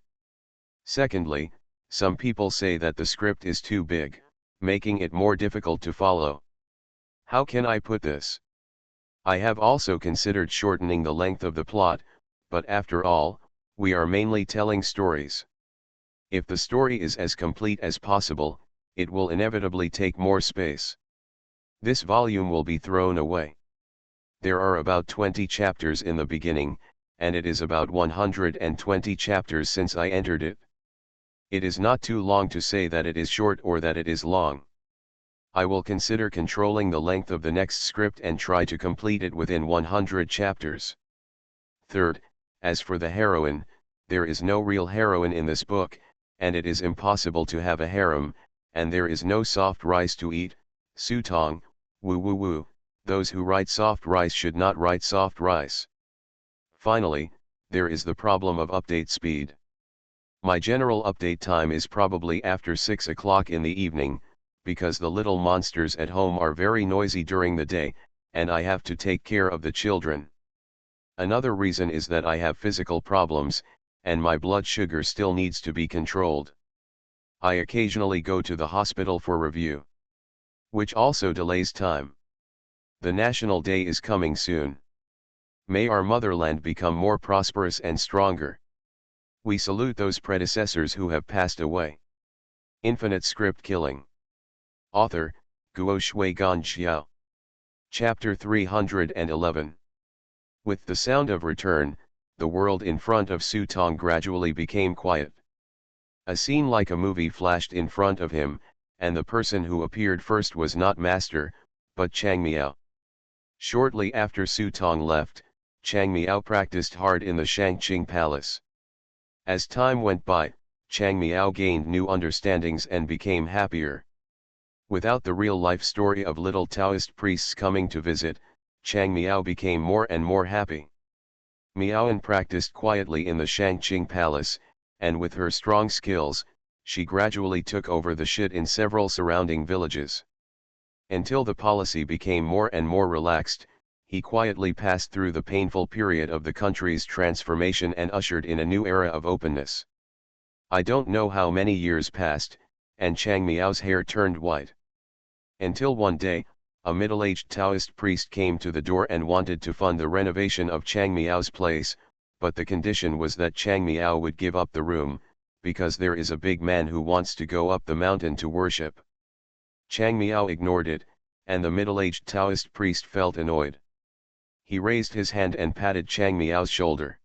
Secondly, some people say that the script is too big, making it more difficult to follow. How can I put this? I have also considered shortening the length of the plot, but after all, we are mainly telling stories. If the story is as complete as possible, it will inevitably take more space. This volume will be thrown away. There are about 20 chapters in the beginning, and it is about 120 chapters since I entered it. It is not too long to say that it is short or that it is long. I will consider controlling the length of the next script and try to complete it within 100 chapters. Third, as for the heroine, there is no real heroine in this book, and it is impossible to have a harem, and there is no soft rice to eat. Su Tong, woo woo woo, those who write soft rice should not write soft rice. Finally, there is the problem of update speed. My general update time is probably after 6 o'clock in the evening, because the little monsters at home are very noisy during the day, and I have to take care of the children. Another reason is that I have physical problems, and my blood sugar still needs to be controlled. I occasionally go to the hospital for review, which also delays time. The National Day is coming soon. May our motherland become more prosperous and stronger. We salute those predecessors who have passed away. Infinite Script Killing. Author, Guo Shui Gan Xiao. Chapter 311. With the sound of return, the world in front of Su Tong gradually became quiet. A scene like a movie flashed in front of him, and the person who appeared first was not Master, but Chang Miao. Shortly after Su Tong left, Chang Miao practiced hard in the Shangqing Palace. As time went by, Chang Miao gained new understandings and became happier. Without the real-life story of little Taoist priests coming to visit, Chang Miao became more and more happy. Miaoan practiced quietly in the Shangqing Palace, and with her strong skills, she gradually took over the shit in several surrounding villages. Until the policy became more and more relaxed, he quietly passed through the painful period of the country's transformation and ushered in a new era of openness. I don't know how many years passed, and Chang Miao's hair turned white. Until one day, a middle-aged Taoist priest came to the door and wanted to fund the renovation of Chang Miao's place, but the condition was that Chang Miao would give up the room, because there is a big man who wants to go up the mountain to worship. Chang Miao ignored it, and the middle-aged Taoist priest felt annoyed. He raised his hand and patted Chang Miao's shoulder.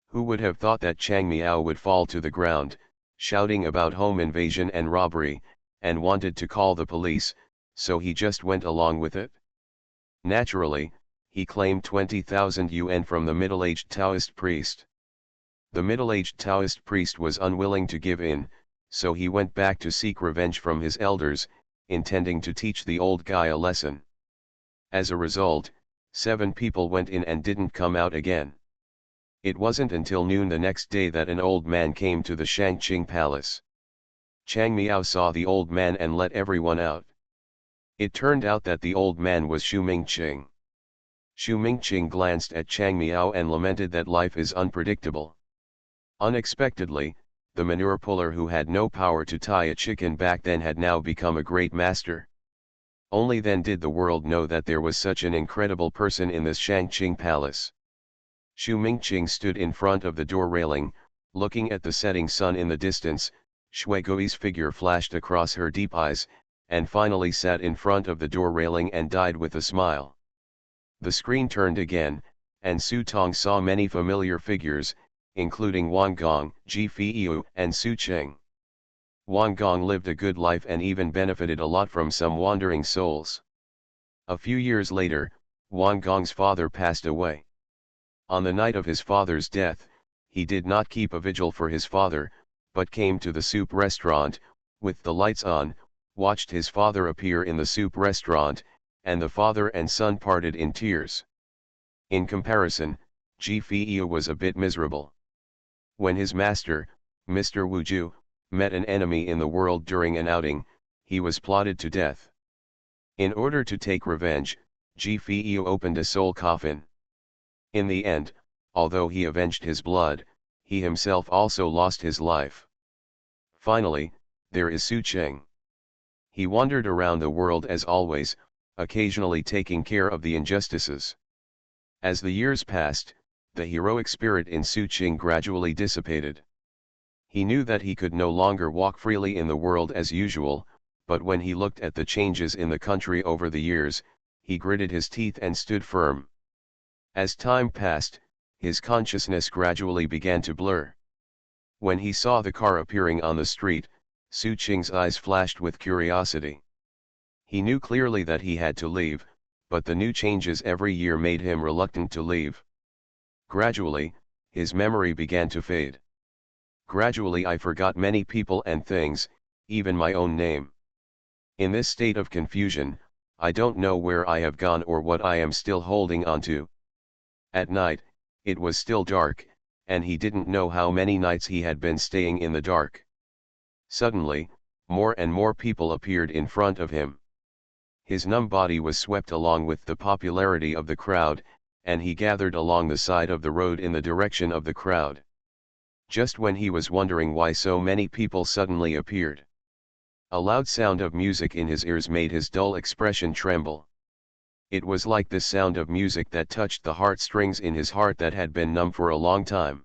Who would have thought that Chang Miao would fall to the ground, shouting about home invasion and robbery, and wanted to call the police, so he just went along with it? Naturally, he claimed 20,000 yuan from the middle-aged Taoist priest. The middle-aged Taoist priest was unwilling to give in, so he went back to seek revenge from his elders, intending to teach the old guy a lesson. As a result, 7 people went in and didn't come out again. It wasn't until noon the next day that an old man came to the Shangqing Palace. Chang Miao saw the old man and let everyone out. It turned out that the old man was Xu Mingqing. Xu Mingqing glanced at Chang Miao and lamented that life is unpredictable. Unexpectedly, the manure puller who had no power to tie a chicken back then had now become a great master. Only then did the world know that there was such an incredible person in this Shangqing Palace. Xu Mingqing stood in front of the door railing, looking at the setting sun in the distance. Shui Gui's figure flashed across her deep eyes, and finally sat in front of the door railing and died with a smile. The screen turned again, and Su Tong saw many familiar figures, including Wang Gong, Ji Feiyu, and Su Cheng. Wang Gong lived a good life and even benefited a lot from some wandering souls. A few years later, Wang Gong's father passed away. On the night of his father's death, he did not keep a vigil for his father, but came to the soup restaurant, with the lights on, watched his father appear in the soup restaurant, and the father and son parted in tears. In comparison, Ji Feiyu was a bit miserable. When his master, Mr. Wuju, met an enemy in the world during an outing, he was plotted to death. In order to take revenge, Ji Feiyu opened a soul coffin. In the end, although he avenged his blood, he himself also lost his life. Finally, there is Su Cheng. He wandered around the world as always, occasionally taking care of the injustices. As the years passed, the heroic spirit in Su Cheng gradually dissipated. He knew that he could no longer walk freely in the world as usual, but when he looked at the changes in the country over the years, he gritted his teeth and stood firm. As time passed, his consciousness gradually began to blur. When he saw the car appearing on the street, Su Cheng's eyes flashed with curiosity. He knew clearly that he had to leave, but the new changes every year made him reluctant to leave. Gradually, his memory began to fade. Gradually I forgot many people and things, even my own name. In this state of confusion, I don't know where I have gone or what I am still holding on to. At night, it was still dark, and he didn't know how many nights he had been staying in the dark. Suddenly, more and more people appeared in front of him. His numb body was swept along with the popularity of the crowd, and he gathered along the side of the road in the direction of the crowd. Just when he was wondering why so many people suddenly appeared, a loud sound of music in his ears made his dull expression tremble. It was like the sound of music that touched the heartstrings in his heart that had been numb for a long time.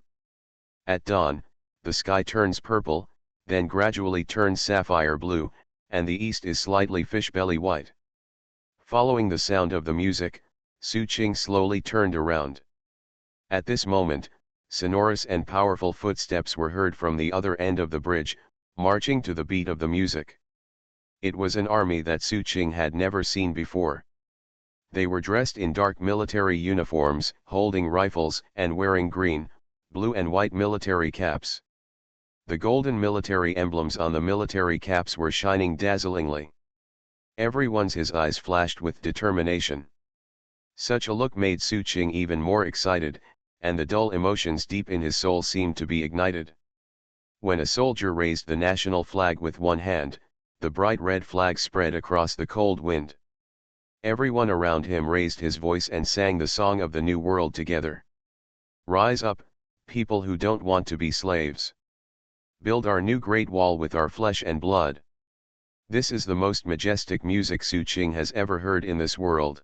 At dawn, the sky turns purple, then gradually turns sapphire blue, and the east is slightly fish-belly white. Following the sound of the music, Su Cheng slowly turned around. At this moment, Sonorous and powerful footsteps were heard from the other end of the bridge, marching to the beat of the music. It was an army that Su Ching had never seen before. They were dressed in dark military uniforms, holding rifles, and wearing green, blue and white military caps. The golden military emblems on the military caps were shining dazzlingly. His eyes flashed with determination. Such a look made Su Ching even more excited, and the dull emotions deep in his soul seemed to be ignited. When a soldier raised the national flag with one hand, the bright red flag spread across the cold wind. Everyone around him raised his voice and sang the song of the new world together. Rise up, people who don't want to be slaves. Build our new great wall with our flesh and blood. This is the most majestic music Su Ching has ever heard in this world.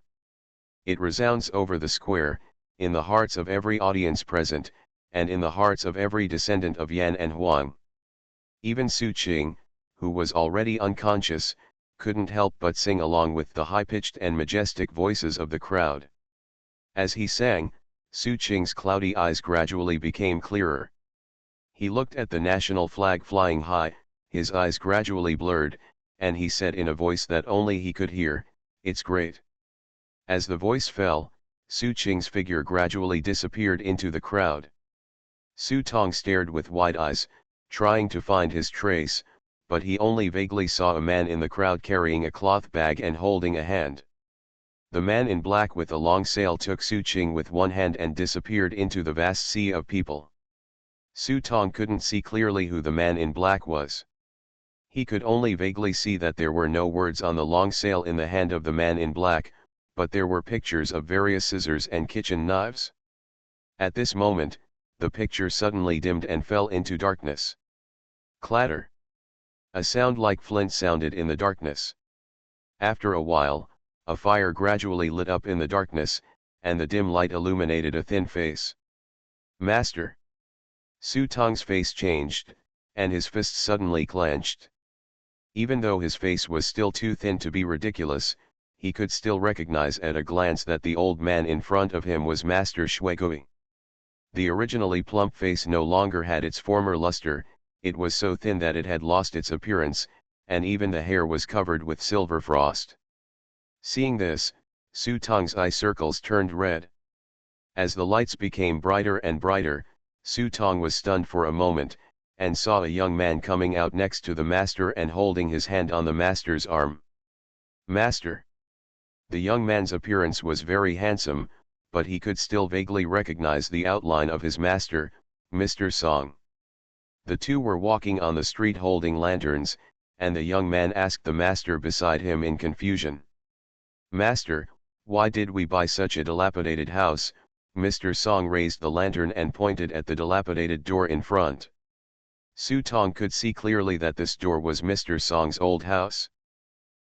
It resounds over the square, in the hearts of every audience present, and in the hearts of every descendant of Yan and Huang. Even Su Ching, who was already unconscious, couldn't help but sing along with the high-pitched and majestic voices of the crowd. As he sang, Su Ching's cloudy eyes gradually became clearer. He looked at the national flag flying high, his eyes gradually blurred, and he said in a voice that only he could hear, "It's great." As the voice fell, Su Ching's figure gradually disappeared into the crowd. Su Tong stared with wide eyes, trying to find his trace, but he only vaguely saw a man in the crowd carrying a cloth bag and holding a hand. The man in black with a long sail took Su Ching with one hand and disappeared into the vast sea of people. Su Tong couldn't see clearly who the man in black was. He could only vaguely see that there were no words on the long sail in the hand of the man in black, but there were pictures of various scissors and kitchen knives. At this moment, the picture suddenly dimmed and fell into darkness. Clatter! A sound like flint sounded in the darkness. After a while, a fire gradually lit up in the darkness, and the dim light illuminated a thin face. Master! Su Tong's face changed, and his fists suddenly clenched. Even though his face was still too thin to be ridiculous, he could still recognize at a glance that the old man in front of him was Master Shuigui. The originally plump face no longer had its former luster, it was so thin that it had lost its appearance, and even the hair was covered with silver frost. Seeing this, Su Tong's eye circles turned red. As the lights became brighter and brighter, Su Tong was stunned for a moment, and saw a young man coming out next to the master and holding his hand on the master's arm. Master! The young man's appearance was very handsome, but he could still vaguely recognize the outline of his master, Mr. Song. The two were walking on the street holding lanterns, and the young man asked the master beside him in confusion. Master, why did we buy such a dilapidated house? Mr. Song raised the lantern and pointed at the dilapidated door in front. Su Tong could see clearly that this door was Mr. Song's old house.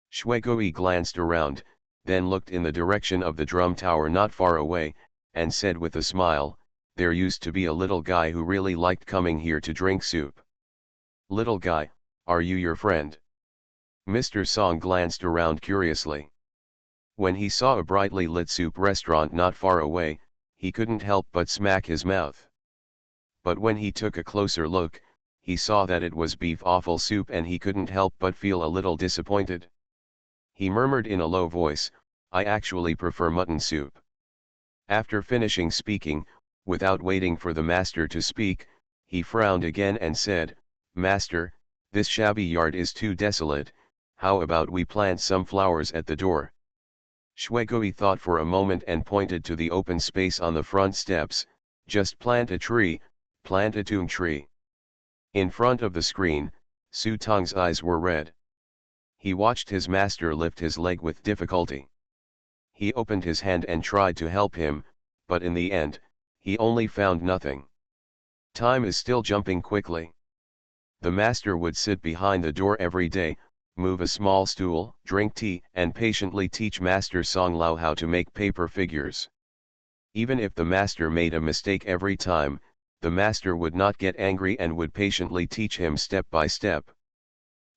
Shuigui glanced around, then looked in the direction of the drum tower not far away, and said with a smile, "There used to be a little guy who really liked coming here to drink soup." "Little guy, are you your friend?" Mr. Song glanced around curiously. When he saw a brightly lit soup restaurant not far away, he couldn't help but smack his mouth. But when he took a closer look, he saw that it was beef offal soup and he couldn't help but feel a little disappointed. He murmured in a low voice, "I actually prefer mutton soup." After finishing speaking, without waiting for the master to speak, he frowned again and said, "Master, this shabby yard is too desolate, how about we plant some flowers at the door?" Shuigui thought for a moment and pointed to the open space on the front steps, "Just plant a tree, plant a tung tree." In front of the screen, Su Tong's eyes were red. He watched his master lift his leg with difficulty. He opened his hand and tried to help him, but in the end, he only found nothing. Time is still jumping quickly. The master would sit behind the door every day, move a small stool, drink tea, and patiently teach Master Song Lao how to make paper figures. Even if the master made a mistake every time, the master would not get angry and would patiently teach him step by step.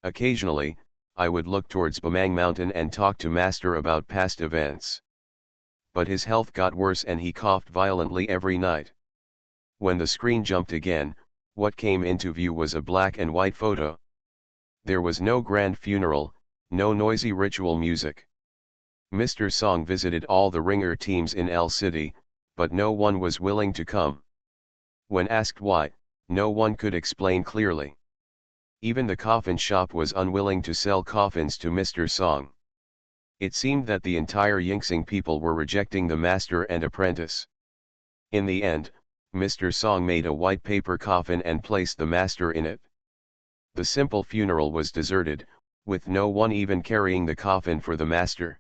Occasionally, I would look towards Bamang Mountain and talk to Master about past events. But his health got worse and he coughed violently every night. When the screen jumped again, what came into view was a black and white photo. There was no grand funeral, no noisy ritual music. Mr. Song visited all the ringer teams in L City, but no one was willing to come. When asked why, no one could explain clearly. Even the coffin shop was unwilling to sell coffins to Mr. Song. It seemed that the entire Yingxing people were rejecting the master and apprentice. In the end, Mr. Song made a white paper coffin and placed the master in it. The simple funeral was deserted, with no one even carrying the coffin for the master.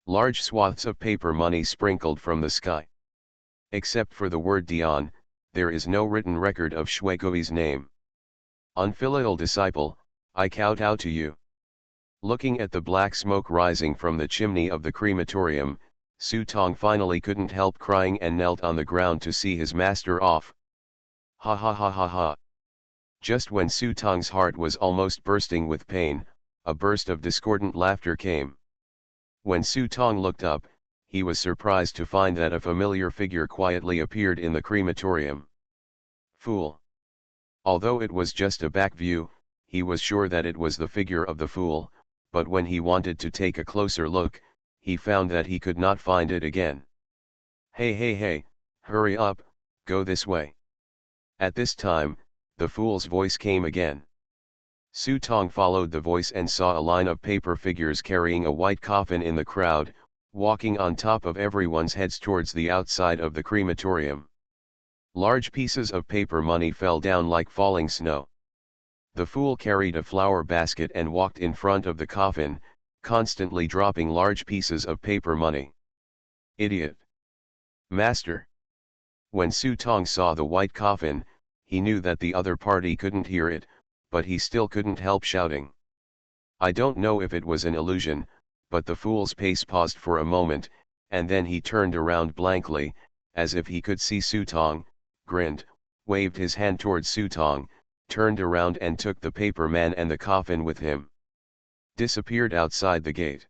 Large swaths of paper money sprinkled from the sky. Except for the word Dion, there is no written record of Shuigoi's name. Unfilial disciple, I kowtow to you. Looking at the black smoke rising from the chimney of the crematorium, Su Tong finally couldn't help crying and knelt on the ground to see his master off. Ha ha ha ha ha. Just when Su Tong's heart was almost bursting with pain, a burst of discordant laughter came. When Su Tong looked up, he was surprised to find that a familiar figure quietly appeared in the crematorium. Fool. Although it was just a back view, he was sure that it was the figure of the fool, but when he wanted to take a closer look, he found that he could not find it again. Hey hey hey, hurry up, go this way. At this time, the fool's voice came again. Su Tong followed the voice and saw a line of paper figures carrying a white coffin in the crowd, walking on top of everyone's heads towards the outside of the crematorium. Large pieces of paper money fell down like falling snow. The fool carried a flower basket and walked in front of the coffin, constantly dropping large pieces of paper money. Idiot. Master. When Su Tong saw the white coffin, he knew that the other party couldn't hear it, but he still couldn't help shouting. I don't know if it was an illusion, but the fool's pace paused for a moment, and then he turned around blankly, as if he could see Su Tong, grinned, waved his hand towards Su Tong, turned around and took the paper man and the coffin with him. Disappeared outside the gate.